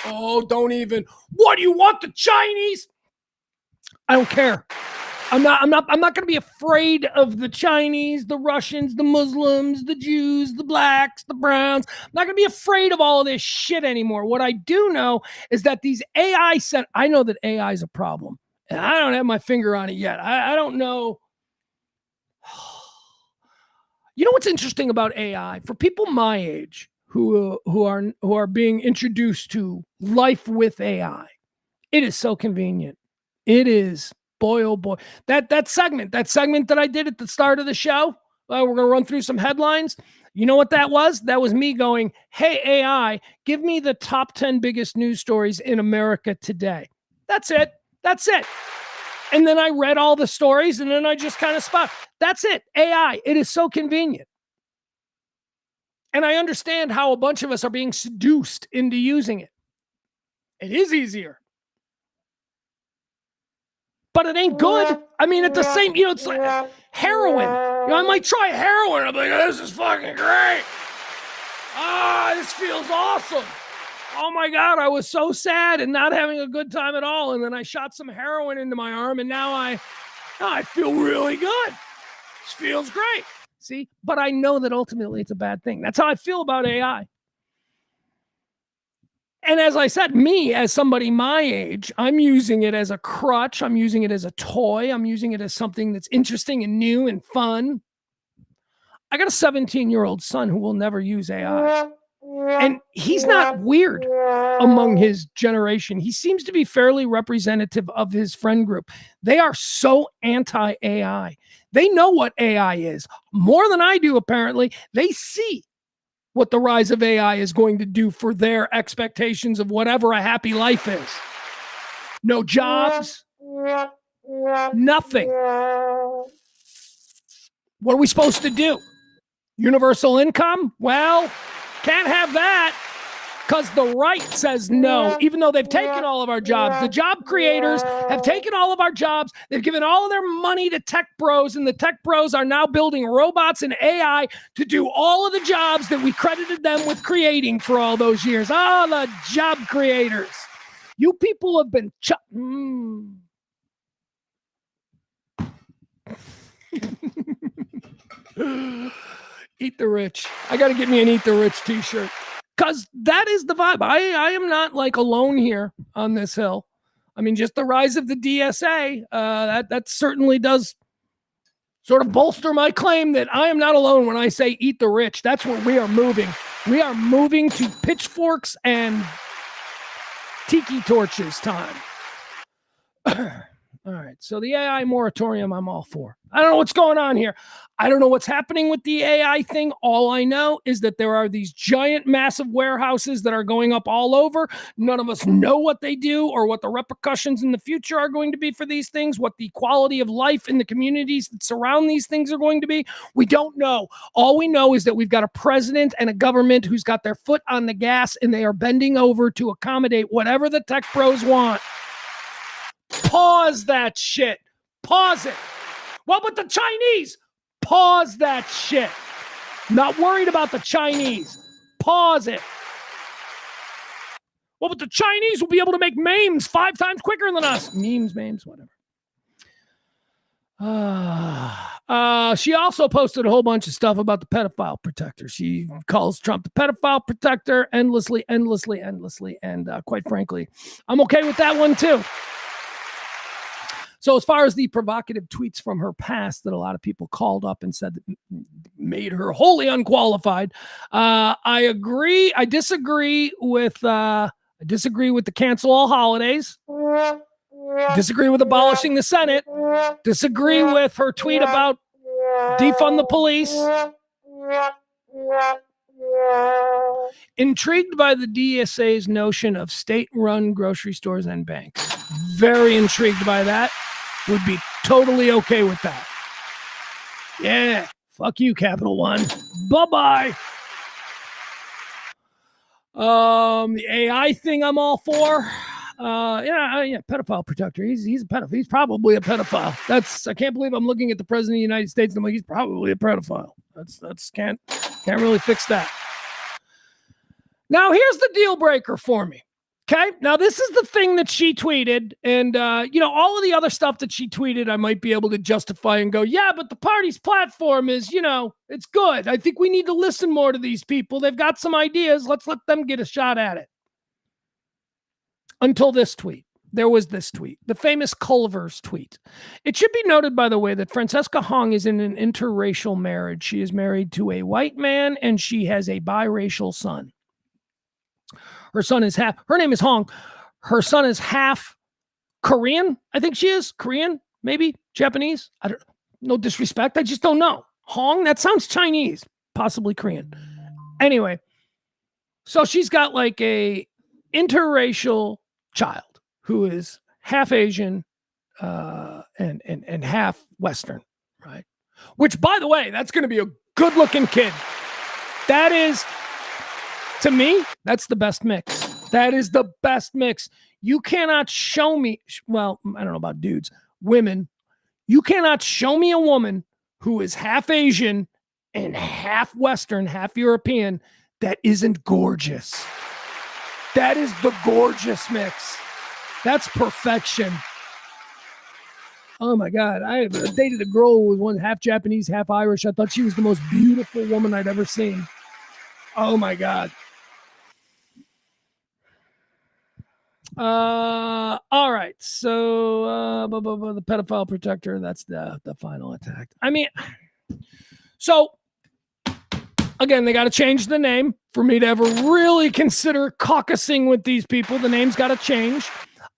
Oh, don't even. What do you want, the Chinese? I don't care. I'm not going to be afraid of the Chinese, the Russians, the Muslims, the Jews, the blacks, the browns. I'm not going to be afraid of all of this shit anymore. What I do know is that these AI I know that AI is a problem, and I don't have my finger on it yet. I don't know. You know what's interesting about AI? For people my age who are being introduced to life with AI, it is so convenient. It is. Boy, oh boy. That segment that I did at the start of the show, we're going to run through some headlines. You know what that was? That was me going, hey, AI, give me the top 10 biggest news stories in America today. That's it. And then I read all the stories, and then I just kind of spot. That's it. AI. It is so convenient. And I understand how a bunch of us are being seduced into using it. It is easier. But it ain't good. I mean, at the same, it's like heroin. I might try heroin. I'm like, this is fucking great. This feels awesome. Oh my God, I was so sad and not having a good time at all. And then I shot some heroin into my arm, and now I feel really good. This feels great. See, but I know that ultimately it's a bad thing. That's how I feel about AI. And as I said, me, as somebody my age, I'm using it as a crutch. I'm using it as a toy. I'm using it as something that's interesting and new and fun. I got a 17-year-old son who will never use AI. And he's not weird among his generation. He seems to be fairly representative of his friend group. They are so anti-AI. They know what AI is. More than I do, apparently. They see what the rise of AI is going to do for their expectations of whatever a happy life is. No jobs, nothing. What are we supposed to do? Universal income? Well, can't have that because the right says no, even though they've taken all of our jobs. The job creators have taken all of our jobs. They've given all of their money to tech bros, and the tech bros are now building robots and AI to do all of the jobs that we credited them with creating for all those years. The job creators. You people have been Eat the Rich. I got to get me an Eat the Rich t-shirt. Because that is the vibe. I am not like alone here on this hill. I mean, just the rise of the DSA, that certainly does sort of bolster my claim that I am not alone when I say eat the rich. That's where we are moving. We are moving to pitchforks and tiki torches time. All right. So the AI moratorium, I'm all for. I don't know what's going on here. I don't know what's happening with the AI thing. All I know is that there are these giant, massive warehouses that are going up all over. None of us know what they do or what the repercussions in the future are going to be for these things, what the quality of life in the communities that surround these things are going to be. We don't know. All we know is that we've got a president and a government who's got their foot on the gas, and they are bending over to accommodate whatever the tech bros want. Pause that shit. Pause it. What about the Chinese? Pause that shit. Not worried about the Chinese. Pause it. Well, but the Chinese will be able to make memes 5 times quicker than us. Memes, whatever. She also posted a whole bunch of stuff about the pedophile protector. She calls Trump the pedophile protector endlessly. And quite frankly, I'm okay with that one too. So as far as the provocative tweets from her past that a lot of people called up and said that made her wholly unqualified, I agree. I disagree with the cancel all holidays. Disagree with abolishing the Senate. Disagree with her tweet about defund the police. Intrigued by the DSA's notion of state-run grocery stores and banks. Very intrigued by that. Would be totally okay with that. Yeah, Fuck you, Capital One. Bye-bye. The AI thing I'm all for. Yeah, pedophile protector. He's a pedophile. He's probably a pedophile. I can't believe I'm looking at the president of the United States and I'm like, he's probably a pedophile. Can't really fix that. Now, here's the deal breaker for me. Okay. Now, this is the thing that she tweeted. And, all of the other stuff that she tweeted, I might be able to justify and go, yeah, but the party's platform is, it's good. I think we need to listen more to these people. They've got some ideas. Let's let them get a shot at it. Until this tweet. There was this tweet, the famous Culver's tweet. It should be noted, by the way, that Francesca Hong is in an interracial marriage. She is married to a white man and she has a biracial son. Her son is her name is Hong. Her son is half Korean. I think she is Korean, maybe Japanese. No disrespect. I just don't know. Hong, that sounds Chinese, possibly Korean. Anyway, so she's got like a interracial child who is half Asian and half Western, right? Which, by the way, that's going to be a good-looking kid. That is, to me, that's the best mix. That is the best mix. You cannot show me, well, I don't know about dudes, women. You cannot show me a woman who is half Asian and half Western, half European that isn't gorgeous. That is the gorgeous mix. That's perfection. Oh my God. I dated a girl who was one half Japanese, half Irish. I thought she was the most beautiful woman I'd ever seen. Oh my God. All right. So the pedophile protector, that's the final attack. I mean, so again, they got to change the name for me to ever really consider caucusing with these people. The name's got to change.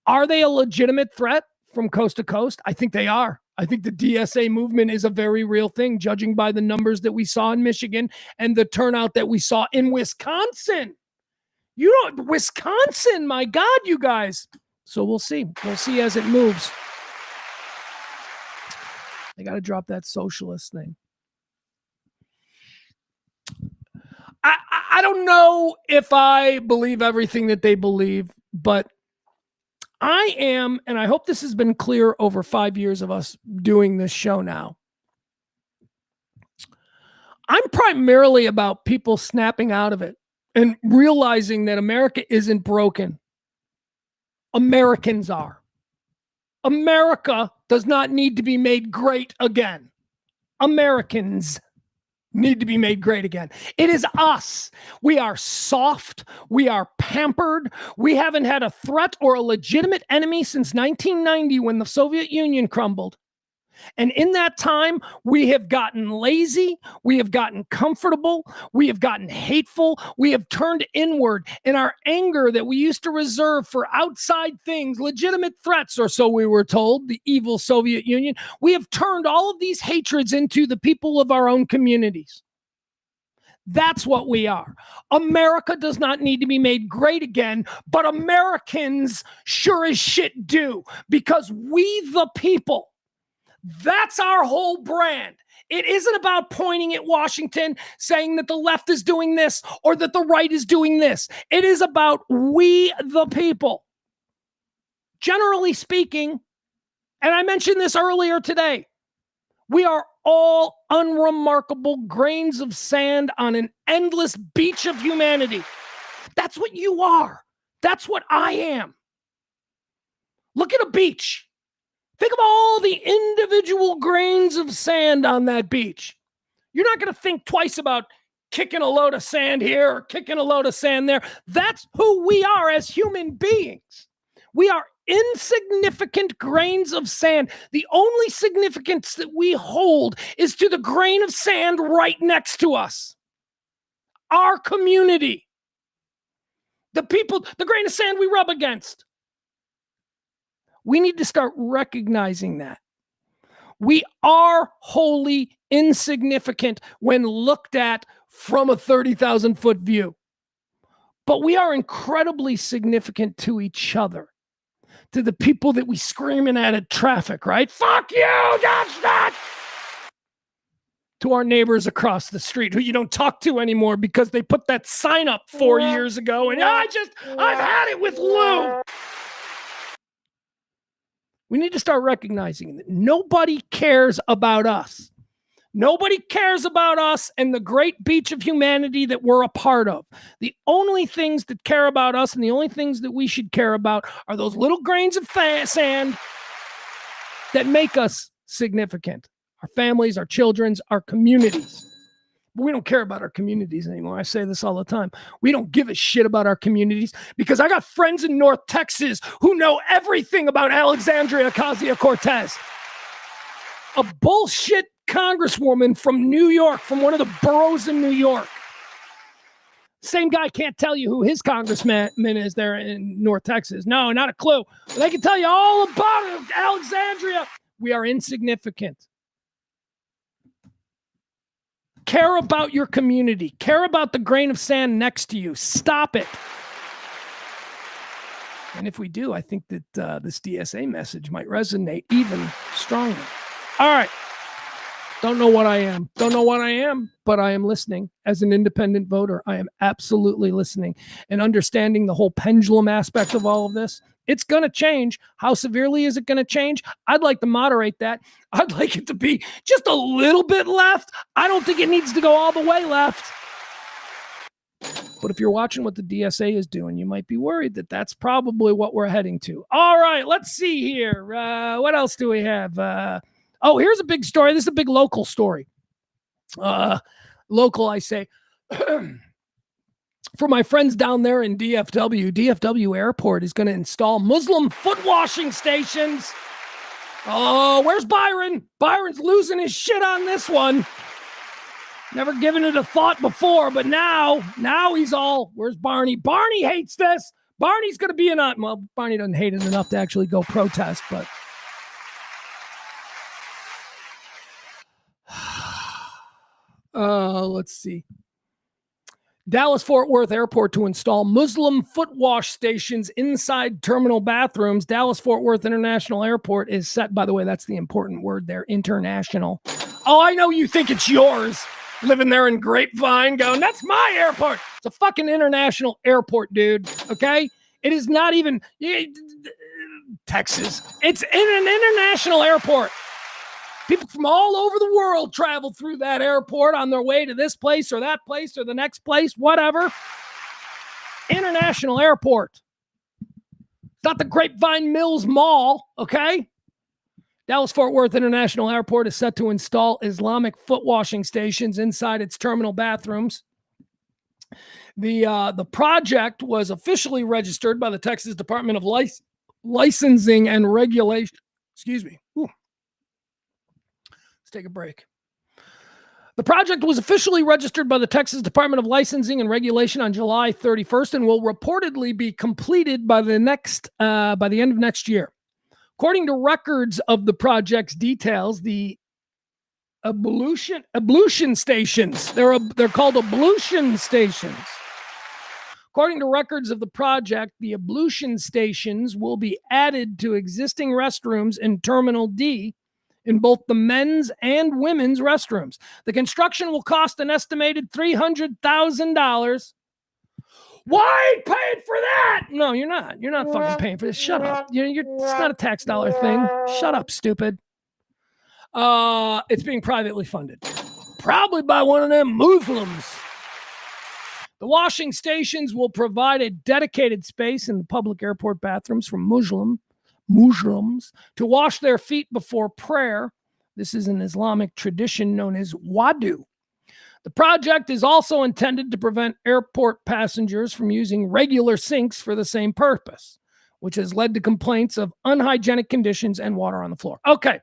Are they a legitimate threat from coast to coast? I think they are. I think the DSA movement is a very real thing, judging by the numbers that we saw in Michigan and the turnout that we saw in Wisconsin. Wisconsin, my God, you guys. So we'll see. We'll see as it moves. They got to drop that socialist thing. I don't know if I believe everything that they believe, but I am, and I hope this has been clear over 5 years of us doing this show now. I'm primarily about people snapping out of it and realizing that America isn't broken. Americans are. America does not need to be made great again. Americans need to be made great again. It is us. We are soft. We are pampered. We haven't had a threat or a legitimate enemy since 1990 when the Soviet Union crumbled. And in that time, we have gotten lazy. We have gotten comfortable. We have gotten hateful. We have turned inward. And our anger that we used to reserve for outside things, legitimate threats, or so we were told, the evil Soviet Union, we have turned all of these hatreds into the people of our own communities. That's what we are. America does not need to be made great again, but Americans sure as shit do, because we the people, that's our whole brand. It isn't about pointing at Washington saying that the left is doing this or that the right is doing this. It is about we the people. Generally speaking, and I mentioned this earlier today, we are all unremarkable grains of sand on an endless beach of humanity. That's what you are. That's what I am. Look at a beach. Think of all the individual grains of sand on that beach. You're not going to think twice about kicking a load of sand here or kicking a load of sand there. That's who we are as human beings. We are insignificant grains of sand. The only significance that we hold is to the grain of sand right next to us. Our community. The people, the grain of sand we rub against. We need to start recognizing that. We are wholly insignificant when looked at from a 30,000-foot view. But we are incredibly significant to each other, to the people that we screaming at traffic, right? Fuck you, that's that! to our neighbors across the street who you don't talk to anymore because they put that sign up 4 years ago and I've had it with Lou. We need to start recognizing that nobody cares about us. Nobody cares about us and the great beach of humanity that we're a part of. The only things that care about us and the only things that we should care about are those little grains of sand that make us significant. Our families, our children's, our communities. But we don't care about our communities anymore. I say this all the time. We don't give a shit about our communities because I got friends in North Texas who know everything about Alexandria Ocasio-Cortez. A bullshit congresswoman from New York, from one of the boroughs in New York. Same guy can't tell you who his congressman is there in North Texas. No, not a clue. But they can tell you all about it. Alexandria. We are insignificant. Care about your community. Care about the grain of sand next to you. Stop it. And if we do, I think that this DSA message might resonate even stronger. All right. Don't know what I am. Don't know what I am, but I am listening. As an independent voter, I am absolutely listening and understanding the whole pendulum aspect of all of this. It's going to change. How severely is it going to change? I'd like to moderate that. I'd like it to be just a little bit left. I don't think it needs to go all the way left. But if you're watching what the DSA is doing, you might be worried that that's probably what we're heading to. All right, let's see here. What else do we have? Oh, here's a big story. This is a big local story. Local, I say. For my friends down there in DFW Airport is going to install Muslim foot washing stations. Oh, where's Byron? Byron's losing his shit on this one. Never given it a thought before, but now he's all, where's Barney? Barney hates this. Barney's going to be well, Barney doesn't hate it enough to actually go protest, but. Let's see. Dallas-Fort Worth Airport to install Muslim foot wash stations inside terminal bathrooms. Dallas-Fort Worth International Airport is set, by the way, that's the important word there, international. Oh, I know you think it's yours. Living there in Grapevine going, that's my airport. It's a fucking international airport, dude. Okay? It is not even Texas. It's in an international airport. People from all over the world travel through that airport on their way to this place or that place or the next place, whatever. International airport. It's not the Grapevine Mills Mall, okay? Dallas-Fort Worth International Airport is set to install Islamic foot washing stations inside its terminal bathrooms. The project was officially registered by the Texas Department of Licensing and Regulation. Excuse me. Ooh. Take a break. The project was officially registered by the Texas Department of Licensing and Regulation on July 31st and will reportedly be completed by the end of next year. According to records of the project's details, the ablution stations, they're called ablution stations. According to records of the project, the ablution stations will be added to existing restrooms in Terminal D in both the men's and women's restrooms. The construction will cost an estimated $300,000. Why paying for that? No, you're not. You're not fucking paying for this. Shut up. It's not a tax dollar thing. Shut up, stupid. It's being privately funded. Probably by one of them Muslims. The washing stations will provide a dedicated space in the public airport bathrooms for Muslims to wash their feet before prayer. This is an Islamic tradition known as wudu. The project is also intended to prevent airport passengers from using regular sinks for the same purpose, which has led to complaints of unhygienic conditions and water on the floor. Okay,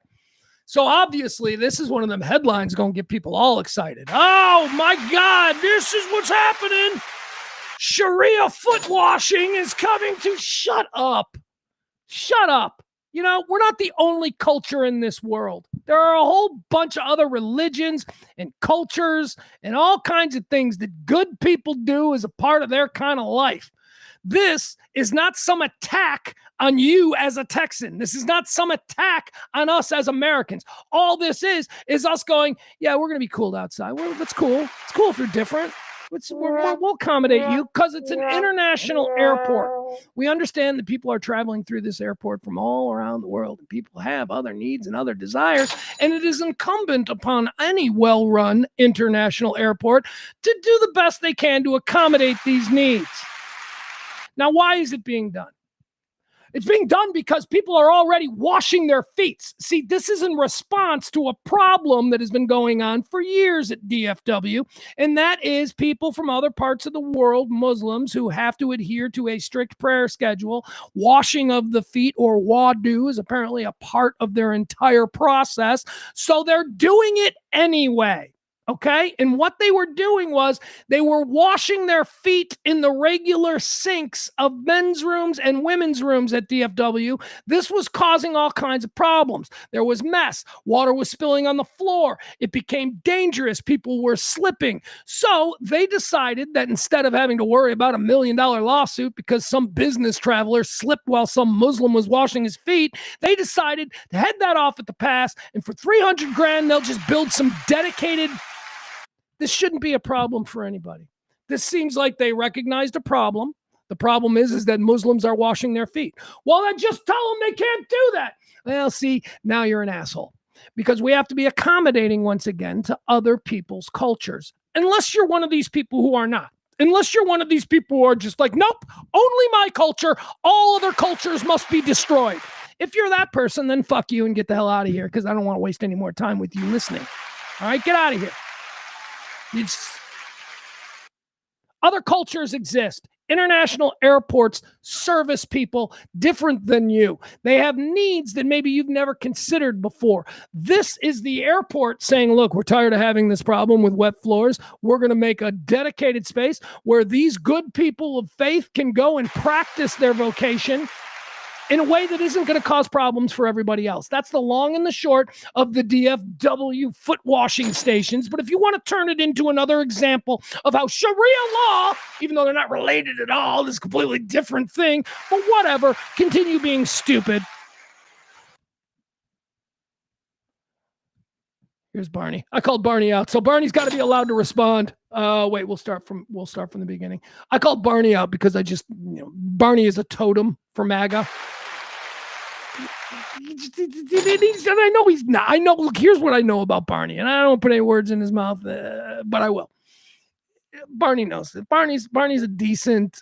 so obviously this is one of them headlines going to get people all excited. Oh my God, this is what's happening. Sharia foot washing is coming to shut up. Shut up. You know, we're not the only culture in this world. There are a whole bunch of other religions and cultures and all kinds of things that good people do as a part of their kind of life. This is not some attack on you as a Texan. This is not some attack on us as Americans. All this is us going, yeah, we're going to be cool outside. Well, that's cool. It's cool if you're different. We'll accommodate you because it's an international airport. We understand that people are traveling through this airport from all around the world, and people have other needs and other desires, and it is incumbent upon any well-run international airport to do the best they can to accommodate these needs. Now, why is it being done? It's being done because people are already washing their feet. See, this is in response to a problem that has been going on for years at DFW, and that is people from other parts of the world, Muslims, who have to adhere to a strict prayer schedule. Washing of the feet, or wudu, is apparently a part of their entire process, so they're doing it anyway. Okay. And what they were doing was they were washing their feet in the regular sinks of men's rooms and women's rooms at DFW. This was causing all kinds of problems. There was mess. Water was spilling on the floor. It became dangerous. People were slipping. So they decided that instead of having to worry about $1 million lawsuit because some business traveler slipped while some Muslim was washing his feet, they decided to head that off at the pass. And for $300,000, they'll just build some dedicated. This shouldn't be a problem for anybody. This seems like they recognized a problem. The problem is that Muslims are washing their feet. Well, then just tell them they can't do that. Well, see, now you're an asshole, because we have to be accommodating once again to other people's cultures. Unless you're one of these people who are not. Unless you're one of these people who are just like, nope, only my culture. All other cultures must be destroyed. If you're that person, then fuck you and get the hell out of here, because I don't want to waste any more time with you listening. All right, get out of here. Other cultures exist. International airports service people different than you. They have needs that maybe you've never considered before. This is the airport saying, look, we're tired of having this problem with wet floors. We're going to make a dedicated space where these good people of faith can go and practice their vocation in a way that isn't going to cause problems for everybody else. That's the long and the short of the DFW foot washing stations. But if you want to turn it into another example of how Sharia law, even though they're not related at all, is a completely different thing, but whatever, continue being stupid. Here's Barney. I called Barney out, so Barney's got to be allowed to respond. Wait, we'll start from the beginning. I called Barney out because Barney is a totem for MAGA. I know he's not. I know. Look, here's what I know about Barney, and I don't put any words in his mouth, but I will. Barney knows that Barney's a decent,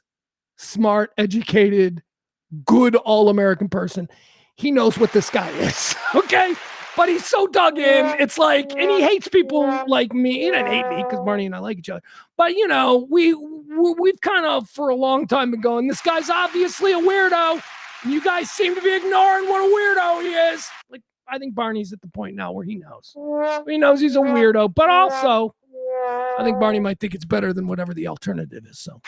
smart, educated, good all-American person. He knows what this guy is. Okay. But he's so dug in. It's like, and he hates people like me. He doesn't hate me because Barney and I like each other. But, we've kind of for a long time been going, this guy's obviously a weirdo. And you guys seem to be ignoring what a weirdo he is. Like, I think Barney's at the point now where he knows. He knows he's a weirdo. But also, I think Barney might think it's better than whatever the alternative is. So.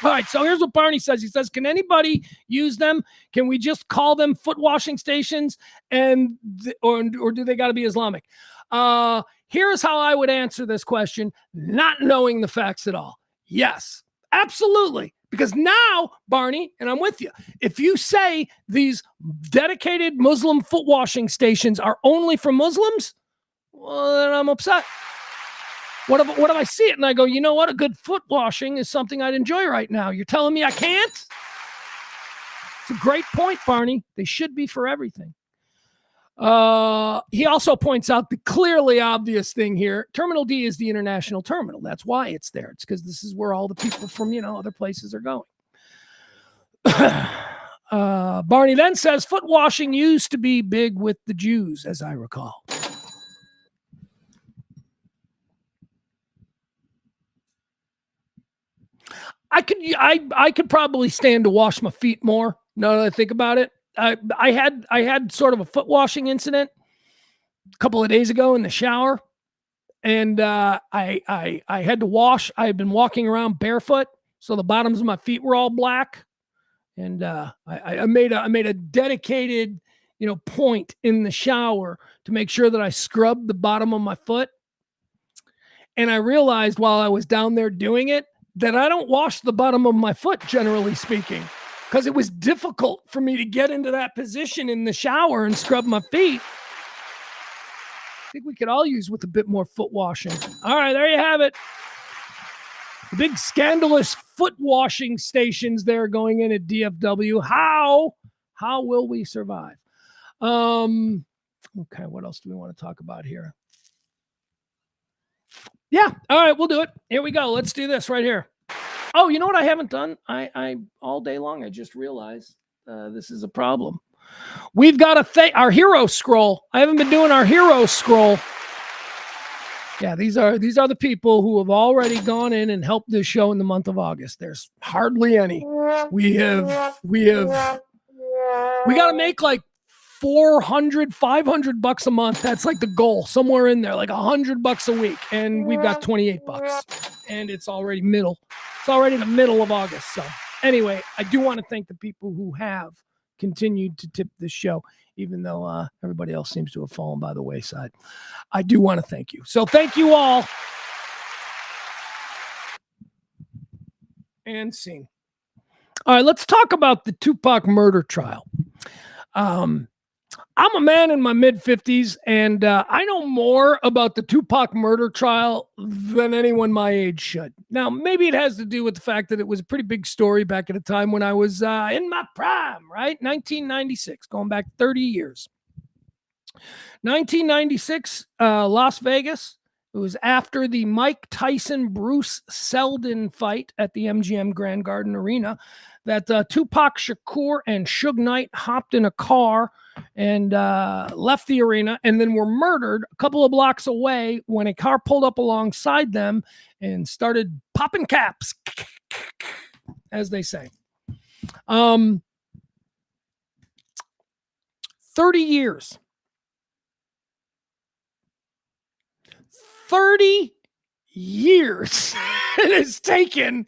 All right, so here's what Barney says. He says, can anybody use them? Can we just call them foot washing stations? Or do they got to be Islamic? Here's how I would answer this question, not knowing the facts at all. Yes, absolutely. Because now, Barney, and I'm with you, if you say these dedicated Muslim foot washing stations are only for Muslims, well, then I'm upset. What if I see it and I go, you know what? A good foot washing is something I'd enjoy right now. You're telling me I can't? It's a great point, Barney. They should be for everything. He also points out the clearly obvious thing here. Terminal D is the international terminal. That's why it's there. It's because this is where all the people from, other places are going. Barney then says, foot washing used to be big with the Jews, as I recall. I could probably stand to wash my feet more. Now that I think about it, I had sort of a foot washing incident a couple of days ago in the shower, and I had to wash. I had been walking around barefoot, so the bottoms of my feet were all black, and I made a dedicated point in the shower to make sure that I scrubbed the bottom of my foot. And I realized while I was down there doing it that I don't wash the bottom of my foot, generally speaking, because it was difficult for me to get into that position in the shower and scrub my feet. I think we could all use with a bit more foot washing. All right, there you have it. The big scandalous foot washing stations there going in at DFW. How will we survive? Okay, what else do we want to talk about here? Yeah, all right, we'll do it. Here we go. Let's do this right here. Oh, you know what I haven't done? I all day long, I just realized this is a problem. We've got our hero scroll. I haven't been doing our hero scroll. Yeah, these are the people who have already gone in and helped this show in the month of August. There's hardly any. We got to make like $400, $500 a month. That's like the goal, somewhere in there, like $100 a week. And we've got $28, and it's already the middle of August. So anyway, I do want to thank the people who have continued to tip this show, even though everybody else seems to have fallen by the wayside. I do want to thank you. So thank you all. And scene. All right, let's talk about the Tupac murder trial. I'm a man in my mid-50s, and I know more about the Tupac murder trial than anyone my age should. Now, maybe it has to do with the fact that it was a pretty big story back at a time when I was in my prime, right? 1996, going back 30 years. 1996, Las Vegas. It was after the Mike Tyson-Bruce Seldon fight at the MGM Grand Garden Arena that Tupac Shakur and Suge Knight hopped in a car and left the arena and then were murdered a couple of blocks away when a car pulled up alongside them and started popping caps, as they say. 30 years. 30 years it has taken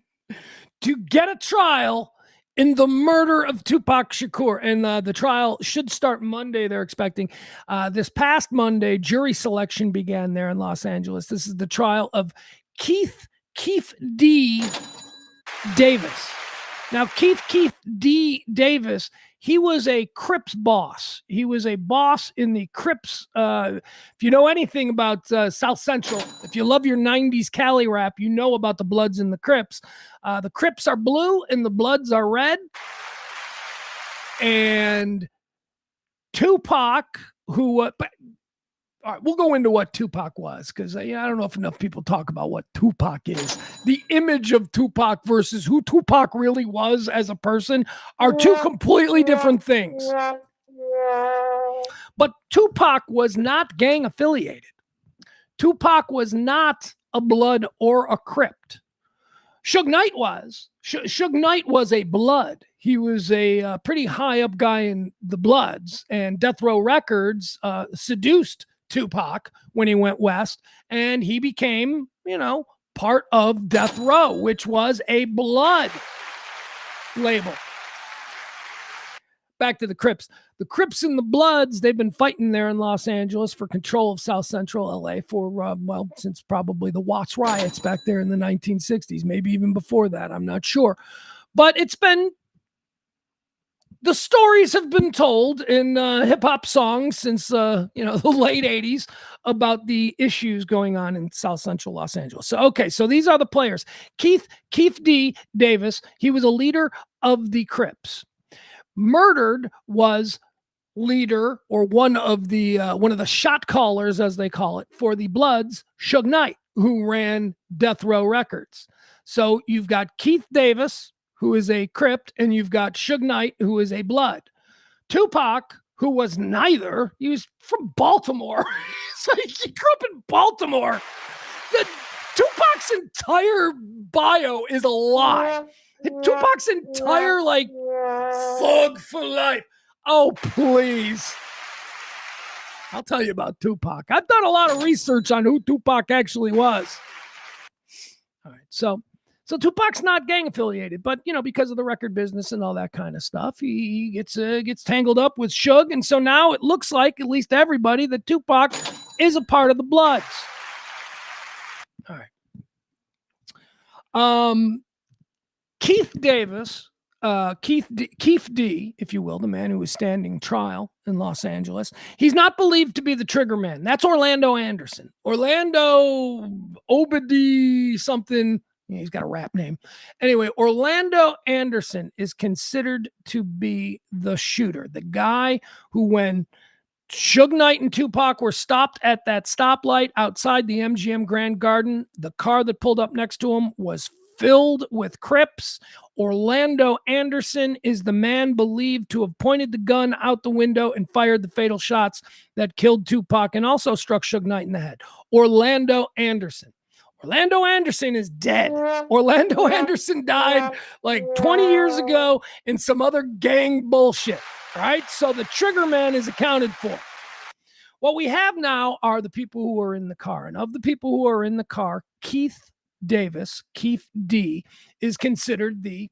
to get a trial in the murder of Tupac Shakur. And the trial should start Monday, they're expecting. This past Monday, jury selection began there in Los Angeles. This is the trial of Keith D. Davis. Now, Keith D. Davis, he was a Crips boss. He was a boss in the Crips. If you know anything about South Central, if you love your 90s Cali rap, you know about the Bloods and the Crips. The Crips are blue and the Bloods are red. And Tupac, who... all right, we'll go into what Tupac was, because I don't know if enough people talk about what Tupac is. The image of Tupac versus who Tupac really was as a person are two completely different things. But Tupac was not gang affiliated. Tupac was not a Blood or a Crip. Suge Knight was. Suge Knight was a Blood. He was a pretty high up guy in the Bloods, and Death Row Records seduced Tupac when he went west, and he became, part of Death Row, which was a Blood label. Back to the Crips. The Crips and the Bloods, they've been fighting there in Los Angeles for control of South Central LA for, since probably the Watts riots back there in the 1960s, maybe even before that, I'm not sure. But the stories have been told in hip-hop songs since, the late 80s about the issues going on in South Central Los Angeles. So these are the players. Keith D. Davis, he was a leader of the Crips. Murdered was leader or one of the shot callers, as they call it, for the Bloods, Suge Knight, who ran Death Row Records. So you've got Keith Davis, who is a Crip, and you've got Suge Knight, who is a Blood. Tupac, who was neither, he was from Baltimore. So he grew up in Baltimore. Tupac's entire bio is a lie. Tupac's entire, thug for life. Oh, please. I'll tell you about Tupac. I've done a lot of research on who Tupac actually was. All right, so Tupac's not gang affiliated, but because of the record business and all that kind of stuff, he gets tangled up with Suge, and so now it looks like, at least everybody, that Tupac is a part of the Bloods. All right. Keith Davis, Keith D, if you will, the man who was standing trial in Los Angeles, he's not believed to be the trigger man. That's Orlando Anderson. Orlando Obedi something. He's got a rap name. Anyway, Orlando Anderson is considered to be the shooter, the guy who, when Suge Knight and Tupac were stopped at that stoplight outside the MGM Grand Garden, the car that pulled up next to him was filled with Crips. Orlando Anderson is the man believed to have pointed the gun out the window and fired the fatal shots that killed Tupac and also struck Suge Knight in the head. Orlando Anderson. Orlando Anderson is dead. Orlando Anderson died like 20 years ago in some other gang bullshit, right? So the trigger man is accounted for. What we have now are the people who are in the car. And of the people who are in the car, Keith Davis, Keith D, is considered the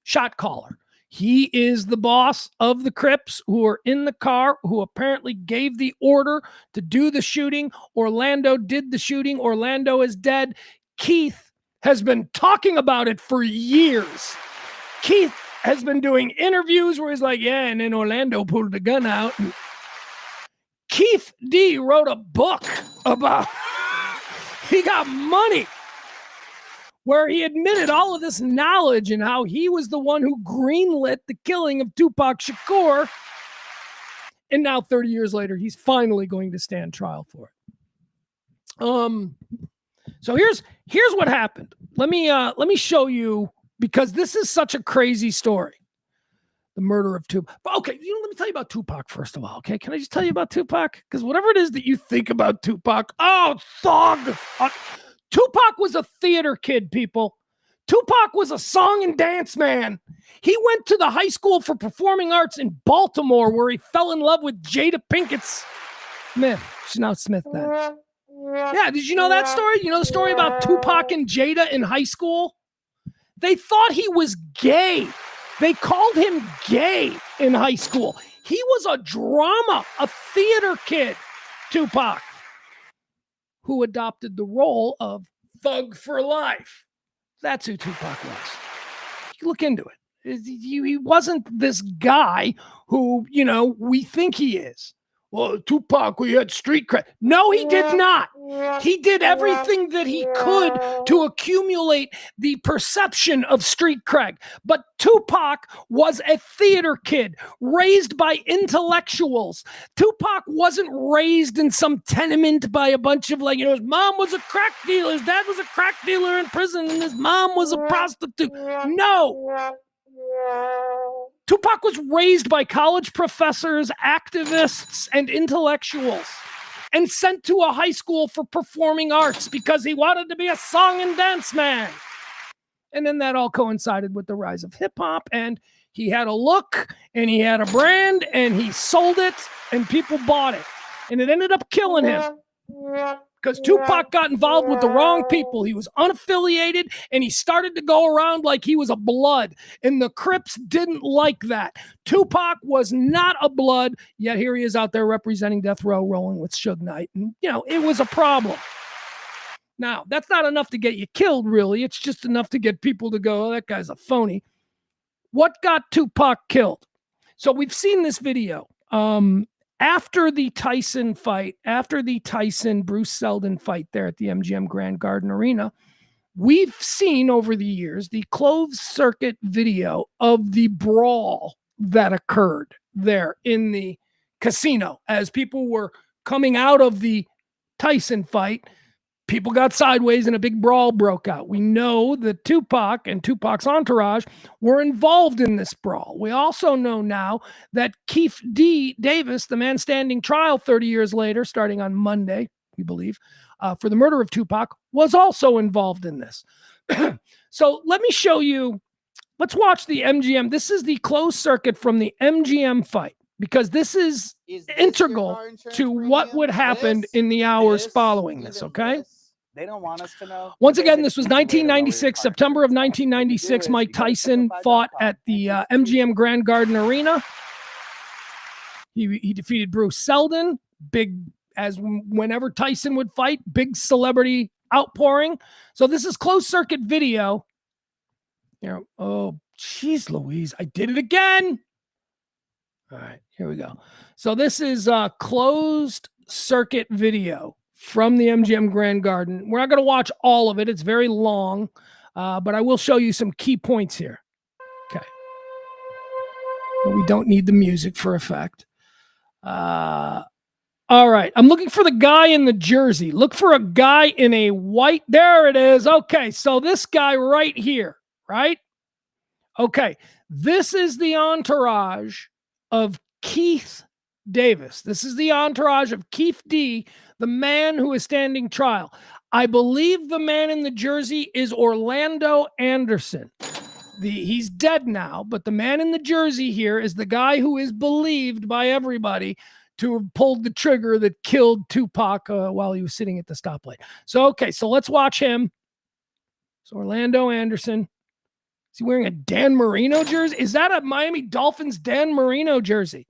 shot caller. He is the boss of the Crips who are in the car, who apparently gave the order to do the shooting. Orlando did the shooting. Orlando is dead. Keith has been talking about it for years. Keith has been doing interviews where he's like, yeah, and then Orlando pulled the gun out. And Keith D wrote a book about he got money, where he admitted all of this knowledge and how he was the one who greenlit the killing of Tupac Shakur. And now 30 years later, he's finally going to stand trial for it. So here's what happened. Let me show you, because this is such a crazy story. The murder of Tupac. Okay, let me tell you about Tupac first of all, okay? Can I just tell you about Tupac? Because whatever it is that you think about Tupac, oh, thug! Tupac was a theater kid, people. Tupac was a song and dance man. He went to the high school for performing arts in Baltimore, where he fell in love with Jada Pinkett Smith. She's now Smith then. Yeah, did you know that story? You know the story about Tupac and Jada in high school? They thought he was gay. They called him gay in high school. He was a drama, a theater kid, Tupac, who adopted the role of thug for life. That's who Tupac was. You look into it. He wasn't this guy who, we think he is. Well, Tupac, we had street cred. No, he did not. He did everything that he could to accumulate the perception of street cred. But Tupac was a theater kid raised by intellectuals. Tupac wasn't raised in some tenement by a bunch of his mom was a crack dealer, his dad was a crack dealer in prison, and his mom was a prostitute. No. Tupac was raised by college professors, activists, and intellectuals, and sent to a high school for performing arts because he wanted to be a song and dance man. And then that all coincided with the rise of hip hop, and he had a look, and he had a brand, and he sold it, and people bought it. And it ended up killing him because Tupac got involved with the wrong people. He was unaffiliated, and he started to go around like he was a blood, and the Crips didn't like that. Tupac was not a blood, yet here he is out there representing death row, rolling with Suge Knight, and it was a problem. Now, that's not enough to get you killed, really. It's just enough to get people to go, oh, that guy's a phony. What got Tupac killed? So we've seen this video. After the Tyson fight, after the Tyson-Bruce Seldon fight there at the MGM Grand Garden Arena, we've seen over the years the closed circuit video of the brawl that occurred there in the casino. As people were coming out of the Tyson fight, people got sideways and a big brawl broke out. We know that Tupac and Tupac's entourage were involved in this brawl. We also know now that Keith D. Davis, the man standing trial 30 years later, starting on Monday, we believe, for the murder of Tupac, was also involved in this. So let me show you. Let's watch the MGM. This is the closed circuit from the MGM fight, because this is integral to what would happen in the hours following this, okay? They don't want us to know. Once again, this was 1996, September of 1996. Mike Tyson fought at the MGM Grand Garden Arena. He defeated Bruce Seldon, big, as whenever Tyson would fight, big celebrity outpouring. So this is closed circuit video. Oh, geez, Louise, I did it again. All right, here we go. So this is closed circuit video from the MGM Grand Garden. We're not going to watch all of it. It's very long, but I will show you some key points here. Okay. We don't need the music for effect. All right. I'm looking for the guy in the jersey. Look for a guy in a white. There it is. Okay. So this guy right here, right? Okay. This is the entourage of Keith Davis. This is the entourage of Keith D., the man who is standing trial. I believe the man in the jersey is Orlando Anderson. He's dead now, but the man in the jersey here is the guy who is believed by everybody to have pulled the trigger that killed Tupac while he was sitting at the stoplight. So, okay, so let's watch him. So Orlando Anderson. Is he wearing a Dan Marino jersey? Is that a Miami Dolphins Dan Marino jersey?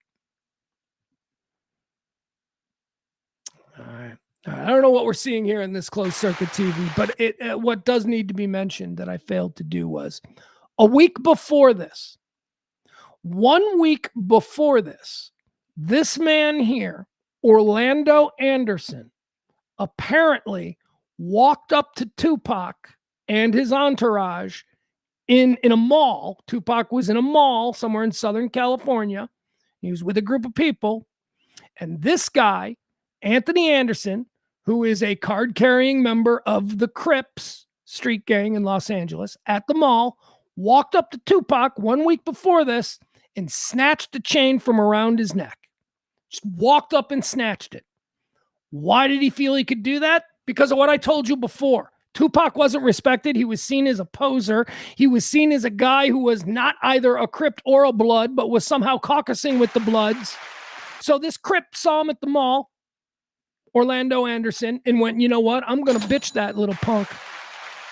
All right. I don't know what we're seeing here in this closed circuit TV, but what does need to be mentioned that I failed to do was a week before this, 1 week before this, this man here, Orlando Anderson, apparently walked up to Tupac and his entourage in a mall. Tupac was in a mall somewhere in Southern California. He was with a group of people. And this guy, Anthony Anderson, who is a card-carrying member of the Crips street gang in Los Angeles, at the mall, walked up to Tupac 1 week before this and snatched the chain from around his neck. Just walked up and snatched it. Why did he feel he could do that? Because of what I told you before. Tupac wasn't respected. He was seen as a poser. He was seen as a guy who was not either a Crip or a Blood, but was somehow caucusing with the Bloods. So this Crip saw him at the mall, Orlando Anderson, and went, you know what? I'm going to bitch that little punk.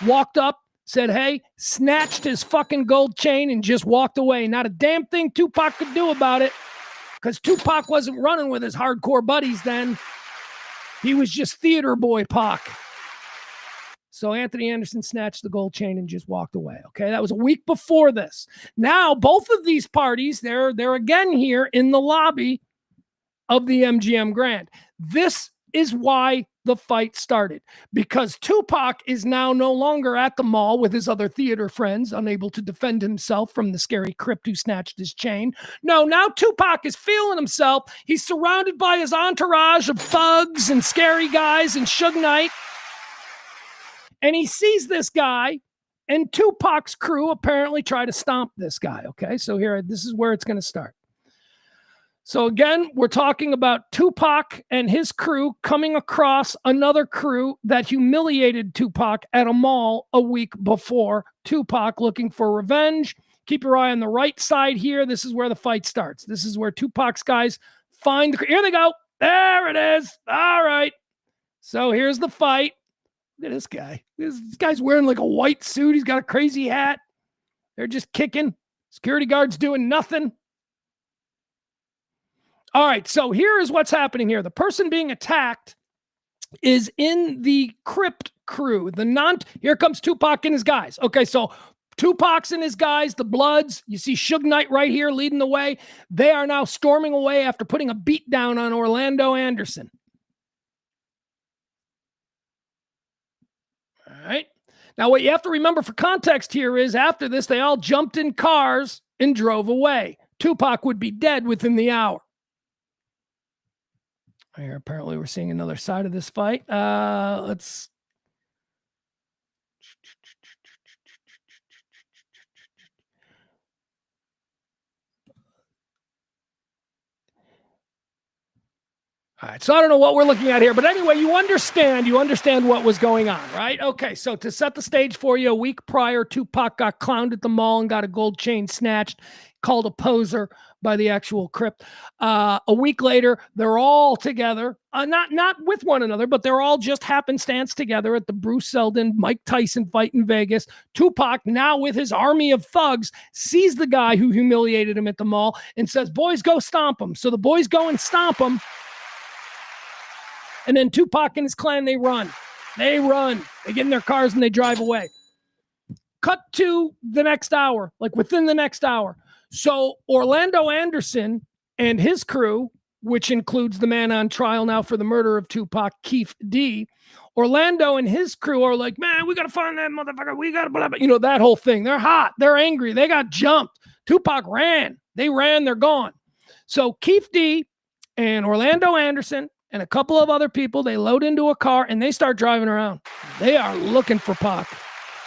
Walked up, said, hey, snatched his fucking gold chain and just walked away. Not a damn thing Tupac could do about it, because Tupac wasn't running with his hardcore buddies then. He was just theater boy Pac. So Anthony Anderson snatched the gold chain and just walked away. Okay, that was a week before this. Now, both of these parties, they're again here in the lobby of the MGM Grand. This is why the fight started, because Tupac is now no longer at the mall with his other theater friends, unable to defend himself from the scary Crip who snatched his chain. No, now Tupac is feeling himself. He's surrounded by his entourage of thugs and scary guys and Suge Knight. And he sees this guy, and Tupac's crew apparently try to stomp this guy. Okay, so here, this is where it's going to start. So again, we're talking about Tupac and his crew coming across another crew that humiliated Tupac at a mall a week before. Tupac looking for revenge. Keep your eye on the right side here. This is where the fight starts. This is where Tupac's guys find the... Here they go. There it is. All right. So here's the fight. Look at this guy. This guy's wearing like a white suit. He's got a crazy hat. They're just kicking. Security guards doing nothing. All right, so here is what's happening here. The person being attacked is in the Crypt crew. Here comes Tupac and his guys. Okay, so Tupac's and his guys, the Bloods. You see Suge Knight right here leading the way. They are now storming away after putting a beat down on Orlando Anderson. All right. Now, what you have to remember for context here is after this, they all jumped in cars and drove away. Tupac would be dead within the hour. Here, apparently we're seeing another side of this fight. Let's... All right, so I don't know what we're looking at here, but anyway, you understand what was going on, right? Okay, so to set the stage for you, a week prior, Tupac got clowned at the mall and got a gold chain snatched, called a poser by the actual Crip. A week later, they're all together, not with one another, but they're all just happenstance together at the Bruce Seldon, Mike Tyson fight in Vegas. Tupac, now with his army of thugs, sees the guy who humiliated him at the mall and says, boys, go stomp him. So the boys go and stomp him. And then Tupac and his clan, they run. They run. They get in their cars and they drive away. Cut to the next hour, like within the next hour. So Orlando Anderson and his crew, which includes the man on trial now for the murder of Tupac, Keith D. Orlando and his crew are like, man, we got to find that motherfucker. We got to blah, blah. You know, that whole thing. They're hot. They're angry. They got jumped. Tupac ran. They ran. They're gone. So Keith D and Orlando Anderson and a couple of other people, they load into a car and they start driving around. They are looking for Pac.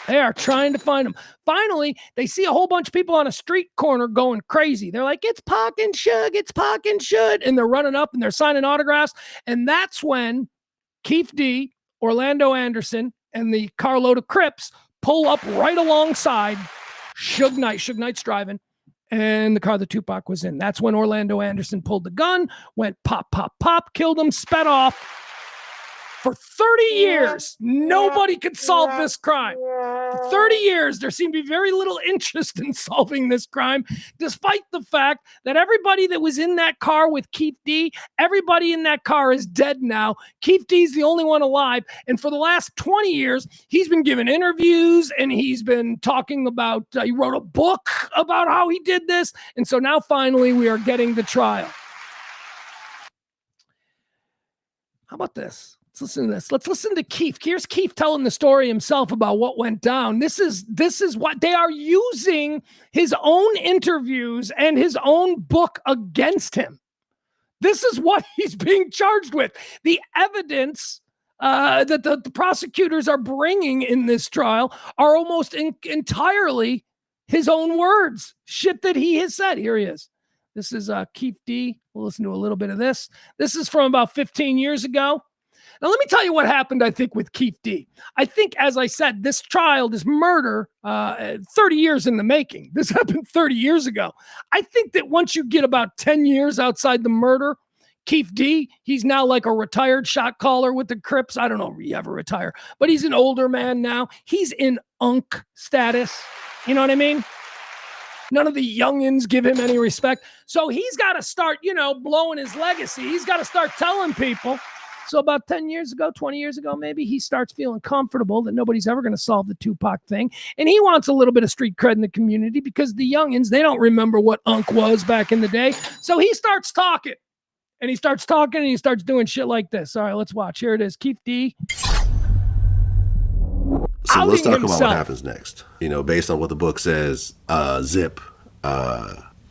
They are trying to find him. Finally, they see a whole bunch of people on a street corner going crazy. They're like, it's Pac and Suge, it's Pac and Suge. And they're running up and they're signing autographs. And that's when Keith D, Orlando Anderson, and the carload of Crips pull up right alongside Suge Knight. Suge Knight's driving. And the car that Tupac was in. That's when Orlando Anderson pulled the gun, went pop, pop, pop, killed him, sped off. For 30 years, nobody could solve this crime. For 30 years, there seemed to be very little interest in solving this crime, despite the fact that everybody that was in that car with Keith D, everybody in that car is dead now. Keith D's the only one alive. And for the last 20 years, he's been giving interviews and he's been talking about, he wrote a book about how he did this. And so now finally we are getting the trial. How about this? Let's listen to this. Let's listen to Keith. Here's Keith telling the story himself about what went down. This is what they are using, his own interviews and his own book against him. This is what he's being charged with. The evidence that the prosecutors are bringing in this trial are almost entirely his own words. Shit that he has said. Here he is. This is Keith D. We'll listen to a little bit of this. This is from about 15 years ago. Now, let me tell you what happened, I think, with Keith D. I think, as I said, this trial, this murder, 30 years in the making. This happened 30 years ago. I think that once you get about 10 years outside the murder, Keith D, he's now like a retired shot caller with the Crips. I don't know if he ever retire, but he's an older man now. He's in unk status. You know what I mean? None of the youngins give him any respect. So he's got to start, blowing his legacy. He's got to start telling people. So about 10 years ago, 20 years ago, maybe, he starts feeling comfortable that nobody's ever going to solve the Tupac thing. And he wants a little bit of street cred in the community because the youngins, they don't remember what unk was back in the day. So he starts talking. And he starts talking and he starts doing shit like this. All right, let's watch. Here it is. Keith D. So let's talk about what happens next. Based on what the book says, Zip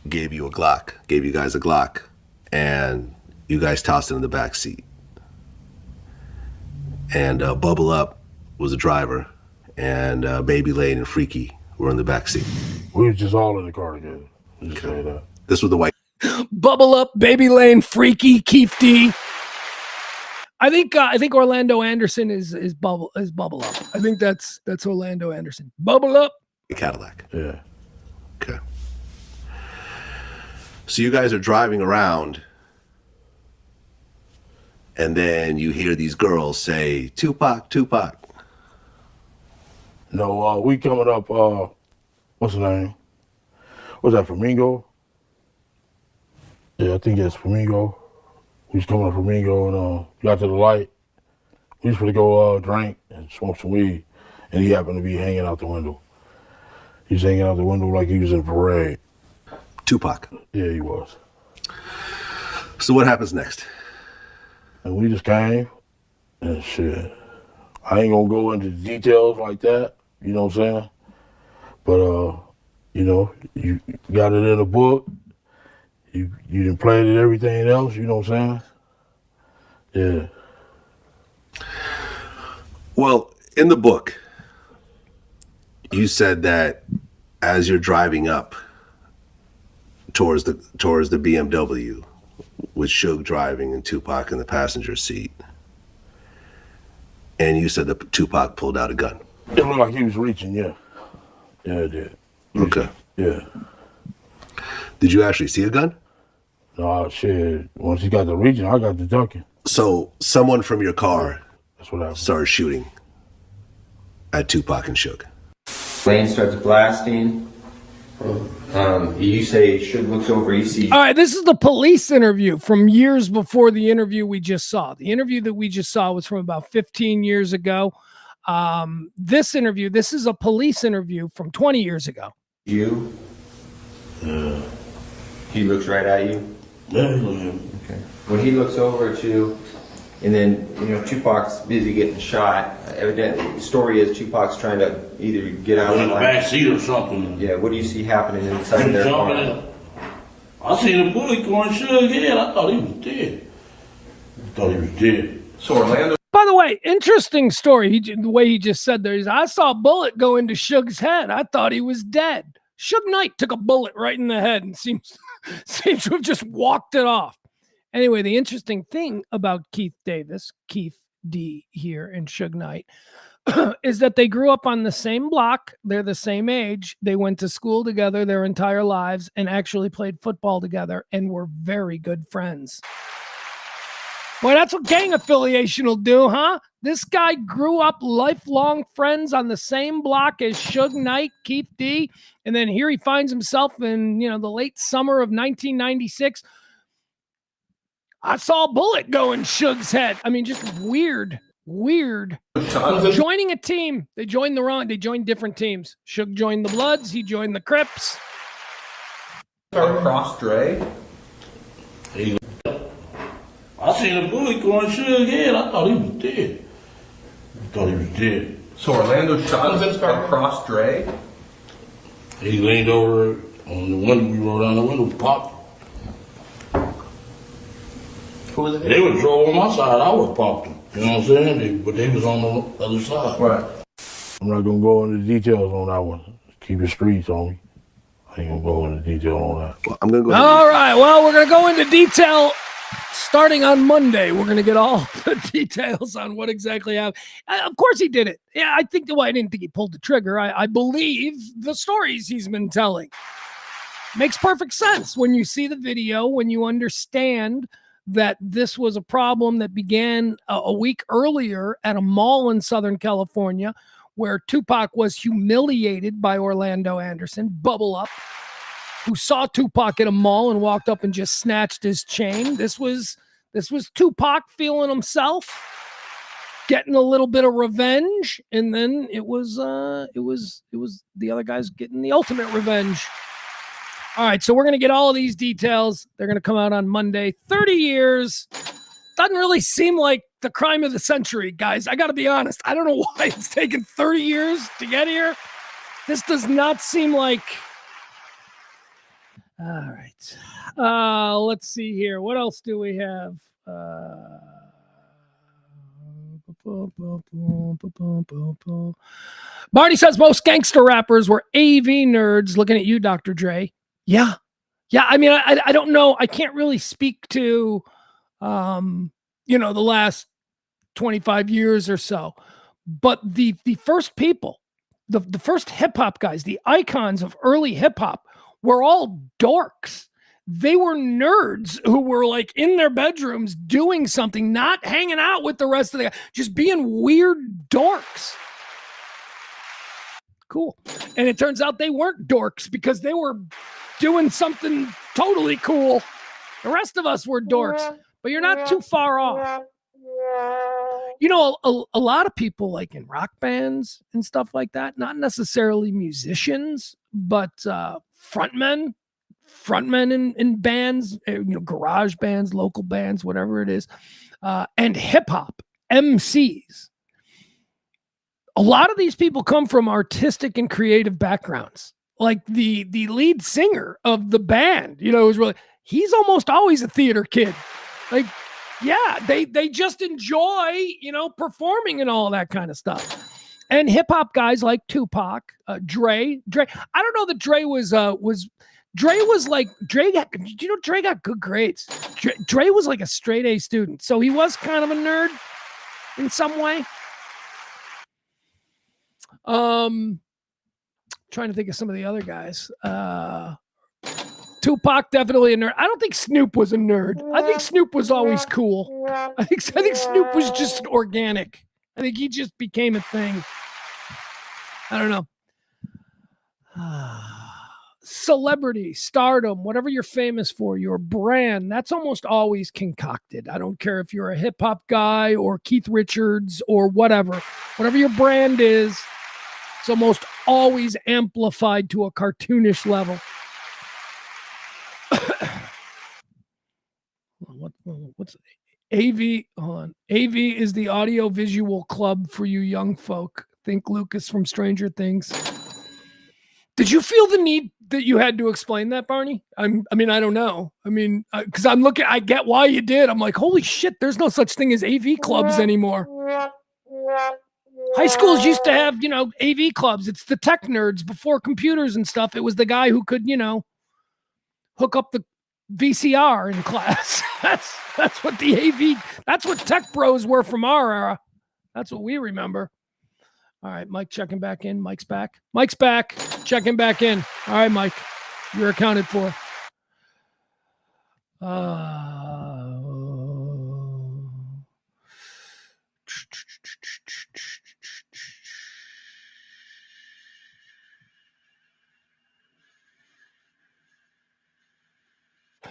gave you guys a Glock, and you guys tossed it in the back seat. And Bubble Up was a driver, and Baby Lane and Freaky were in the back seat. We were just all in the car together. Just say that. This was the white. Bubble Up, Baby Lane, Freaky, Keith D. I think Orlando Anderson is Bubble Up. I think that's Orlando Anderson. Bubble Up. Cadillac. Yeah. Okay. So you guys are driving around, and then you hear these girls say, Tupac, Tupac. No, we coming up, what's the name? What's that, Flamingo? Yeah, I think it's Flamingo. We was coming up Flamingo and got to the light. We was going to go drink and smoke some weed, and he happened to be hanging out the window. He was hanging out the window like he was in a parade. Tupac. Yeah, he was. So what happens next? And we just came, and shit. I ain't gonna go into details like that, you know what I'm saying? But, you got it in a book. You done played it, everything else, you know what I'm saying? Yeah. Well, in the book, you said that as you're driving up towards the BMW, with Suge driving and Tupac in the passenger seat, and you said that Tupac pulled out a gun. It looked like he was reaching, yeah. Yeah, it did. Okay. Yeah. Did you actually see a gun? No, shit. Once he got to reaching, I got to ducking. So someone from your car That's what happened. started shooting at Tupac and Suge. Lane starts blasting. You say Suge looks over, he sees. All right, this is the police interview from years before the interview we just saw. The interview that we just saw was from about 15 years ago. This is a police interview from 20 years ago. You? He looks right at you? Yeah, he look at me. Okay. When he looks over at you, and then, Tupac's busy getting shot. Evidently, the story is Tupac's trying to either get out In of the the back seat or something. Yeah, what do you see happening inside their car? Jumping in. I seen a bullet going Suge head. I thought he was dead. So Orlando. By the way, interesting story. The way he just said there, I saw a bullet go into Suge's head. I thought he was dead. Suge Knight took a bullet right in the head and seems to have just walked it off. Anyway, the interesting thing about Keith D here and Suge Knight, is that they grew up on the same block. They're the same age. They went to school together their entire lives and actually played football together and were very good friends. Boy, that's what gang affiliation will do, huh? This guy grew up lifelong friends on the same block as Suge Knight, Keith D, and then here he finds himself in, the late summer of 1996. I saw a bullet go in Suge's head. I mean, just weird. Joining a team. They joined different teams. Suge joined the Bloods. He joined the Crips. Across Dre? I seen a bullet going Suge head. I thought he was dead. So Orlando shot across Dre? He leaned over on the window. We rolled down the window, popped. Who was it? They would drove on my side. I would pop them. You know what I'm saying? But they was on the other side. Right. I'm not gonna go into details on that one. Keep the streets on me. I ain't gonna go into detail on that. Well, I'm gonna go. All right. Well, we're gonna go into detail starting on Monday. We're gonna get all the details on what exactly happened. Of course, he did it. Yeah, I didn't think he pulled the trigger. I believe the stories he's been telling. Makes perfect sense when you see the video, when you understand that this was a problem that began a week earlier at a mall in Southern California where Tupac was humiliated by Orlando Anderson, Bubble Up, who saw Tupac at a mall and walked up and just snatched his chain. This was Tupac feeling himself, getting a little bit of revenge, and then it was the other guys getting the ultimate revenge. All right, so we're going to get all of these details. They're going to come out on Monday. 30 years. Doesn't really seem like the crime of the century, guys. I got to be honest. I don't know why it's taken 30 years to get here. This does not seem like... All right. Let's see here. What else do we have? Barney says most gangster rappers were AV nerds. Looking at you, Dr. Dre. Yeah. I mean, I don't know. I can't really speak to, the last 25 years or so. But the first people, the first hip hop guys, the icons of early hip hop were all dorks. They were nerds who were like in their bedrooms doing something, not hanging out with the rest of the guys, just being weird dorks. Cool. And it turns out they weren't dorks because they were doing something totally cool. The rest of us were dorks, but you're not too far off. A lot of people like in rock bands and stuff like that, not necessarily musicians, but frontmen in bands, garage bands, local bands, whatever it is, and hip hop MCs. A lot of these people come from artistic and creative backgrounds. Like the lead singer of the band, he's almost always a theater kid. Like, yeah, they just enjoy, performing and all that kind of stuff. And hip hop guys like Tupac, Dre. I don't know that Dre got good grades. Dre was like a straight A student, so he was kind of a nerd in some way. Trying to think of some of the other guys. Tupac, definitely a nerd. I don't think Snoop was a nerd. I think Snoop was always cool. I think Snoop was just organic. I think he just became a thing. I don't know. celebrity, stardom, whatever you're famous for, your brand, that's almost always concocted. I don't care if you're a hip hop guy or Keith Richards or whatever your brand is, it's almost always amplified to a cartoonish level. What's AV? Hold on. AV is the audio visual club for you young folk. Think Lucas from Stranger Things. Did you feel the need that you had to explain that, Barney? I mean, I don't know. I mean, because I'm looking, I get why you did. I'm like, holy shit, there's no such thing as AV clubs anymore. High schools used to have, AV clubs. It's the tech nerds before computers and stuff. It was the guy who could, hook up the VCR in class. That's what the AV, that's what tech bros were from our era. That's what we remember. All right, Mike checking back in. Mike's back. Mike's back. Checking back in. All right, Mike, you're accounted for.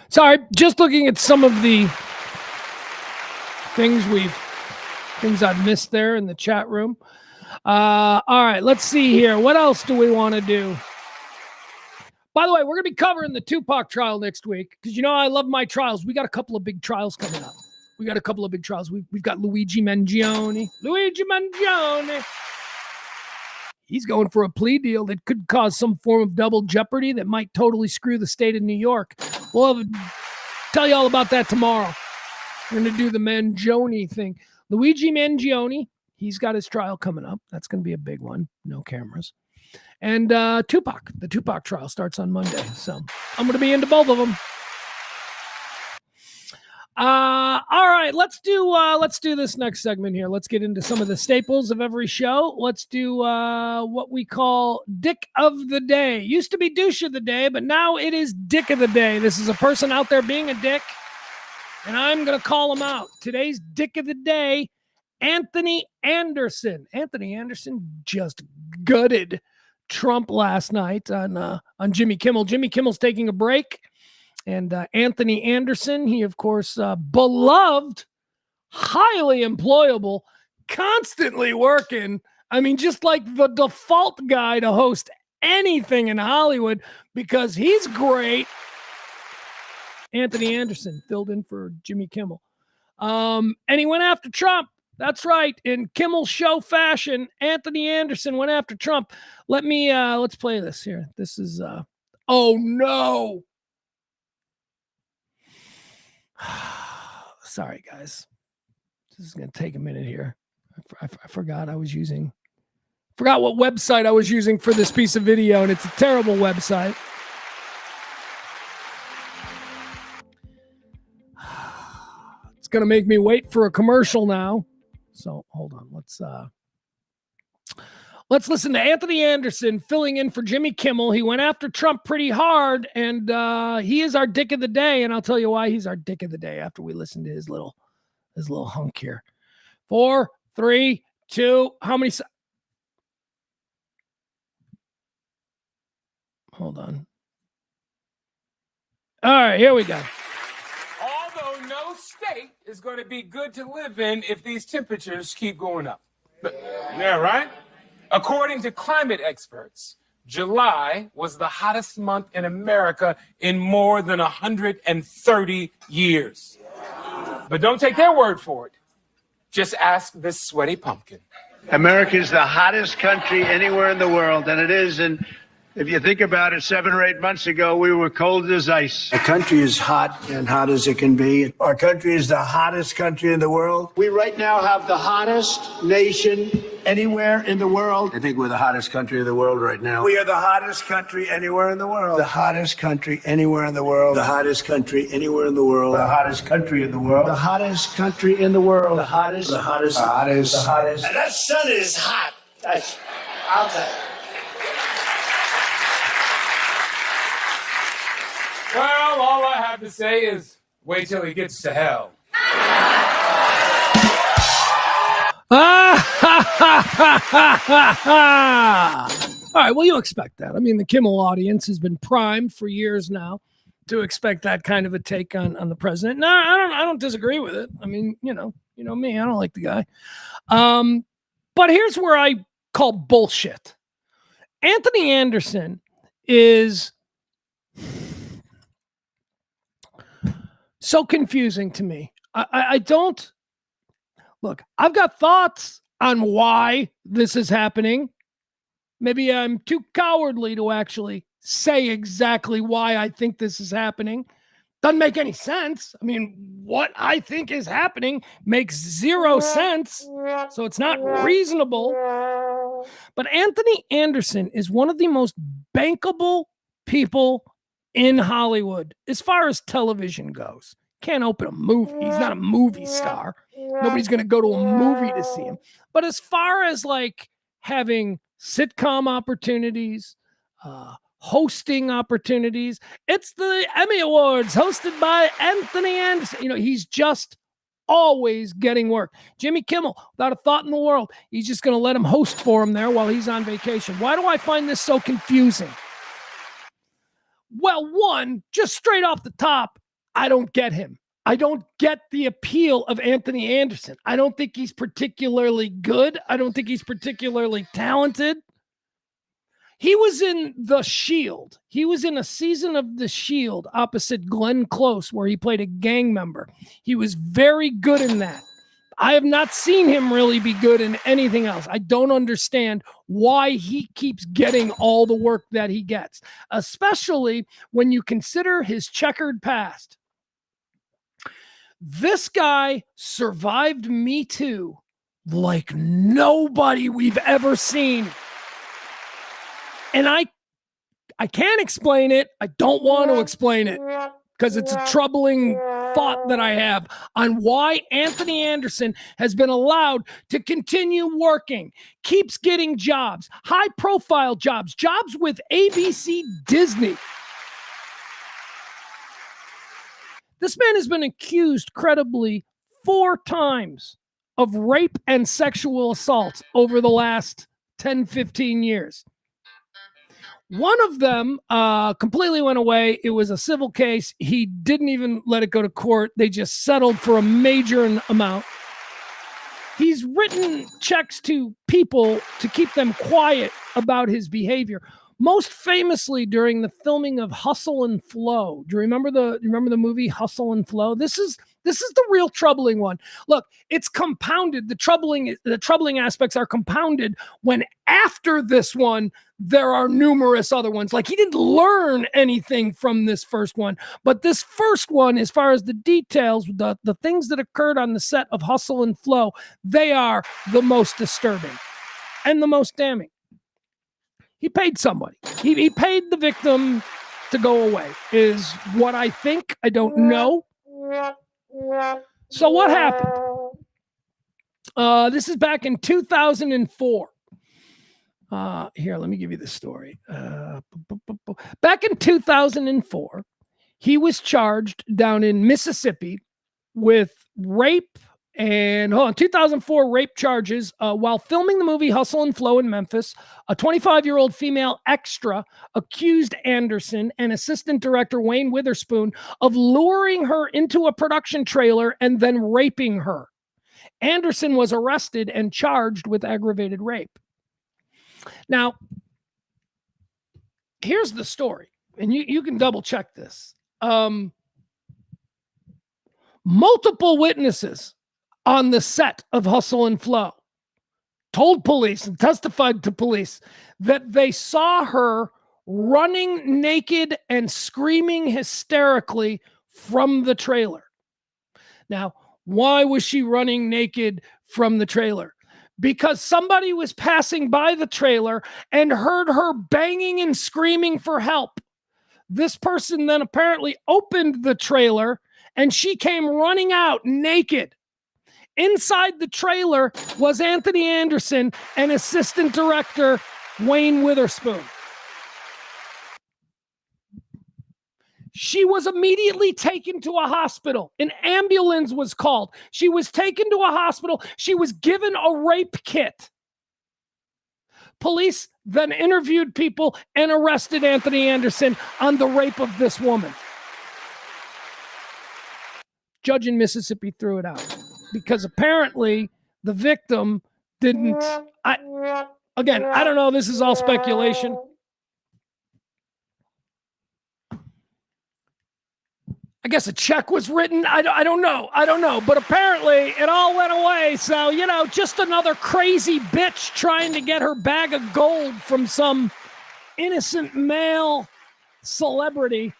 Sorry, just looking at some of the things I've missed there in the chat room. All right, let's see here. What else do we want to do? By the way, we're going to be covering the Tupac trial next week because, I love my trials. We got a couple of big trials coming up. We've got Luigi Mangione. He's going for a plea deal that could cause some form of double jeopardy that might totally screw the state of New York. We'll tell you all about that tomorrow. We're going to do the Mangione thing. Luigi Mangione, he's got his trial coming up. That's going to be a big one. No cameras. And Tupac, the Tupac trial starts on Monday. So I'm going to be into both of them. All right, let's do this next segment here. Let's get into some of the staples of every show. Let's do what we call Dick of the Day. Used to be Douche of the Day, but now it is Dick of the Day. This is a person out there being a dick, and I'm going to call him out. Today's Dick of the Day, Anthony Anderson. Anthony Anderson just gutted Trump last night on Jimmy Kimmel. Jimmy Kimmel's taking a break. And Anthony Anderson, he, of course, beloved, highly employable, constantly working. I mean, just like the default guy to host anything in Hollywood because he's great. Anthony Anderson filled in for Jimmy Kimmel. And he went after Trump. That's right. In Kimmel show fashion, Anthony Anderson went after Trump. Let's play this here. This is, oh no. Sorry, guys. This is going to take a minute here. I forgot what website I was using for this piece of video, and it's a terrible website. It's going to make me wait for a commercial now. So hold on. Let's listen to Anthony Anderson filling in for Jimmy Kimmel. He went after Trump pretty hard, and he is our Dick of the Day, and I'll tell you why he's our Dick of the Day after we listen to his little hunk here. 4, 3, 2, how many? Hold on. All right, here we go. Although no state is going to be good to live in if these temperatures keep going up. Yeah, right? According to climate experts, July was the hottest month in America in more than 130 years. But don't take their word for it. Just ask this sweaty pumpkin. America is the hottest country anywhere in the world, and it is. And if you think about it, 7 or 8 months ago, we were cold as ice. Our country is hot and hot as it can be. Our country is the hottest country in the world. We right now have the hottest nation anywhere in the world. I think we're the hottest country in the world right now. We are the hottest country anywhere in the world. The hottest country anywhere in the world. The hottest country anywhere in the world. The hottest country in the world. The hottest country in the world. The hottest. The hottest. The hottest. The hottest. And that sun is hot. I'll tell you. Well, all I have to say is wait till he gets to hell. All right, well, you expect that. I mean, the Kimmel audience has been primed for years now to expect that kind of a take on the president. No, I don't disagree with it. I mean, you know me, I don't like the guy. But here's where I call bullshit. Anthony Anderson is so confusing to me. I don't look, I've got thoughts on why this is happening. Maybe I'm too cowardly to actually say exactly why I think this is happening. Doesn't make any sense. I mean, what I think is happening makes zero sense. So it's not reasonable. But Anthony Anderson is one of the most bankable people in Hollywood as far as television goes. Can't open a movie. He's not a movie star. Nobody's going to go to a movie to see him. But as far as like having sitcom opportunities, hosting opportunities, it's the Emmy Awards hosted by Anthony Anderson. You know, he's just always getting work. Jimmy Kimmel, without a thought in the world, he's just going to let him host for him there while he's on vacation. Why do I find this so confusing? Well, one, just straight off the top, I don't get him. I don't get the appeal of Anthony Anderson. I don't think he's particularly good. I don't think he's particularly talented. He was in The Shield. He was in a season of The Shield opposite Glenn Close where he played a gang member. He was very good in that. I have not seen him really be good in anything else. I don't understand why he keeps getting all the work that he gets, especially when you consider his checkered past. This guy survived Me Too like nobody we've ever seen. And I can't explain it. I don't want to explain it because it's a troubling thought that I have on why Anthony Anderson has been allowed to continue working, keeps getting jobs, high-profile jobs, jobs with ABC Disney. This man has been accused credibly 4 times of rape and sexual assault over the last 10, 15 years. One of them completely went away. It was a civil case. He didn't even let it go to court. They just settled for a major amount. He's written checks to people to keep them quiet about his behavior. Most famously during the filming of Hustle and Flow. Do you remember the movie Hustle and Flow? This is the real troubling one. Look, it's compounded. The troubling aspects are compounded when after this one, there are numerous other ones. Like he didn't learn anything from this first one, but this first one, as far as the details, the things that occurred on the set of Hustle and Flow, they are the most disturbing and the most damning. He paid somebody. He paid the victim to go away, is what I think. I don't know. So what happened? This is back in 2004. Here, let me give you the story. Back in 2004, he was charged down in Mississippi with rape and 2004 rape charges while filming the movie Hustle and Flow in Memphis. A 25-year-old female extra accused Anderson and assistant director Wayne Witherspoon of luring her into a production trailer and then raping her. Anderson was arrested and charged with aggravated rape. Now, here's the story, and you can double check this. Multiple witnesses on the set of Hustle and Flow told police and testified to police that they saw her running naked and screaming hysterically from the trailer. Now, why was she running naked from the trailer? Because somebody was passing by the trailer and heard her banging and screaming for help. This person then apparently opened the trailer and she came running out naked. Inside the trailer was Anthony Anderson and assistant director Wayne Witherspoon. She was immediately taken to a hospital. An ambulance was called. She was taken to a hospital. She was given a rape kit. Police then interviewed people and arrested Anthony Anderson on the rape of this woman. Judge in Mississippi threw it out because apparently the victim didn't. I don't know. This is all speculation. I guess a check was written. I don't know. But apparently it all went away. So, just another crazy bitch trying to get her bag of gold from some innocent male celebrity.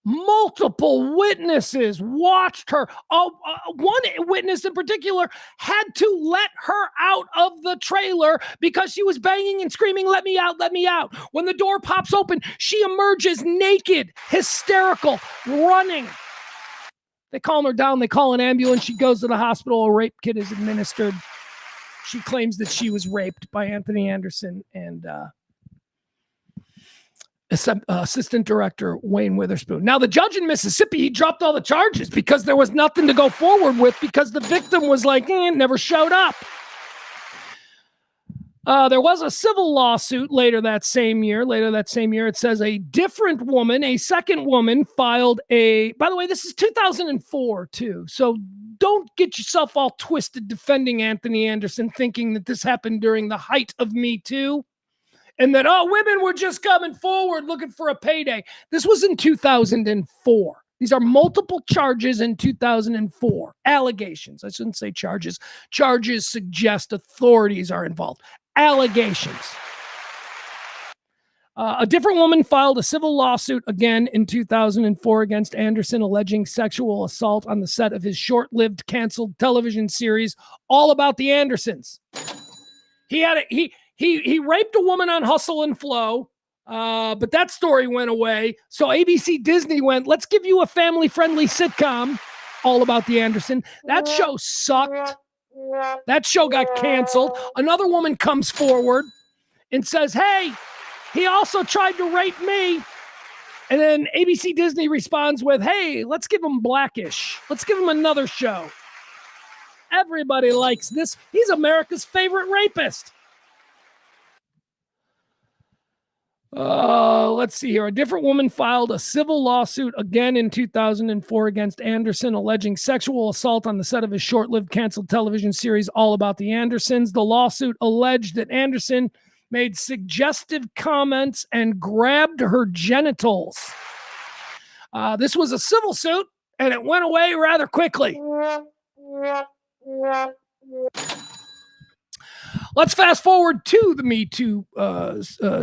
Multiple witnesses watched her. One witness in particular had to let her out of the trailer because she was banging and screaming, "Let me out, let me out." When the door pops open, she emerges naked, hysterical, running. They calm her down. They call an ambulance. She goes to the hospital. A rape kit is administered. She claims that she was raped by Anthony Anderson and Assistant Director Wayne Witherspoon. Now, the judge in Mississippi, he dropped all the charges because there was nothing to go forward with because the victim was like, never showed up. There was a civil lawsuit later that same year, it says a different woman, a second woman filed by the way, this is 2004 too. So don't get yourself all twisted defending Anthony Anderson, thinking that this happened during the height of Me Too. And that, women were just coming forward looking for a payday. This was in 2004. These are multiple charges in 2004. Allegations. I shouldn't say charges. Charges suggest authorities are involved. Allegations. A different woman filed a civil lawsuit again in 2004 against Anderson, alleging sexual assault on the set of his short-lived canceled television series, All About the Andersons. He raped a woman on Hustle and Flow, but that story went away. So ABC Disney went, let's give you a family-friendly sitcom, All About the Anderson. That show sucked. That show got canceled. Another woman comes forward and says, hey, he also tried to rape me. And then ABC Disney responds with, hey, let's give him Blackish. Let's give him another show. Everybody likes this. He's America's favorite rapist. Let's see here. A different woman filed a civil lawsuit again in 2004 against Anderson, alleging sexual assault on the set of his short-lived canceled television series, All About the Andersons. The lawsuit alleged that Anderson made suggestive comments and grabbed her genitals. This was a civil suit, and it went away rather quickly. Let's fast forward to the Me Too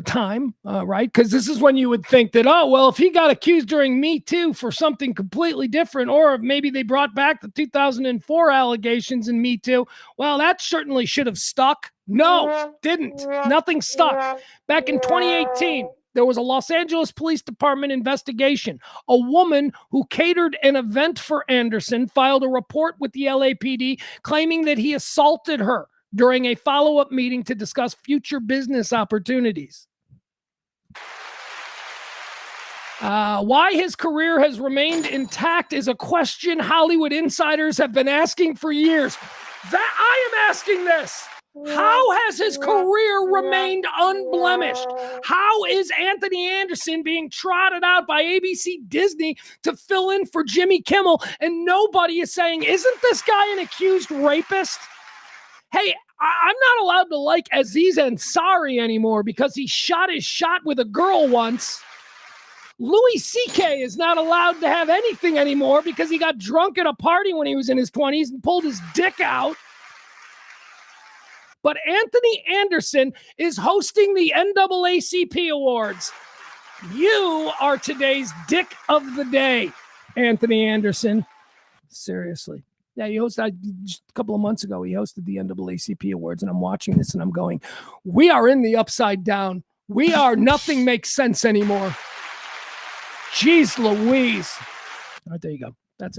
time, right? Because this is when you would think that, if he got accused during Me Too for something completely different, or maybe they brought back the 2004 allegations in Me Too, well, that certainly should have stuck. No, didn't. Nothing stuck. Back in 2018, there was a Los Angeles Police Department investigation. A woman who catered an event for Anderson filed a report with the LAPD claiming that he assaulted her during a follow-up meeting to discuss future business opportunities. Why his career has remained intact is a question Hollywood insiders have been asking for years. That I am asking this. How has his career remained unblemished? How is Anthony Anderson being trotted out by ABC Disney to fill in for Jimmy Kimmel, and nobody is saying, isn't this guy an accused rapist? Hey, I'm not allowed to like Aziz Ansari anymore because he shot his shot with a girl once. Louis C.K. is not allowed to have anything anymore because he got drunk at a party when he was in his 20s and pulled his dick out. But Anthony Anderson is hosting the NAACP Awards. You are today's dick of the day, Anthony Anderson. Seriously. Yeah, he hosted just a couple of months ago. He hosted the NAACP Awards, and I'm watching this and I'm going, we are in the upside down. Nothing makes sense anymore. Jeez Louise. All right, there you go. That's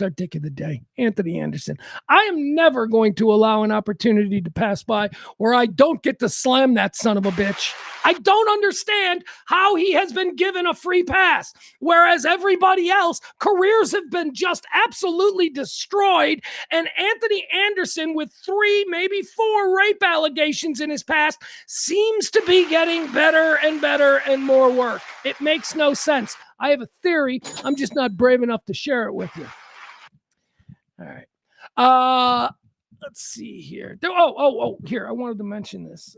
our dick of the day, Anthony Anderson. I am never going to allow an opportunity to pass by where I don't get to slam that son of a bitch. I don't understand how he has been given a free pass, whereas everybody else, careers have been just absolutely destroyed. And Anthony Anderson, with 3, maybe 4 rape allegations in his past, seems to be getting better and better and more work. It makes no sense. I have a theory. I'm just not brave enough to share it with you. All right. Let's see here. Here. I wanted to mention this.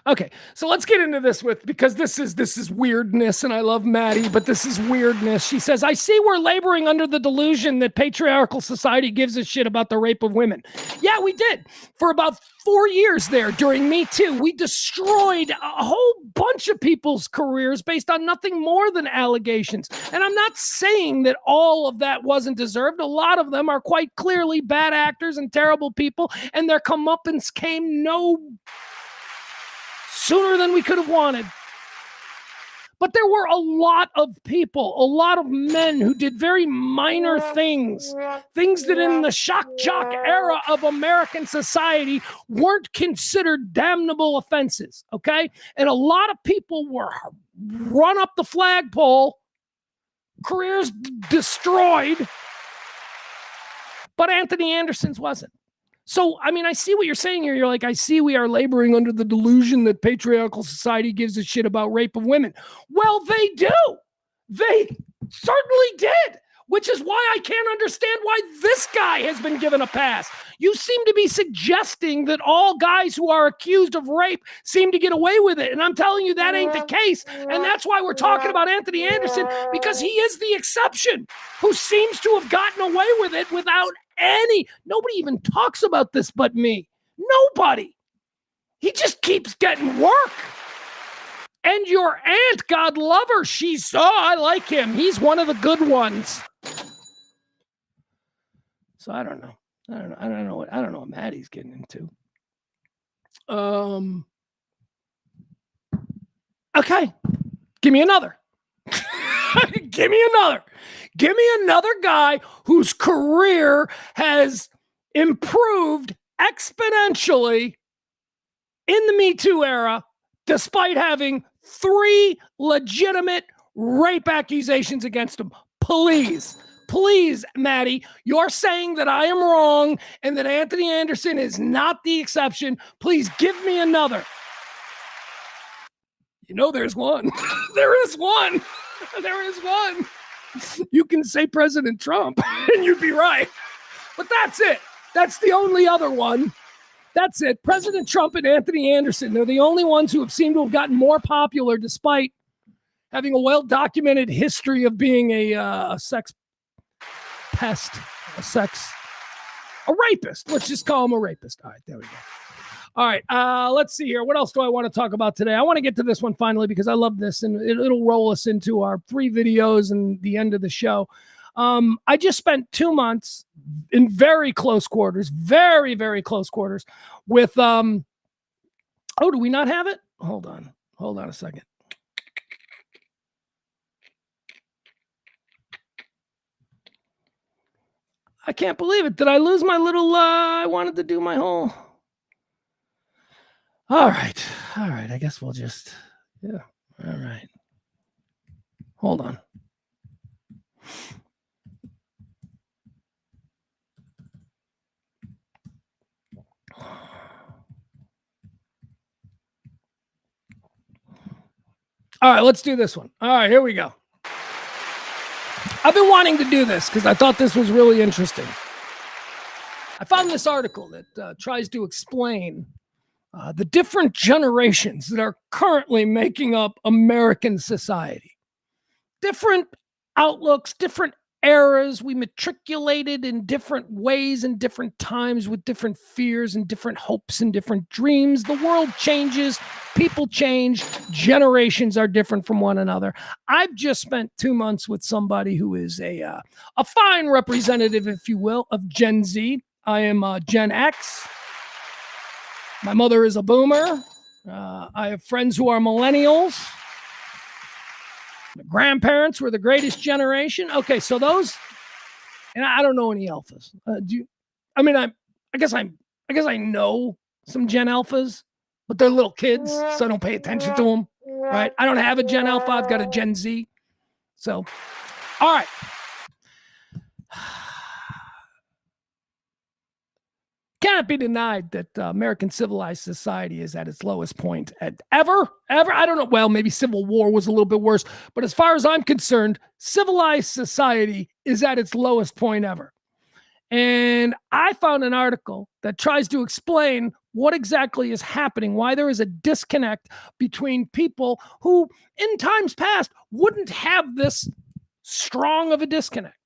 Okay, so let's get into this because this is weirdness, and I love Maddie, but this is weirdness. She says, I see we're laboring under the delusion that patriarchal society gives a shit about the rape of women. Yeah, we did. For about 4 years there during Me Too, we destroyed a whole bunch of people's careers based on nothing more than allegations. And I'm not saying that all of that wasn't deserved. A lot of them are quite clearly bad actors and terrible people, and their comeuppance came no sooner than we could have wanted. But there were a lot of people, a lot of men who did very minor things that in the shock jock era of American society weren't considered damnable offenses, okay? And a lot of people were run up the flagpole, careers destroyed, but Anthony Anderson's wasn't. So, I mean, I see what you're saying here. You're like, I see we are laboring under the delusion that patriarchal society gives a shit about rape of women. Well, they do. They certainly did, which is why I can't understand why this guy has been given a pass. You seem to be suggesting that all guys who are accused of rape seem to get away with it. And I'm telling you that ain't the case. And that's why we're talking about Anthony Anderson, because he is the exception who seems to have gotten away with it without nobody even talks about this but me. Nobody. He just keeps getting work. And your aunt, God love her, I like him. He's one of the good ones. So I don't know. I don't know what Maddie's getting into. Okay. Give me another. Give me another guy whose career has improved exponentially in the Me Too era, despite having 3 legitimate rape accusations against him. Please, Maddie, you're saying that I am wrong and that Anthony Anderson is not the exception. Please give me another. You know, there's one. There is one. You can say President Trump and you'd be right. But that's it. That's the only other one. That's it. President Trump and Anthony Anderson, they're the only ones who have seemed to have gotten more popular despite having a well-documented history of being a sex pest, a rapist. Let's just call him a rapist. All right, there we go. All right, let's see here. What else do I want to talk about today? I want to get to this one finally because I love this, and it'll roll us into our 3 videos and the end of the show. I just spent 2 months in very close quarters, very, very close quarters with, do we not have it? Hold on a second. I can't believe it. Did I lose my little, I wanted to do my whole... All right. I guess we'll just, yeah. All right. Hold on. All right, let's do this one. All right, here we go. I've been wanting to do this because I thought this was really interesting. I found this article that tries to explain the different generations that are currently making up American society. Different outlooks, different eras. We matriculated in different ways and different times with different fears and different hopes and different dreams. The world changes, people change, generations are different from one another. I've just spent 2 months with somebody who is a fine representative, if you will, of Gen Z. I am Gen X. My mother is a boomer. I have friends who are millennials. My grandparents were the greatest generation. Okay, so those, and I don't know any alphas. I guess I know some Gen Alphas, but they're little kids, so I don't pay attention to them. Right? I don't have a Gen Alpha. I've got a Gen Z. So, all right. Cannot be denied that American civilized society is at its lowest point ever. I don't know. Well, maybe Civil War was a little bit worse, but as far as I'm concerned, civilized society is at its lowest point ever. And I found an article that tries to explain what exactly is happening, why there is a disconnect between people who in times past wouldn't have this strong of a disconnect.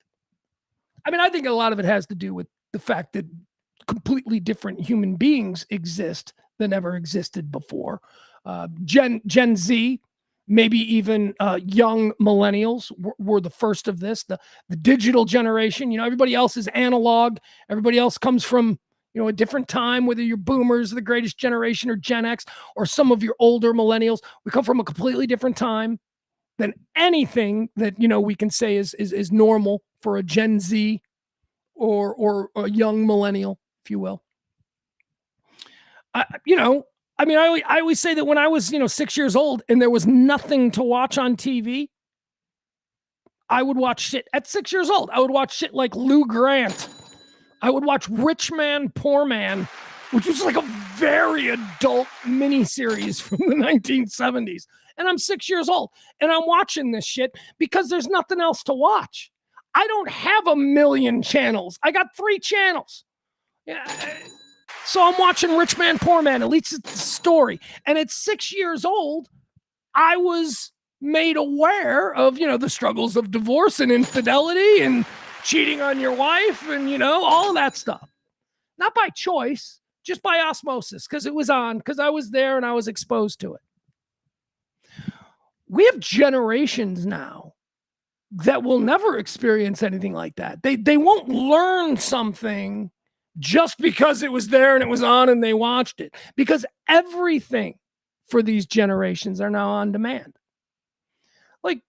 I mean, I think a lot of it has to do with the fact that completely different human beings exist than ever existed before. Gen Z, maybe even young millennials were the first of this, the digital generation. Everybody else is analog. Everybody else comes from, a different time, whether you're boomers, the greatest generation, or Gen X, or some of your older millennials. We come from a completely different time than anything that, we can say is normal for a Gen Z or a young millennial, if you will. I always say that when I was, 6 years old and there was nothing to watch on TV, I would watch shit at 6 years old. I would watch shit like Lou Grant. I would watch Rich Man, Poor Man, which was like a very adult miniseries from the 1970s. And I'm 6 years old and I'm watching this shit because there's nothing else to watch. I don't have a million channels. I got 3 channels. Yeah. So I'm watching Rich Man, Poor Man. At least it's the story. And at 6 years old, I was made aware of, the struggles of divorce and infidelity and cheating on your wife and, all of that stuff. Not by choice, just by osmosis, because it was on, because I was there and I was exposed to it. We have generations now that will never experience anything like that. They won't learn something just because it was there and it was on and they watched it, because everything for these generations are now on demand. Like,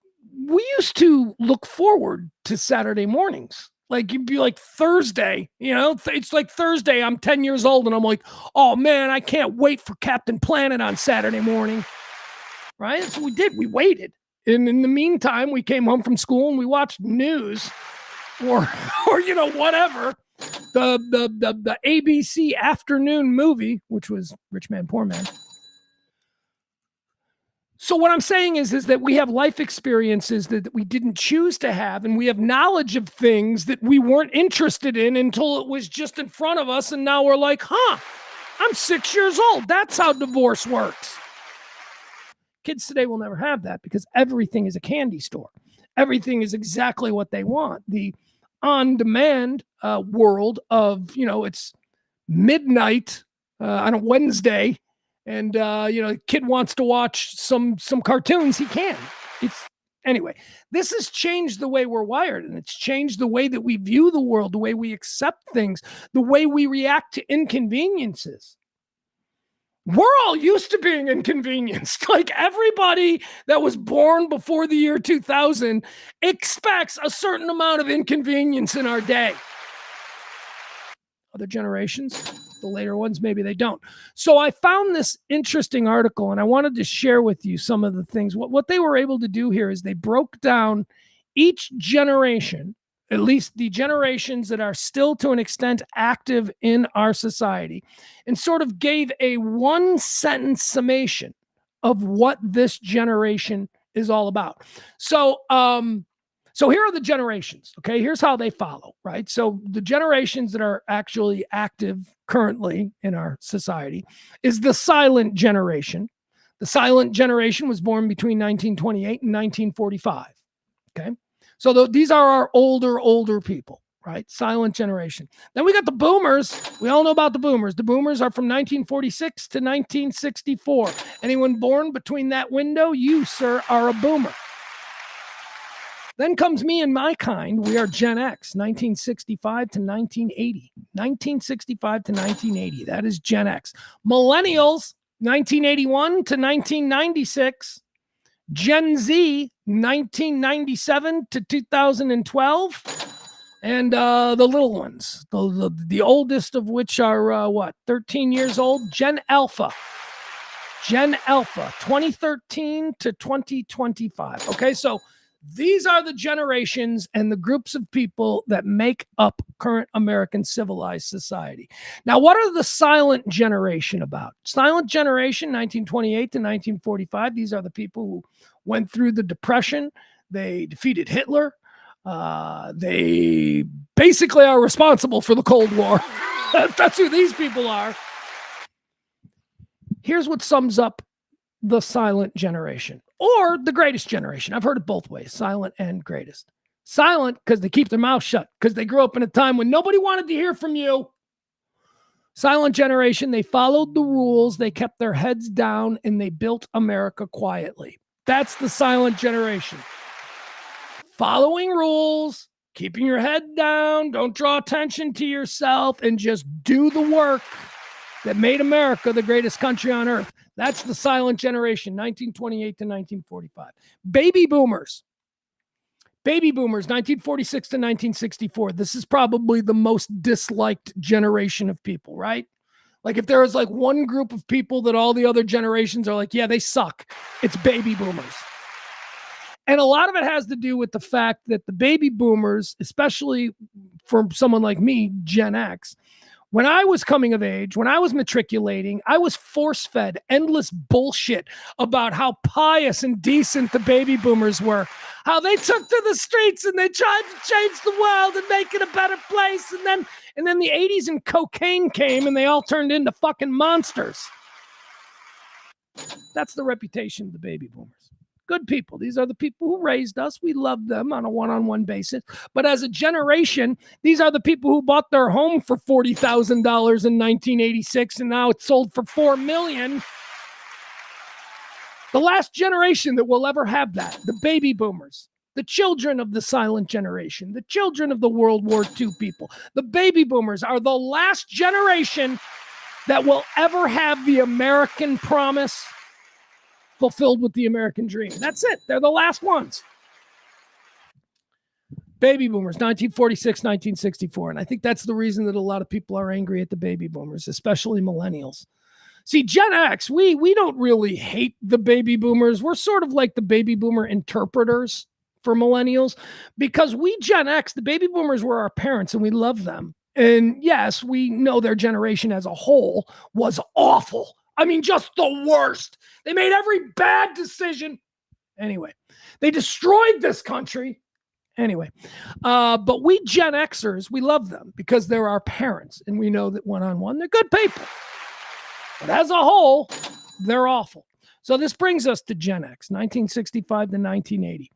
we used to look forward to Saturday mornings. Like, you'd be like Thursday, it's like Thursday. I'm 10 years old and I'm like, oh man, I can't wait for Captain Planet on Saturday morning. Right? So we did. We waited. And in the meantime, we came home from school and we watched news or whatever. The ABC afternoon movie, which was Rich Man, Poor Man. So what I'm saying is that we have life experiences that we didn't choose to have, and we have knowledge of things that we weren't interested in until it was just in front of us, and now we're like, I'm 6 years old. That's how divorce works. Kids today will never have that because everything is a candy store. Everything is exactly what they want. The on-demand world of, it's midnight on a Wednesday, and a kid wants to watch some cartoons, he can. Anyway, this has changed the way we're wired, and it's changed the way that we view the world, the way we accept things, the way we react to inconveniences. We're all used to being inconvenienced. Like, everybody that was born before the year 2000 expects a certain amount of inconvenience in our day. Other generations, the later ones, maybe they don't. So I found this interesting article and I wanted to share with you some of the things. What they were able to do here is they broke down each generation, at least the generations that are still to an extent active in our society, and sort of gave a one-sentence summation of what this generation is all about. So here are the generations, okay? Here's how they follow, right? So the generations that are actually active currently in our society is the silent generation. The silent generation was born between 1928 and 1945, okay? So these are our older people, right? Silent generation. Then we got the boomers. We all know about the boomers. The boomers are from 1946 to 1964. Anyone born between that window, you, sir, are a boomer. Then comes me and my kind. We are Gen X, 1965 to 1980. 1965 to 1980. That is Gen X. Millennials, 1981 to 1996. Gen Z, 1997 to 2012. And the little ones, the oldest of which are 13 years old, Gen Alpha. Gen Alpha, 2013 to 2025. Okay, so these are the generations and the groups of people that make up current American civilized society. Now, what are the silent generation about? Silent generation, 1928 to 1945. These are the people who went through the Depression. They defeated Hitler. They basically are responsible for the Cold War. That's who these people are. Here's what sums up the silent generation or the greatest generation. I've heard it both ways, silent and greatest. Silent because they keep their mouth shut, because they grew up in a time when nobody wanted to hear from you. Silent generation, they followed the rules, they kept their heads down, and they built America quietly. That's the silent generation. Following rules, keeping your head down, don't draw attention to yourself, and just do the work that made America the greatest country on earth. That's the silent generation, 1928 to 1945. Baby boomers. Baby boomers, 1946 to 1964. This is probably the most disliked generation of people, right? Like if there is like one group of people that all the other generations are like, yeah, they suck, it's baby boomers. And a lot of it has to do with the fact that the baby boomers, especially for someone like me, Gen X, when I was coming of age, when I was matriculating, I was force-fed endless bullshit about how pious and decent the baby boomers were, how they took to the streets and they tried to change the world and make it a better place. And then the 80s and cocaine came and they all turned into fucking monsters. That's the reputation of the baby boomers. Good people. These are the people who raised us. We love them on a one-on-one basis. But as a generation, these are the people who bought their home for $40,000 in 1986, and now it's sold for $4 million. The last generation that will ever have that, the baby boomers, the children of the silent generation, the children of the World War II people, the baby boomers are the last generation that will ever have the American promise fulfilled with the American dream. That's it. They're the last ones. Baby boomers, 1946, 1964. And I think that's the reason that a lot of people are angry at the baby boomers, especially millennials. See, Gen X, we don't really hate the baby boomers. We're sort of like the baby boomer interpreters for millennials, because we Gen X, the baby boomers were our parents and we love them. And yes, we know their generation as a whole was awful. I mean, just the worst. They made every bad decision. Anyway, they destroyed this country. Anyway, but we Gen Xers, we love them because they're our parents. And we know that one-on-one, they're good people. But as a whole, they're awful. So this brings us to Gen X, 1965 to 1980.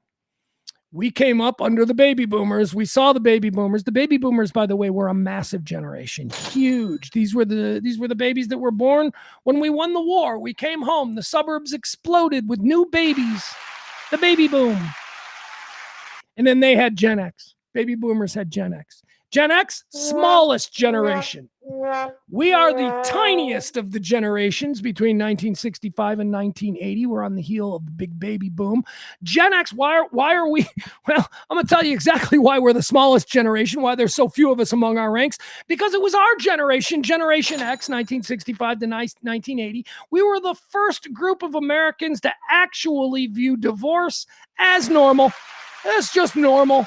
We came up under the baby boomers. We saw the baby boomers. The baby boomers, by the way, were a massive generation, huge. These were the babies that were born when we won the war. We came home. The suburbs exploded with new babies. The baby boom. And then they had Gen X. Baby boomers had Gen X. Gen X, smallest generation. We are the tiniest of the generations between 1965 and 1980. We're on the heel of the big baby boom. Gen X, why are we? Well, I'm going to tell you exactly why we're the smallest generation, why there's so few of us among our ranks, because it was our generation, Generation X, 1965 to 1980. We were the first group of Americans to actually view divorce as normal. It's just normal.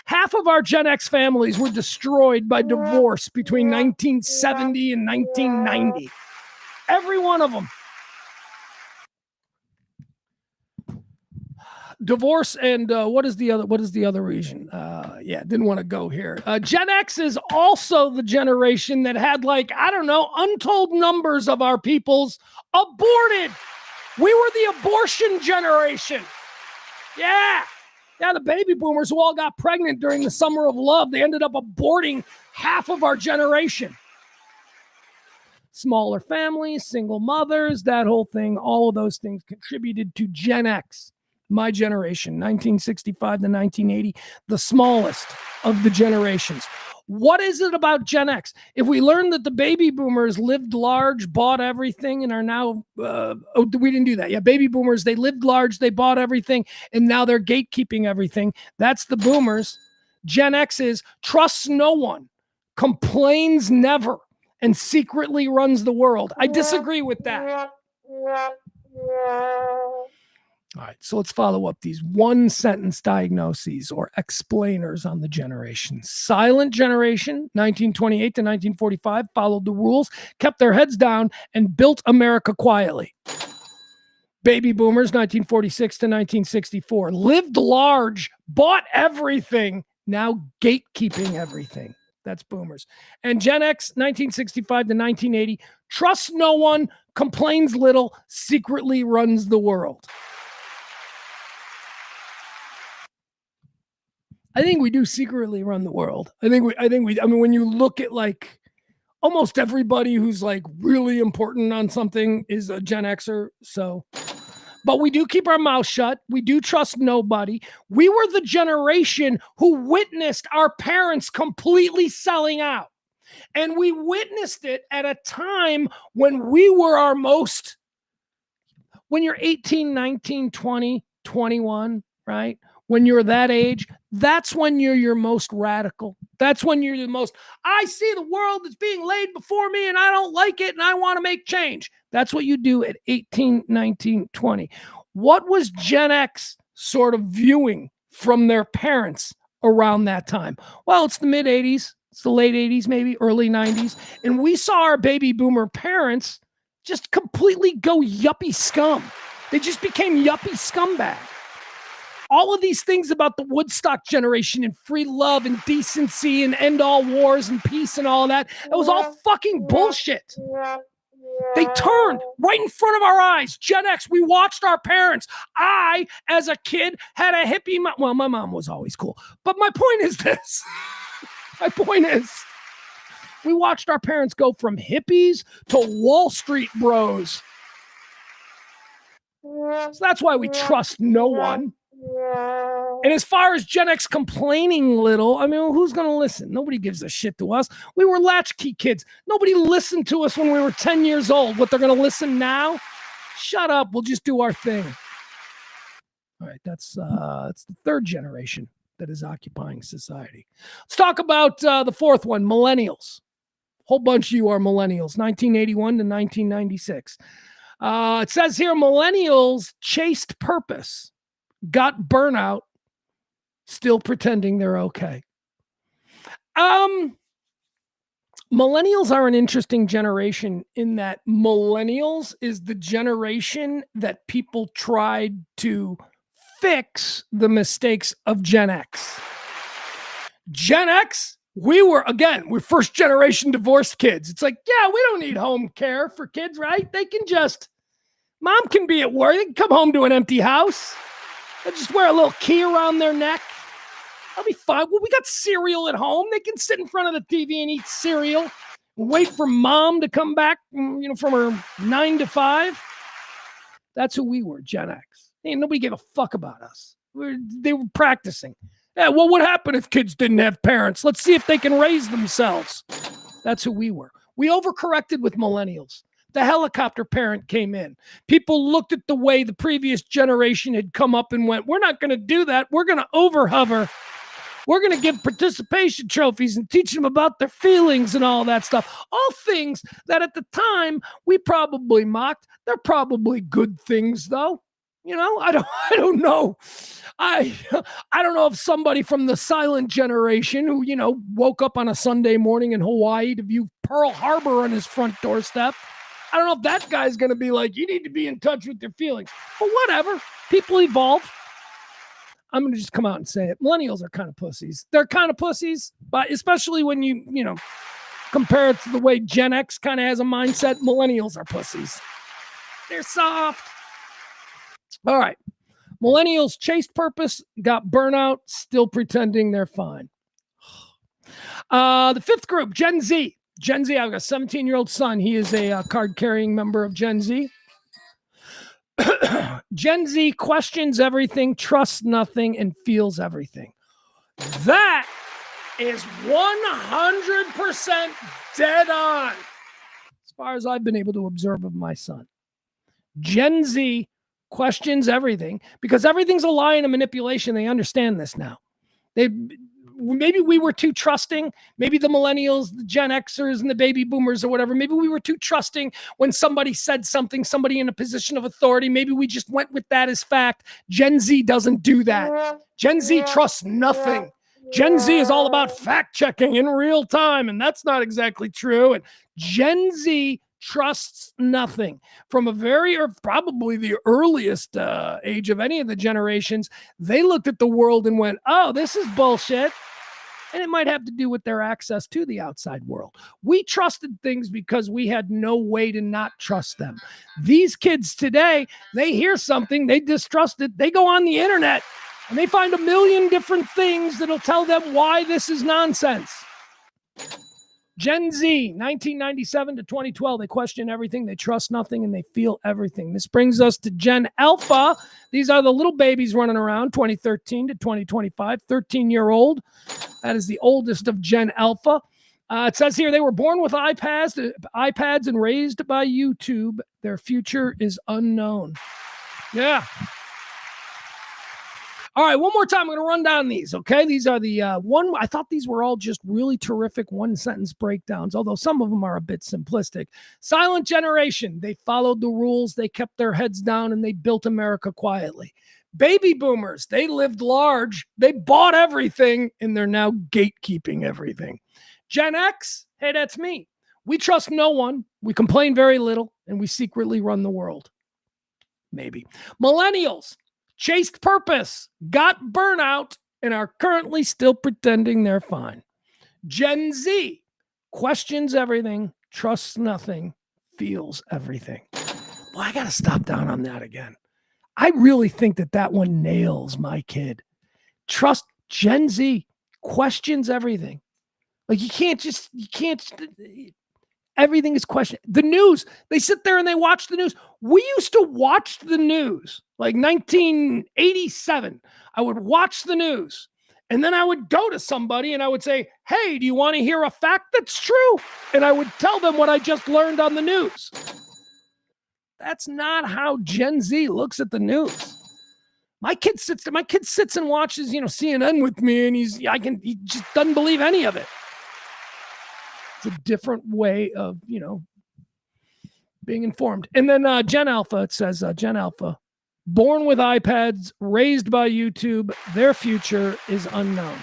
Half of our Gen X families were destroyed by divorce between 1970 and 1990. Every one of them. Divorce and what is the other reason? Didn't want to go here. Gen X is also the generation that had untold numbers of our peoples aborted. We were the abortion generation. Yeah, the baby boomers who all got pregnant during the summer of love, they ended up aborting half of our generation. Smaller families, single mothers, that whole thing, all of those things contributed to Gen X. My generation, 1965 to 1980, the smallest of the generations. What is it about Gen X? If we learn that the baby boomers lived large, bought everything, and are now, we didn't do that. Yeah, baby boomers, they lived large, they bought everything, and now they're gatekeeping everything. That's the boomers. Gen X is trusts no one, complains never, and secretly runs the world. I disagree with that. All right, so let's follow up these one-sentence diagnoses or explainers on the generations. Silent generation, 1928 to 1945, followed the rules, kept their heads down, and built America quietly. Baby boomers, 1946 to 1964, lived large, bought everything, now gatekeeping everything. That's boomers. And Gen X, 1965 to 1980, trusts no one, complains little, secretly runs the world. I think we do secretly run the world. I mean, when you look at like almost everybody who's like really important on something is a Gen Xer. So, but we do keep our mouth shut. We do trust nobody. We were the generation who witnessed our parents completely selling out. And we witnessed it at a time when we were our most, when you're 18, 19, 20, 21, right? When you're that age, that's when you're your most radical. That's when you're the most, I see the world that's being laid before me and I don't like it and I want to make change. That's what you do at 18, 19, 20. What was Gen X sort of viewing from their parents around that time? Well, it's the mid 80s. It's the late 80s, maybe early 90s. And we saw our baby boomer parents just completely go yuppie scum. They just became yuppie scumbag. All of these things about the Woodstock generation and free love and decency and end all wars and peace and all that, it was all fucking bullshit. They turned right in front of our eyes. Gen X, we watched our parents. I, as a kid, had a hippie mom. Well, my mom was always cool. But my point is this. My point is, we watched our parents go from hippies to Wall Street bros. So that's why we trust no one. And as far as Gen X complaining little, I mean, who's going to listen? Nobody gives a shit to us. We were latchkey kids. Nobody listened to us when we were 10 years old. What, they're going to listen now? Shut up. We'll just do our thing. All right, that's the third generation that is occupying society. Let's talk about the fourth one, millennials. A whole bunch of you are millennials, 1981 to 1996. It says here, millennials chased purpose, got burnout, still pretending they're okay. Millennials are an interesting generation in that millennials is the generation that people tried to fix the mistakes of Gen X. Gen X, we're first generation divorced kids. It's like, yeah, we don't need home care for kids, right? They can just, mom can be at work. They can come home to an empty house. They just wear a little key around their neck. That'll be fine. Well, we got cereal at home. They can sit in front of the TV and eat cereal. Wait for mom to come back, from her 9 to 5. That's who we were, Gen X. Ain't nobody gave a fuck about us. They were practicing. Yeah, well, what happened if kids didn't have parents? Let's see if they can raise themselves. That's who we were. We overcorrected with millennials. The helicopter parent came in. People looked at the way the previous generation had come up and went, we're not going to do that. We're going to overhover. We're going to give participation trophies and teach them about their feelings and all that stuff. All things that at the time we probably mocked. They're probably good things, though. I don't know. I don't know if somebody from the silent generation who, woke up on a Sunday morning in Hawaii to view Pearl Harbor on his front doorstep. I don't know if that guy's going to be like, you need to be in touch with your feelings. But whatever. People evolve. I'm going to just come out and say it. Millennials are kind of pussies. They're kind of pussies, but especially when you compare it to the way Gen X kind of has a mindset, millennials are pussies. They're soft. All right. Millennials chased purpose, got burnout, still pretending they're fine. The fifth group, Gen Z. Gen Z, I've got a 17-year-old son. He is a card-carrying member of Gen Z. Gen Z questions everything, trusts nothing, and feels everything. That is 100% dead on, as far as I've been able to observe of my son. Gen Z questions everything because everything's a lie and a manipulation. They understand this now. Maybe we were too trusting. Maybe the millennials, the Gen Xers, and the baby boomers or whatever. Maybe we were too trusting when somebody said something, somebody in a position of authority. Maybe we just went with that as fact. Gen Z doesn't do that. Gen Z trusts nothing. Gen Z is all about fact checking in real time, and that's not exactly true. And Gen Z trusts nothing. From a very, or probably the earliest age of any of the generations, they looked at the world and went, oh, this is bullshit. And it might have to do with their access to the outside world. We trusted things because we had no way to not trust them. These kids today, they hear something, they distrust it, they go on the internet, and they find a million different things that'll tell them why this is nonsense. Gen Z, 1997 to 2012, they question everything, they trust nothing, and they feel everything. This brings us to Gen Alpha. These are the little babies running around, 2013 to 2025, 13-year-old. That is the oldest of Gen Alpha. It says here they were born with iPads and raised by YouTube. Their future is unknown. Yeah. All right, one more time. I'm going to run down these, okay? These are the I thought these were all just really terrific one-sentence breakdowns, although some of them are a bit simplistic. Silent generation. They followed the rules. They kept their heads down, and they built America quietly. Baby boomers. They lived large. They bought everything, and they're now gatekeeping everything. Gen X. Hey, that's me. We trust no one. We complain very little, and we secretly run the world. Maybe. Millennials. Chased purpose, got burnout, and are currently still pretending they're fine. Gen Z questions everything, trusts nothing, feels everything. Well, I got to stop down on that again. I really think that one nails my kid. Trust Gen Z questions everything. Like you can't everything is questioned. The news, they sit there and they watch the news. We used to watch the news, like 1987. I would watch the news, and then I would go to somebody and I would say, hey, do you want to hear a fact that's true? And I would tell them what I just learned on the news. That's not how Gen Z looks at the news. My kid sits and watches, CNN with me, and he just doesn't believe any of it. It's a different way of, being informed. And then Gen Alpha, it says Gen Alpha, born with iPads, raised by YouTube, their future is unknown.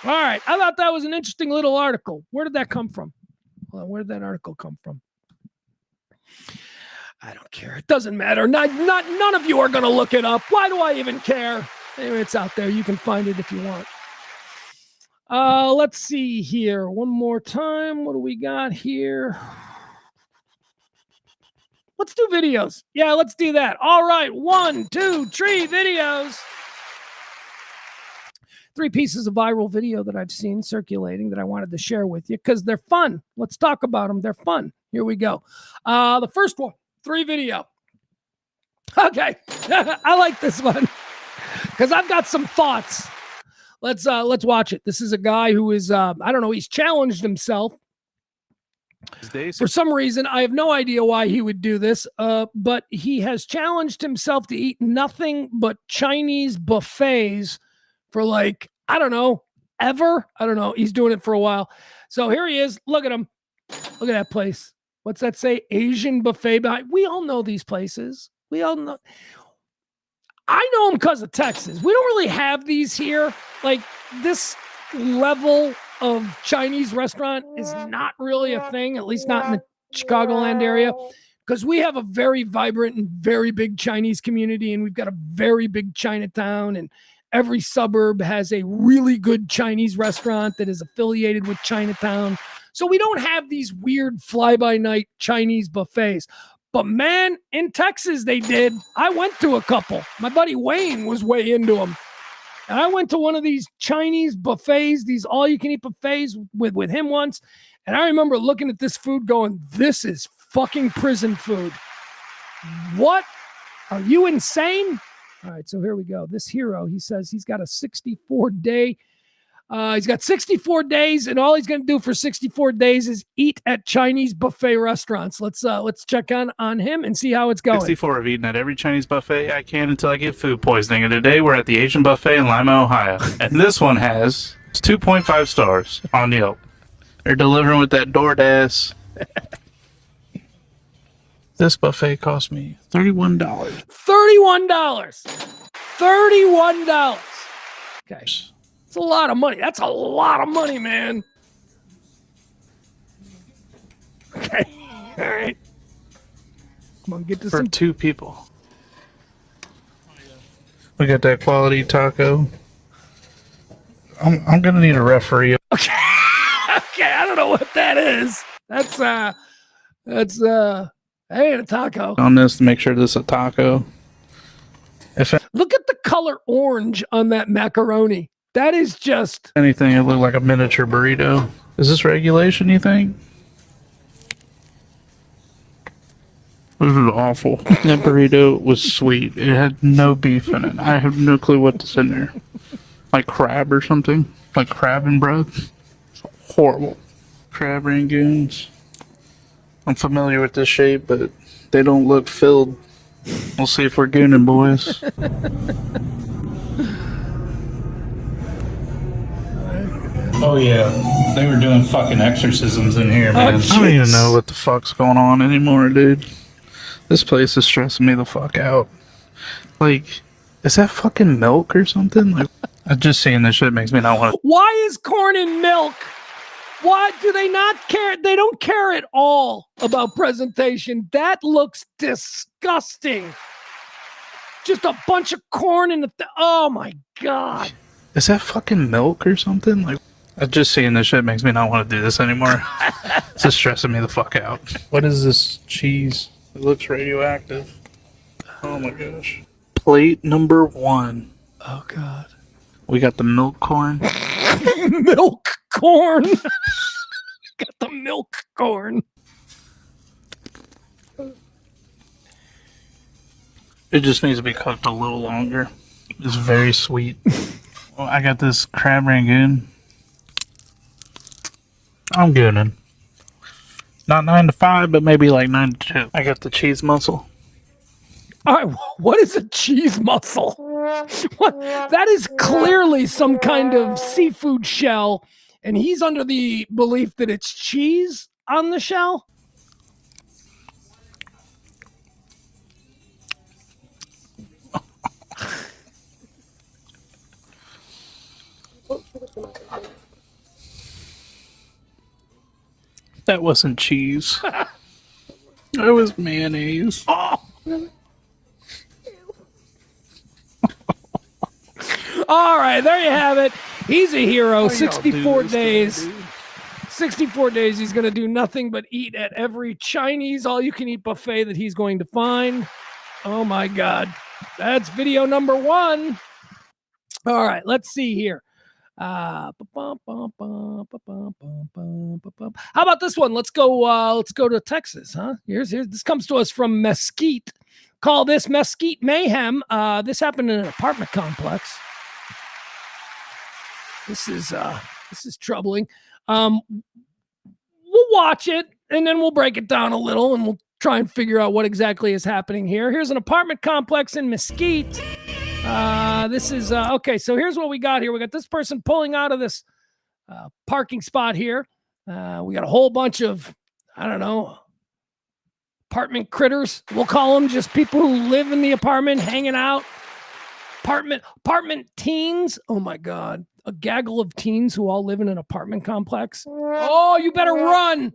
All right. I thought that was an interesting little article. Where did that come from? Well, where did that article come from? I don't care. It doesn't matter. None of you are going to look it up. Why do I even care? Anyway, it's out there. You can find it if you want. Let's see here. One more time. What do we got here? Let's do videos. Yeah, let's do that. All right. 1, 2, 3 videos. 3 pieces of viral video that I've seen circulating that I wanted to share with you because they're fun. Let's talk about them. They're fun. Here we go. The first one, 3 video. Okay. I like this one because I've got some thoughts. Let's watch it. This is a guy who is, he's challenged himself. For some reason, I have no idea why he would do this, but he has challenged himself to eat nothing but Chinese buffets for ever. I don't know. He's doing it for a while. So here he is. Look at him. Look at that place. What's that say? Asian buffet. We all know these places. We all know. I know them because of Texas. We don't really have these here. Like this level of Chinese restaurant is not really a thing, at least not in the Chicagoland area, because we have a very vibrant and very big Chinese community, and we've got a very big Chinatown, and every suburb has a really good Chinese restaurant that is affiliated with Chinatown. So we don't have these weird fly-by-night Chinese buffets. But man, in Texas, they did. I went to a couple. My buddy Wayne was way into them. And I went to one of these Chinese buffets, these all-you-can-eat buffets with him once. And I remember looking at this food going, this is fucking prison food. What Are you insane? All right, so here we go. This hero, he says he's got a 64-day. He's got 64 days, and all he's going to do for 64 days is eat at Chinese buffet restaurants. Let's check on him and see how it's going. 64 of eating at every Chinese buffet I can until I get food poisoning. And today we're at the Asian buffet in Lima, Ohio. And this one has 2.5 stars on Yelp. They're delivering with that DoorDash. This buffet cost me $31. $31. $31. Okay. It's a lot of money. That's a lot of money, man. Okay. All right. Come on, get to For some. 2 people. We got that quality taco. I'm gonna need a referee. Okay. Okay, I don't know what that is. That's that ain't a taco. On this to make sure this is a taco. Look at the color orange on that macaroni. That is just Anything, it looked like a miniature burrito. Is this regulation, you think? This is awful. That burrito was sweet. It had no beef in it. I have no clue what's in there. Like crab or something? Like crab and bread? It's horrible. Crab rangoons. I'm familiar with this shape, but they don't look filled. We'll see if we're gooning, boys. Oh yeah, they were doing fucking exorcisms in here, man. I don't even know what the fuck's going on anymore, dude. This place is stressing me the fuck out. Like, is that fucking milk or something? Like, just seeing this shit makes me not want to. Why is corn in milk? Why do they not care? They don't care at all about presentation. That looks disgusting. Just a bunch of corn in the. Oh my god. Is that fucking milk or something? Like, just seeing this shit makes me not want to do this anymore. It's just stressing me the fuck out. What is this cheese? It looks radioactive. Oh my gosh. Plate number 1. Oh god. We got the milk corn. Milk corn. Got the milk corn. It just needs to be cooked a little longer. It's very sweet. Well, I got this crab rangoon. I'm gooning. Not 9 to 5, but maybe like 9 to 2. I got the cheese mussel. All right, what is a cheese mussel? What? That is clearly some kind of seafood shell, and he's under the belief that it's cheese on the shell. That wasn't cheese. That was mayonnaise. Oh. All right, there you have it. He's a hero. 64 days. 64 days. He's going to do nothing but eat at every Chinese all-you-can-eat buffet that he's going to find. Oh, my God. That's video number 1. All right, let's see here. How about this one? Let's go to Texas, huh? Here's this comes to us from Mesquite. Call this Mesquite Mayhem. This happened in an apartment complex. This is troubling. We'll watch it and then we'll break it down a little and we'll try and figure out what exactly is happening here. Here's an apartment complex in Mesquite. This is okay. So here's what we got here. We got this person pulling out of this parking spot here. We got a whole bunch of, I don't know, apartment critters. We'll call them just people who live in the apartment, hanging out. Apartment teens. Oh my God. A gaggle of teens who all live in an apartment complex. Oh, you better run.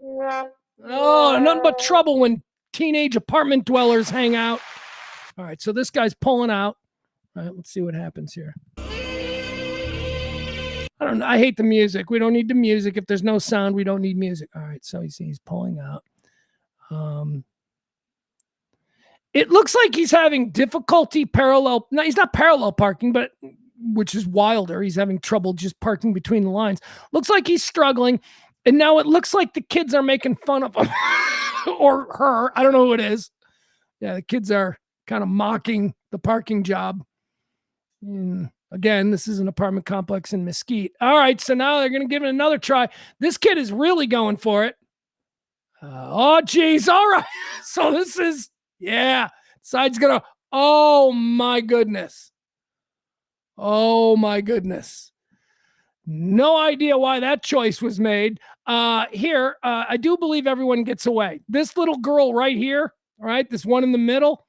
Oh, nothing but trouble when teenage apartment dwellers hang out. All right. So this guy's pulling out. All right, let's see what happens here. I don't know. I hate the music. We don't need the music. If there's no sound, we don't need music. All right, so he's pulling out. It looks like he's having difficulty parallel. No, he's not parallel parking, but which is wilder. He's having trouble just parking between the lines. Looks like he's struggling. And now it looks like the kids are making fun of him or her. I don't know who it is. Yeah, the kids are kind of mocking the parking job. Again, this is an apartment complex in Mesquite. All right, so now they're going to give it another try. This kid is really going for it. Oh, geez. All right. So this is, yeah. Side's going to, oh, my goodness. Oh, my goodness. No idea why that choice was made. Here, I do believe everyone gets away. This little girl right here, all right, this one in the middle,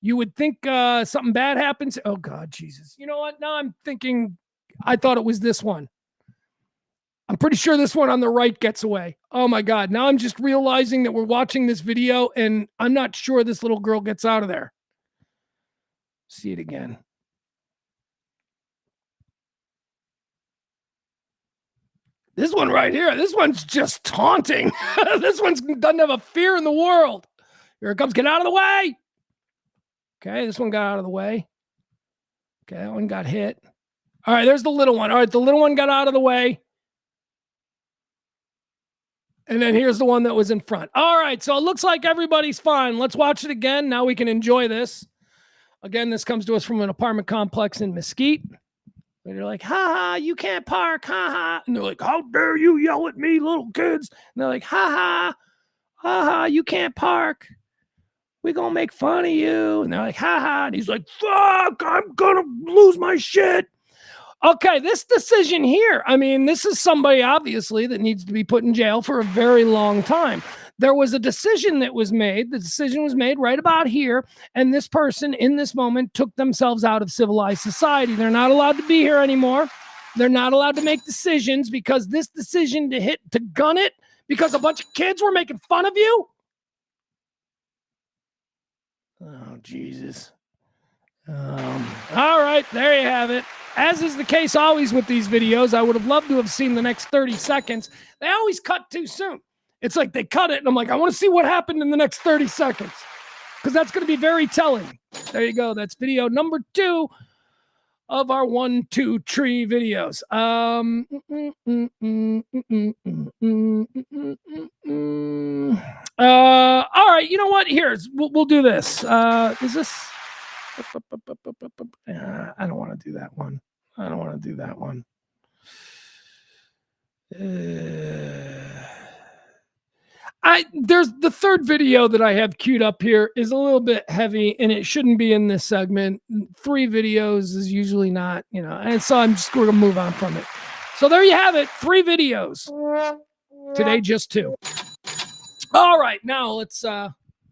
you would think something bad happens. Oh, God, Jesus. You know what? Now I'm thinking, I thought it was this one. I'm pretty sure this one on the right gets away. Oh, my God. Now I'm just realizing that we're watching this video, and I'm not sure this little girl gets out of there. See it again. This one right here, this one's just taunting. This one doesn't have a fear in the world. Here it comes. Get out of the way. Okay, this one got out of the way. Okay, that one got hit. All right, there's the little one. All right, the little one got out of the way. And then here's the one that was in front. All right, so it looks like everybody's fine. Let's watch it again. Now we can enjoy this. Again, this comes to us from an apartment complex in Mesquite. And they're like, ha ha, you can't park, ha ha. And they're like, how dare you yell at me, little kids? And they're like, ha ha, you can't park. We're going to make fun of you. And they're like, ha ha. And he's like, fuck, I'm going to lose my shit. Okay, this decision here, I mean, this is somebody obviously that needs to be put in jail for a very long time. There was a decision that was made. The decision was made right about here. And this person in this moment took themselves out of civilized society. They're not allowed to be here anymore. They're not allowed to make decisions because this decision to gun it because a bunch of kids were making fun of you. Oh, Jesus. All right, there you have it. As is the case always with these videos, I would have loved to have seen the next 30 seconds. They always cut too soon. It's like they cut it, and I'm like, I want to see what happened in the next 30 seconds because that's going to be very telling. There you go. That's video number 2 of our 1-2 tree videos. All right, you know what? We'll do this. Is this? I don't want to do that one. There's the third video that I have queued up here is a little bit heavy and it shouldn't be in this segment. 3 videos is usually not, and so I'm just going to move on from it. So there you have it. 3 videos. Today, just 2. All right. Now let's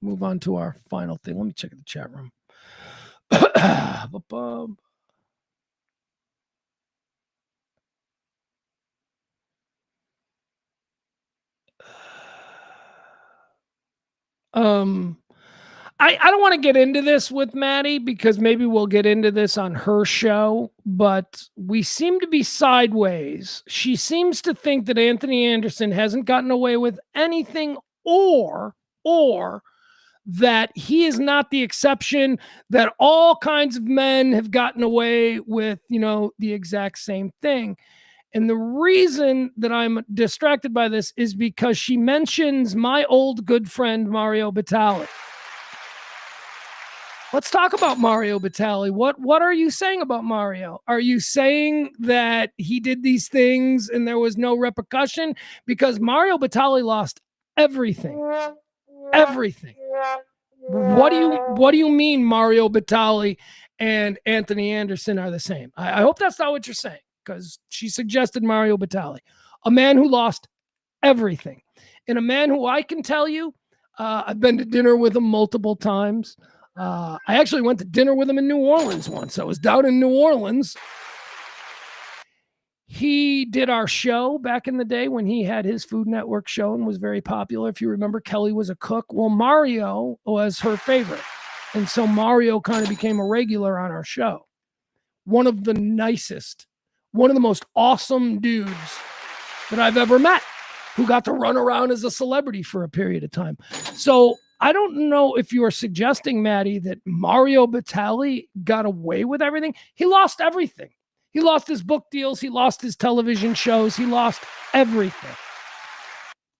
move on to our final thing. Let me check the chat room. I don't want to get into this with Maddie because maybe we'll get into this on her show, but we seem to be sideways. She seems to think that Anthony Anderson hasn't gotten away with anything or that he is not the exception, that all kinds of men have gotten away with, the exact same thing. And the reason that I'm distracted by this is because she mentions my old good friend, Mario Batali. Let's talk about Mario Batali. What are you saying about Mario? Are you saying that he did these things and there was no repercussion? Because Mario Batali lost everything. Everything. What do you mean Mario Batali and Anthony Anderson are the same? I hope that's not what you're saying, because she suggested Mario Batali, a man who lost everything, and a man who I can tell you, I've been to dinner with him multiple times. I actually went to dinner with him in New Orleans once. I was down in New Orleans. He did our show back in the day when he had his Food Network show and was very popular. If you remember, Kelly was a cook. Well, Mario was her favorite. And so Mario kind of became a regular on our show. One of the nicest, one of the most awesome dudes that I've ever met, who got to run around as a celebrity for a period of time. So I don't know if you are suggesting, Maddie, that Mario Batali got away with everything. He lost everything. He lost his book deals. He lost his television shows. He lost everything.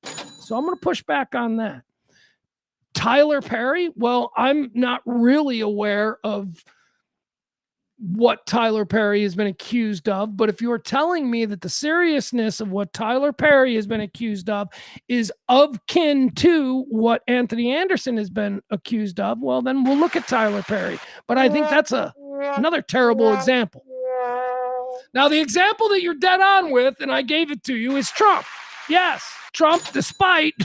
So I'm going to push back on that. Tyler Perry? Well, I'm not really aware of what Tyler Perry has been accused of, but if you're telling me that the seriousness of what Tyler Perry has been accused of is of kin to what Anthony Anderson has been accused of, well, then we'll look at Tyler Perry. But I think that's another terrible example. Now, the example that you're dead on with, and I gave it to you, is Trump. Yes, Trump, despite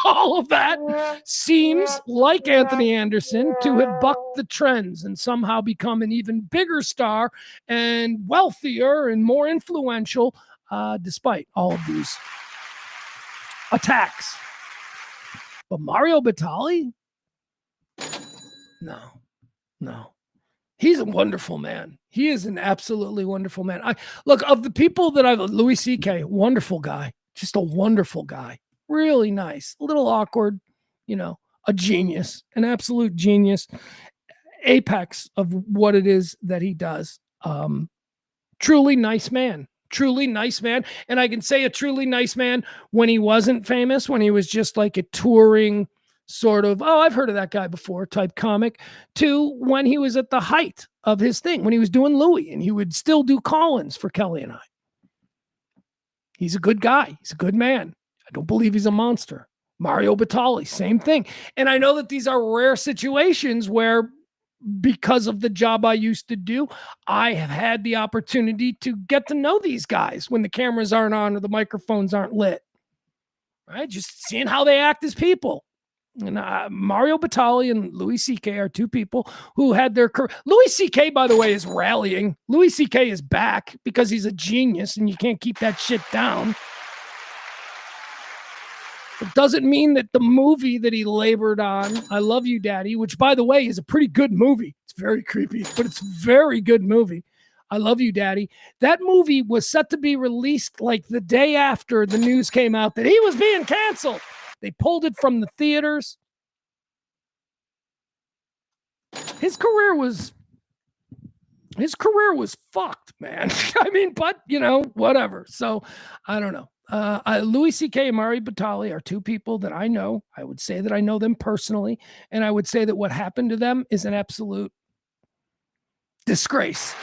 all of that, seems like Anthony Anderson to have bucked the trends and somehow become an even bigger star and wealthier and more influential despite all of these attacks. But Mario Batali? No. He's a wonderful man. He is an absolutely wonderful man. Look, of the people that Louis C.K., wonderful guy. Just a wonderful guy. Really nice. A little awkward, a genius, an absolute genius. Apex of what it is that he does. Truly nice man. Truly nice man. And I can say a truly nice man when he wasn't famous, when he was just like a touring sort of, oh, I've heard of that guy before type comic, to when he was at the height of his thing, when he was doing Louis and he would still do call-ins for Kelly and I. He's a good guy. He's a good man. I don't believe he's a monster. Mario Batali, same thing. And I know that these are rare situations where, because of the job I used to do, I have had the opportunity to get to know these guys when the cameras aren't on or the microphones aren't lit. Right? Just seeing how they act as people. And Mario Batali and Louis C.K. are two people who had their career. Louis C.K., by the way, is rallying. Louis C.K. is back because he's a genius and you can't keep that shit down. It doesn't mean that the movie that he labored on, I Love You, Daddy, which, by the way, is a pretty good movie. It's very creepy, but it's a very good movie. I Love You, Daddy. That movie was set to be released like the day after the news came out that he was being canceled. They pulled it from the theaters. His career was fucked, man. I mean, but, whatever. So, I don't know. Louis C.K. and Mario Batali are two people that I know. I would say that I know them personally. And I would say that what happened to them is an absolute disgrace.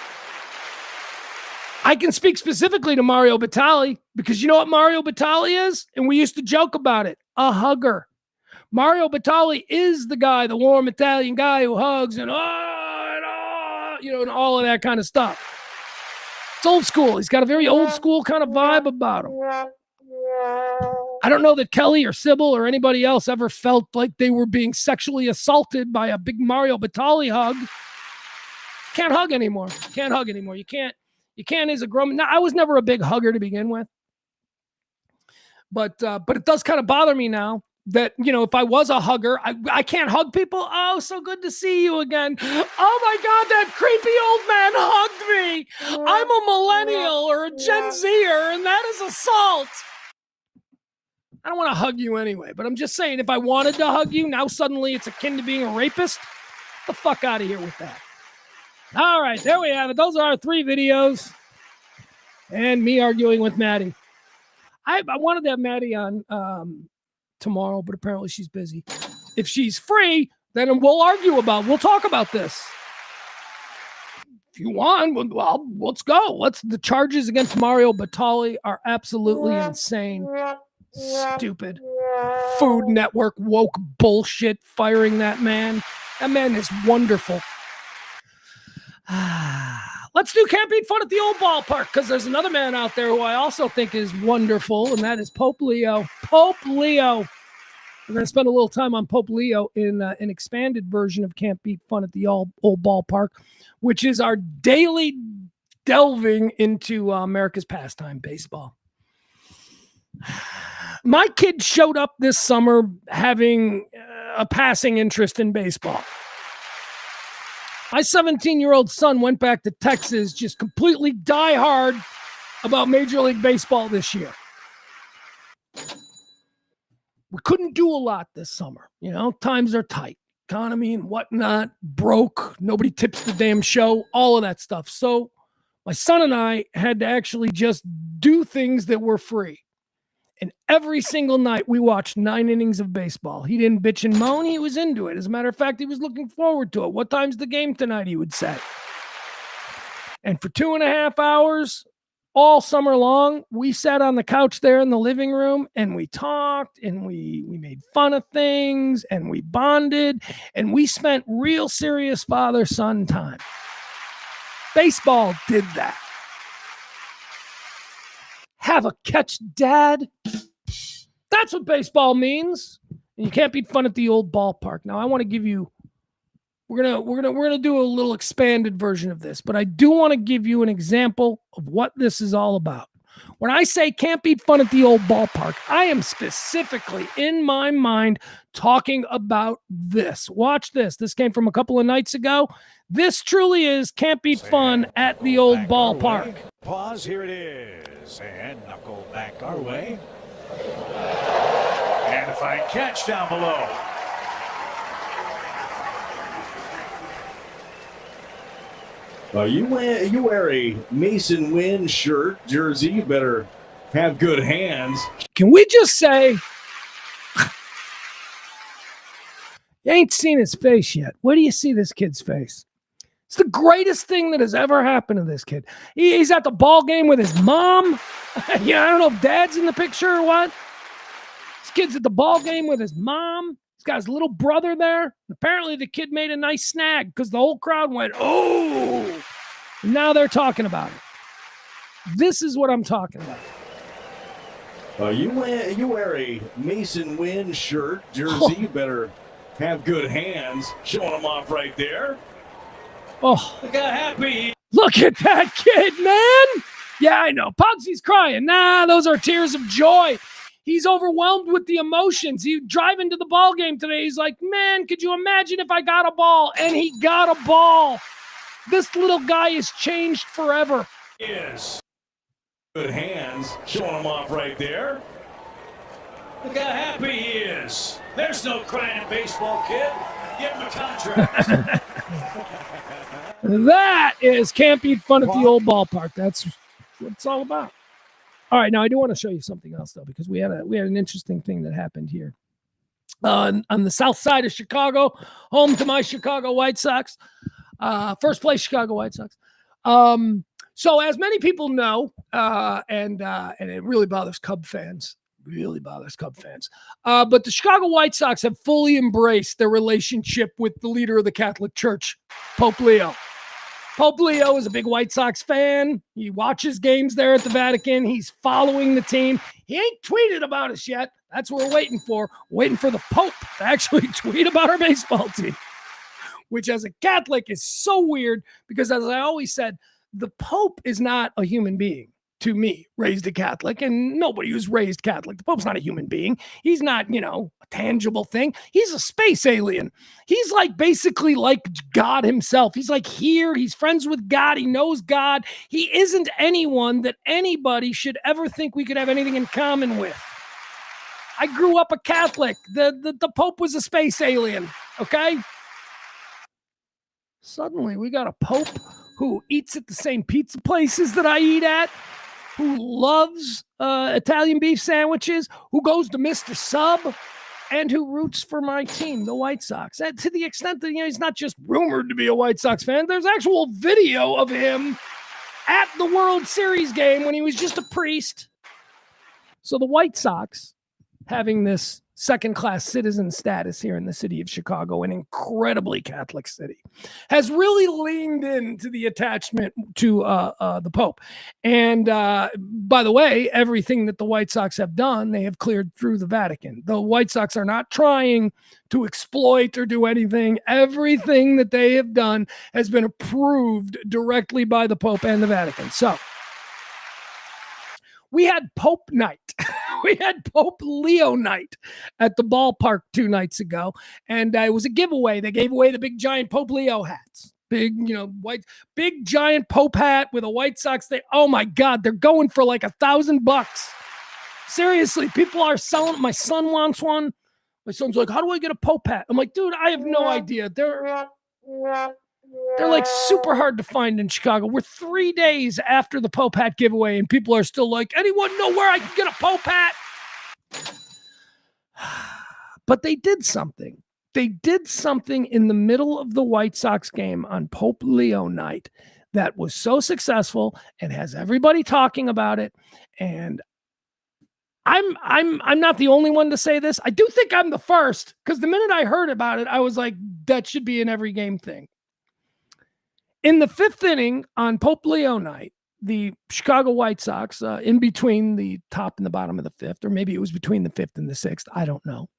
I can speak specifically to Mario Batali because you know what Mario Batali is? And we used to joke about it. A hugger. Mario Batali is the guy, the warm Italian guy who hugs and and all of that kind of stuff. It's old school. He's got a very old school kind of vibe about him. I don't know that Kelly or Sybil or anybody else ever felt like they were being sexually assaulted by a big Mario Batali hug. Can't hug anymore. You can't as a grown man. Now, I was never a big hugger to begin with. But it does kind of bother me now that, if I was a hugger, I can't hug people. Oh, so good to see you again. Oh my God, that creepy old man hugged me. I'm a millennial or a Gen Zer, and that is assault. I don't want to hug you anyway, but I'm just saying, if I wanted to hug you, now suddenly it's akin to being a rapist. Get the fuck out of here with that. All right, there we have it. Those are our 3 videos. And me arguing with Maddie. I wanted to have Maddie on tomorrow, but apparently she's busy. If she's free, then we'll talk about this. If you want, well, let's go. The charges against Mario Batali are absolutely insane. Stupid. Food Network woke bullshit firing that man. That man is wonderful. Let's do Can't Beat Fun at the Old Ballpark, because there's another man out there who I also think is wonderful, and that is Pope Leo. Pope Leo. We're going to spend a little time on Pope Leo in an expanded version of Can't Beat Fun at the Old Ballpark, which is our daily delving into America's pastime, baseball. My kid showed up this summer having a passing interest in baseball. My 17-year-old son went back to Texas just completely diehard about Major League Baseball this year. We couldn't do a lot this summer. Times are tight. Economy and whatnot, broke. Nobody tips the damn show, all of that stuff. So my son and I had to actually just do things that were free. And every single night we watched 9 innings of baseball. He didn't bitch and moan. He was into it. As a matter of fact, he was looking forward to it. What time's the game tonight, he would say. And for 2.5 hours, all summer long, we sat on the couch there in the living room and we talked and we made fun of things and we bonded and we spent real serious father-son time. Baseball did that. Have a catch, Dad. That's what baseball means. And you can't beat fun at the old ballpark. Now, I want to give you. We're gonna do a little expanded version of this, but I do want to give you an example of what this is all about. When I say can't beat fun at the old ballpark, I am specifically in my mind talking about this. Watch this. This came from a couple of nights ago. This truly is can't beat fun at the old ballpark. Pause, here it is, and knuckle back our way. And a fine catch down below. You wear a Mason Wynn shirt, jersey, you better have good hands. Can we just say, you ain't seen his face yet. Where do you see this kid's face? It's the greatest thing that has ever happened to this kid. He's at the ball game with his mom. Yeah, I don't know if Dad's in the picture or what. This kid's at the ball game with his mom. He's got his little brother there. Apparently the kid made a nice snag because the whole crowd went, oh! And now they're talking about it. This is what I'm talking about. You wear a Mason Wynn shirt, jersey, you better have good hands. Showing them off right there. Oh, Look how happy. Look at that kid, man. Yeah, I know. Pugsy's crying. Nah, those are tears of joy. He's overwhelmed with the emotions. He driving to the ball game today. He's like, man, could you imagine if I got a ball? And he got a ball. This little guy is changed forever. Yes. Good hands. Showing them off right there. Look how happy he is. There's no crying in baseball, kid. Give him a contract. That is can't beat fun at the old ballpark. That's what it's all about. All right, now I do want to show you something else though, because we had an interesting thing that happened here on the south side of Chicago, home to my Chicago White Sox, first place Chicago White Sox. So as many people know, and it really bothers Cub fans. But the Chicago White Sox have fully embraced their relationship with the leader of the Catholic Church, Pope Leo. Pope Leo is a big White Sox fan. He watches games there at the Vatican. He's following the team. He ain't tweeted about us yet. That's what we're waiting for. Waiting for the Pope to actually tweet about our baseball team, which as a Catholic is so weird because, as I always said, the Pope is not a human being. To me, raised a Catholic, and nobody who's raised Catholic. The Pope's not a human being. He's not, a tangible thing. He's a space alien. He's like basically like God himself. He's like here. He's friends with God. He knows God. He isn't anyone that anybody should ever think we could have anything in common with. I grew up a Catholic. The Pope was a space alien. Okay. Suddenly we got a Pope who eats at the same pizza places that I eat at, who loves Italian beef sandwiches, who goes to Mr. Sub, and who roots for my team, the White Sox. And to the extent that he's not just rumored to be a White Sox fan, there's actual video of him at the World Series game when he was just a priest. So the White Sox, having this second-class citizen status here in the city of Chicago, an incredibly Catholic city, has really leaned into the attachment to the Pope. And by the way, everything that the White Sox have done, they have cleared through the Vatican. The White Sox are not trying to exploit or do anything. Everything that they have done has been approved directly by the Pope and the Vatican. So we had Pope night. We had Pope Leo night at the ballpark 2 nights ago. And it was a giveaway. They gave away the big giant Pope Leo hats. Big, big giant Pope hat with a White Sox thing. Oh my God, they're going for like $1,000. Seriously, people are selling. My son wants one. My son's like, how do I get a Pope hat? I'm like, dude, I have no idea. They're like super hard to find in Chicago. We're 3 days after the Pope hat giveaway, and people are still like, anyone know where I can get a Pope hat? But they did something. They did something in the middle of the White Sox game on Pope Leo night that was so successful and has everybody talking about it. And I'm not the only one to say this. I do think I'm the first, because the minute I heard about it, I was like, that should be an every game thing. In the 5th inning on Pope Leo night, the Chicago White Sox, in between the top and the bottom of the 5th, or maybe it was between the 5th and the 6th, I don't know.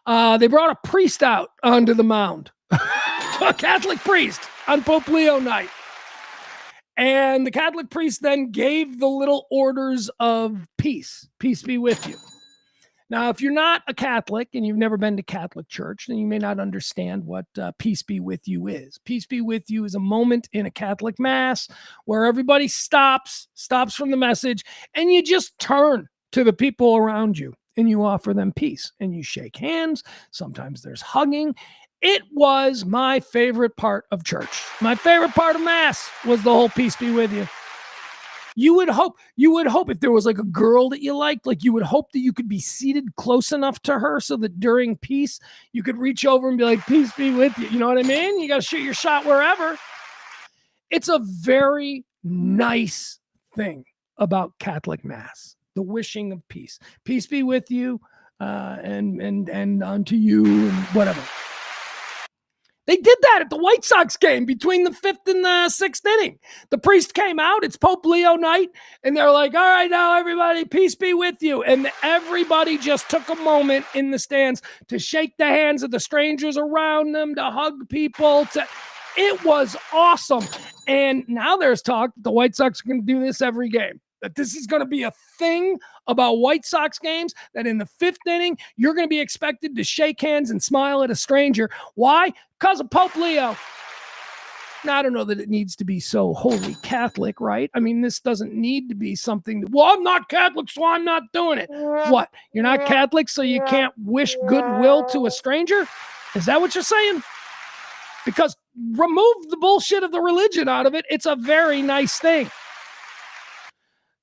They brought a priest out onto the mound, a Catholic priest on Pope Leo night. And the Catholic priest then gave the little orders of peace. Peace be with you. Now, if you're not a Catholic and you've never been to Catholic church, then you may not understand what peace be with you is. Peace be with you is a moment in a Catholic mass where everybody stops from the message, and you just turn to the people around you and you offer them peace and you shake hands. Sometimes there's hugging. It was my favorite part of church. My favorite part of mass was the whole peace be with you. You would hope if there was like a girl that you liked, like you would hope that you could be seated close enough to her so that during peace, you could reach over and be like, peace be with you. You know what I mean? You got to shoot your shot wherever. It's a very nice thing about Catholic Mass, the wishing of peace. Peace be with you, and unto you, and whatever. They did that at the White Sox game between the 5th and the 6th inning. The priest came out. It's Pope Leo night. And they're like, all right, now everybody, peace be with you. And everybody just took a moment in the stands to shake the hands of the strangers around them, to hug people. It was awesome. And now there's talk that the White Sox are going to do this every game. That this is going to be a thing about White Sox games, that in the 5th inning, you're going to be expected to shake hands and smile at a stranger. Why? Because of Pope Leo. Now, I don't know that it needs to be so wholly Catholic, right? I mean, this doesn't need to be something, well, I'm not Catholic, so I'm not doing it. What? You're not Catholic, so you can't wish goodwill to a stranger? Is that what you're saying? Because remove the bullshit of the religion out of it. It's a very nice thing.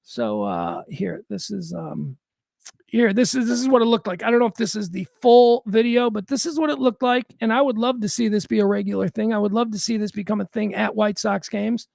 So this is what it looked like. I don't know if this is the full video, but this is what it looked like. And I would love to see this be a regular thing. I would love to see this become a thing at White Sox games.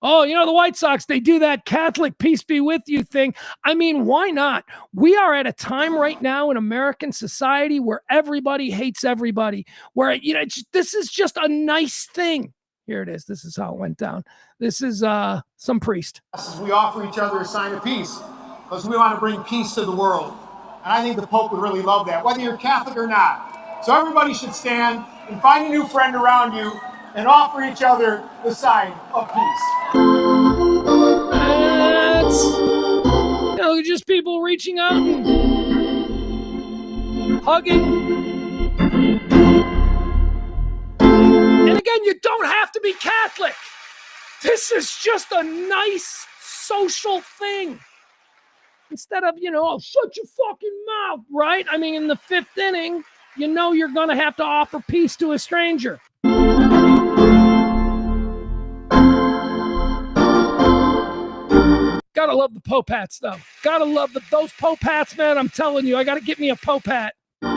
Oh, you know, the White Sox, they do that Catholic peace be with you thing. I mean, why not? We are at a time right now in American society where everybody hates everybody, where, you know, this is just a nice thing. Here it is. This is how it went down. This is some priest. We offer each other a sign of peace because we want to bring peace to the world. And I think the Pope would really love that, whether you're Catholic or not. So everybody should stand and find a new friend around you and offer each other the sign of peace. It's, just people reaching out and hugging. And again, you don't have to be Catholic. This is just a nice social thing. Instead of, oh, shut your fucking mouth, right? I mean, in the 5th inning, you're going to have to offer peace to a stranger. Gotta love the Pope hats, though. Gotta love those Pope hats, man. I'm telling you, I gotta get me a Pope hat. All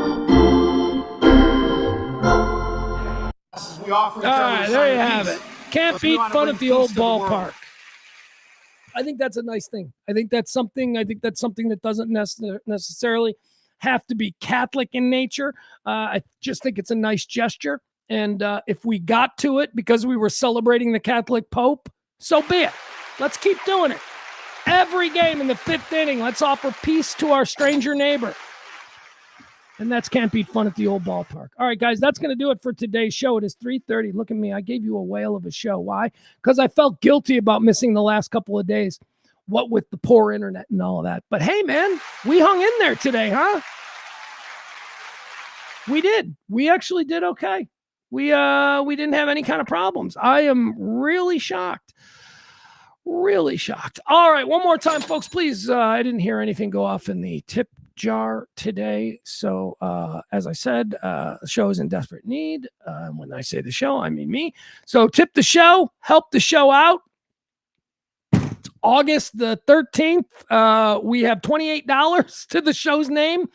right, there you have it. Can't beat fun at the old ballpark. I think that's a nice thing. I think that's something that doesn't necessarily have to be Catholic in nature. I just think it's a nice gesture. And if we got to it because we were celebrating the Catholic Pope, so be it. Let's keep doing it. Every game in the 5th inning, let's offer peace to our stranger neighbor. And that's can't beat fun at the old ballpark. All right, guys, that's going to do it for today's show. It is 3:30. Look at me. I gave you a whale of a show. Why? Because I felt guilty about missing the last couple of days. What with the poor internet and all of that. But hey, man, we hung in there today, huh? We did. We actually did okay. We didn't have any kind of problems. I am really shocked. Really shocked. All right, one more time, folks, please. I didn't hear anything go off in the tip jar today. So as I said, the show is in desperate need. When I say the show, I mean me. So tip the show, help the show out. It's August the 13th. We have $28 to the show's name.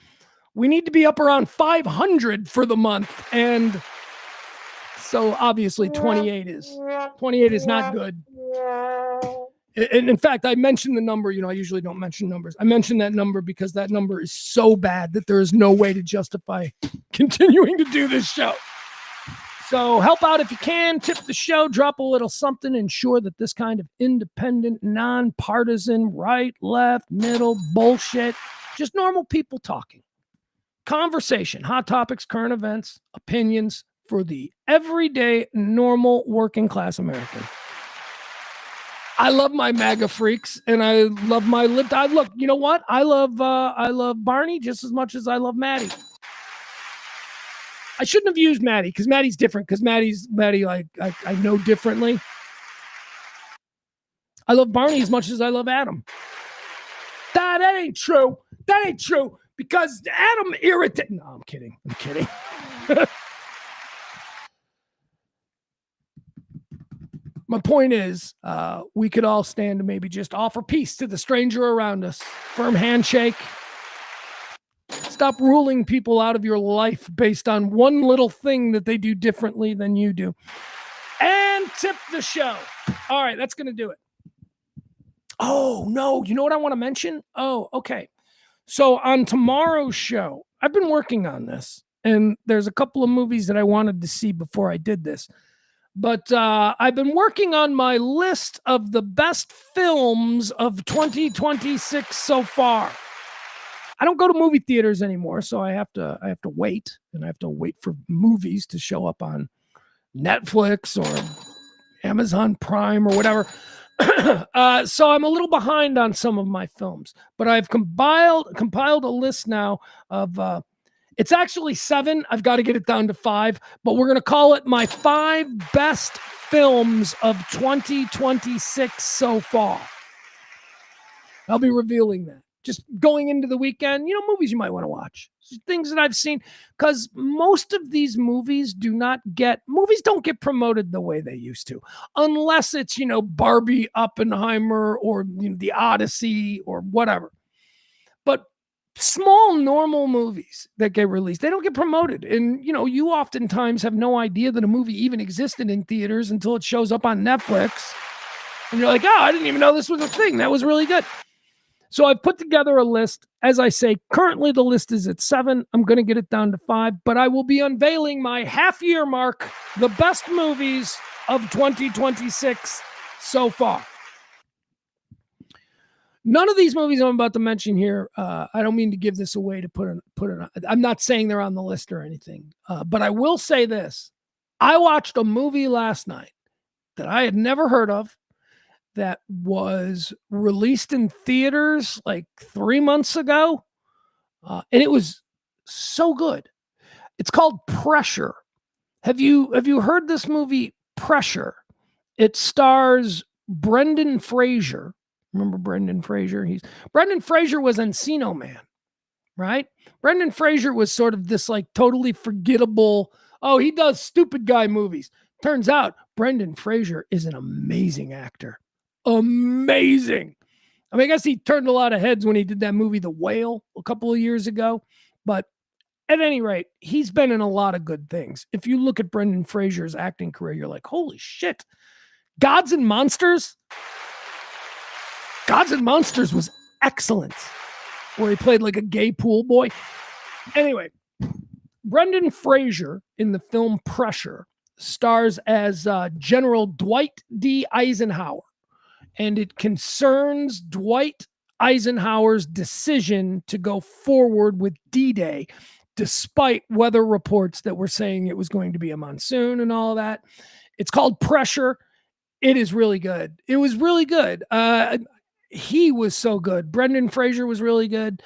We need to be up around 500 for the month. And so obviously 28 is not good. And in fact, I mentioned the number, I usually don't mention numbers. I mentioned that number because that number is so bad that there is no way to justify continuing to do this show. So help out if you can, tip the show, drop a little something, ensure that this kind of independent, nonpartisan, right, left, middle bullshit, just normal people talking. Conversation, hot topics, current events, opinions for the everyday, normal, working class American. I love my MAGA freaks, and I love my look, you know what? I love Barney just as much as I love Maddie. I shouldn't have used Maddie because Maddie's different. Because Maddie, like I know differently. I love Barney as much as I love Adam. That ain't true. That ain't true because Adam irritates. No, I'm kidding. My point is, we could all stand to maybe just offer peace to the stranger around us. Firm handshake. Stop ruling people out of your life based on one little thing that they do differently than you do. And tip the show. All right, that's going to do it. Oh, no. You know what I want to mention? Oh, okay. So on tomorrow's show, I've been working on this, and there's a couple of movies that I wanted to see before I did this. But I've been working on my list of the best films of 2026 so far. I don't go to movie theaters anymore, so I have to wait, and I have to wait for movies to show up on Netflix or Amazon Prime or whatever. So I'm a little behind on some of my films, but I've compiled a list now of it's actually 7. I've got to get it down to 5, but we're going to call it my 5 best films of 2026 so far. I'll be revealing that. Just going into the weekend, movies you might want to watch. Things that I've seen, because most of these movies don't get promoted the way they used to, unless it's, Barbie, Oppenheimer, or the Odyssey or whatever. But small, normal movies that get released, they don't get promoted. And, you oftentimes have no idea that a movie even existed in theaters until it shows up on Netflix. And you're like, oh, I didn't even know this was a thing. That was really good. So I've put together a list. As I say, currently the list is at 7. I'm going to get it down to 5, but I will be unveiling my half-year mark, the best movies of 2026 so far. None of these movies I'm about to mention here, I don't mean to give this away to put it. I'm not saying they're on the list or anything, but I will say this. I watched a movie last night that I had never heard of, that was released in theaters like 3 months ago. And it was so good. It's called Pressure. Have you heard this movie, Pressure? It stars Brendan Fraser. Remember Brendan Fraser? Brendan Fraser was Encino Man, right? Brendan Fraser was sort of this like totally forgettable, he does stupid guy movies. Turns out Brendan Fraser is an amazing actor. Amazing. I mean, I guess he turned a lot of heads when he did that movie, The Whale, a couple of years ago. But at any rate, he's been in a lot of good things. If you look at Brendan Fraser's acting career, you're like, holy shit. Gods and Monsters? Gods and Monsters was excellent, where he played like a gay pool boy. Anyway, Brendan Fraser in the film Pressure stars as General Dwight D. Eisenhower. And it concerns Dwight Eisenhower's decision to go forward with D-Day, despite weather reports that were saying it was going to be a monsoon and all of that. It's called Pressure. It is really good. It was really good. He was so good. Brendan Fraser was really good.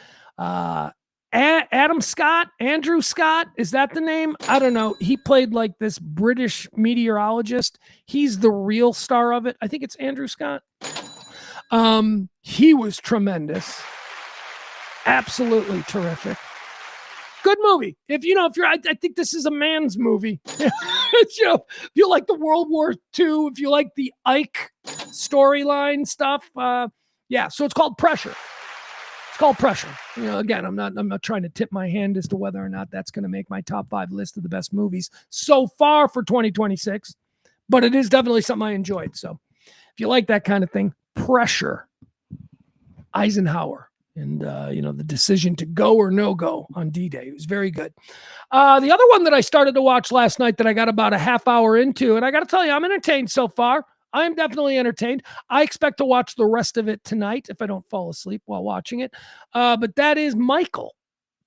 Andrew Scott, is that the name? I don't know. He played like this British meteorologist. He's the real star of it. I think it's Andrew Scott. He was tremendous. Absolutely terrific. Good movie. I think this is a man's movie. If you like the World War II, if you like the Ike storyline stuff, so it's called Pressure. It's called Pressure. You know, again, I'm not trying to tip my hand as to whether or not that's going to make my top 5 list of the best movies so far for 2026, but it is definitely something I enjoyed. So if you like that kind of thing, Pressure, Eisenhower, and the decision to go or no go on D-Day. It was very good. The other one that I started to watch last night that I got about a half hour into, and I got to tell you, I'm entertained so far. I am definitely entertained. I expect to watch the rest of it tonight if I don't fall asleep while watching it. But that is Michael,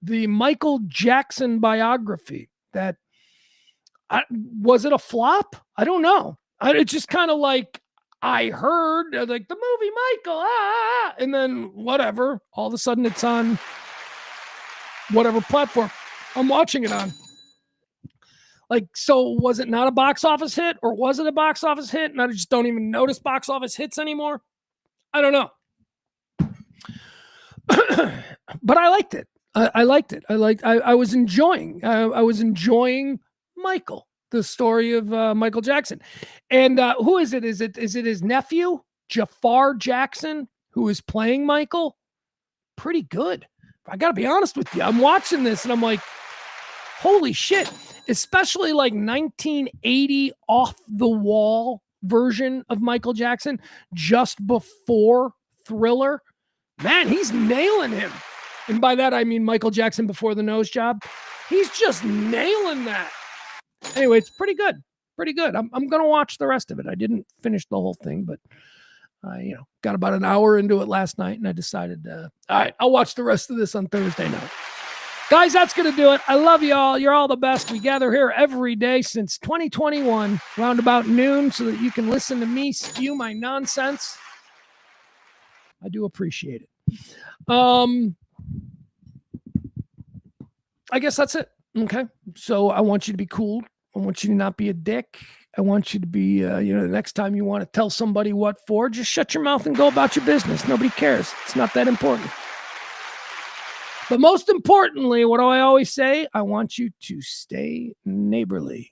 the Michael Jackson biography. That was it a flop? I don't know. It's just kind of like I heard like the movie Michael, and then whatever. All of a sudden it's on whatever platform I'm watching it on. Like, so was it not a box office hit, or was it a box office hit? And I just don't even notice box office hits anymore. I don't know. But I liked it. I liked it. I was enjoying Michael, the story of Michael Jackson. And who is it? Is it his nephew, Jafar Jackson, who is playing Michael? Pretty good. I got to be honest with you. I'm watching this and I'm like, holy shit. Especially like 1980 off the wall version of Michael Jackson just before Thriller. Man, he's nailing him. And by that, I mean Michael Jackson before the nose job. He's just nailing that. Anyway, it's pretty good. Pretty good. I'm going to watch the rest of it. I didn't finish the whole thing, but I got about an hour into it last night and I decided, all right, I'll watch the rest of this on Thursday night. Guys, that's going to do it. I love you all. You're all the best. We gather here every day since 2021, around about noon, so that you can listen to me spew my nonsense. I do appreciate it. I guess that's it. Okay. So I want you to be cool. I want you to not be a dick. I want you to be, the next time you want to tell somebody what for, just shut your mouth and go about your business. Nobody cares. It's not that important. But most importantly, what do I always say? I want you to stay neighborly.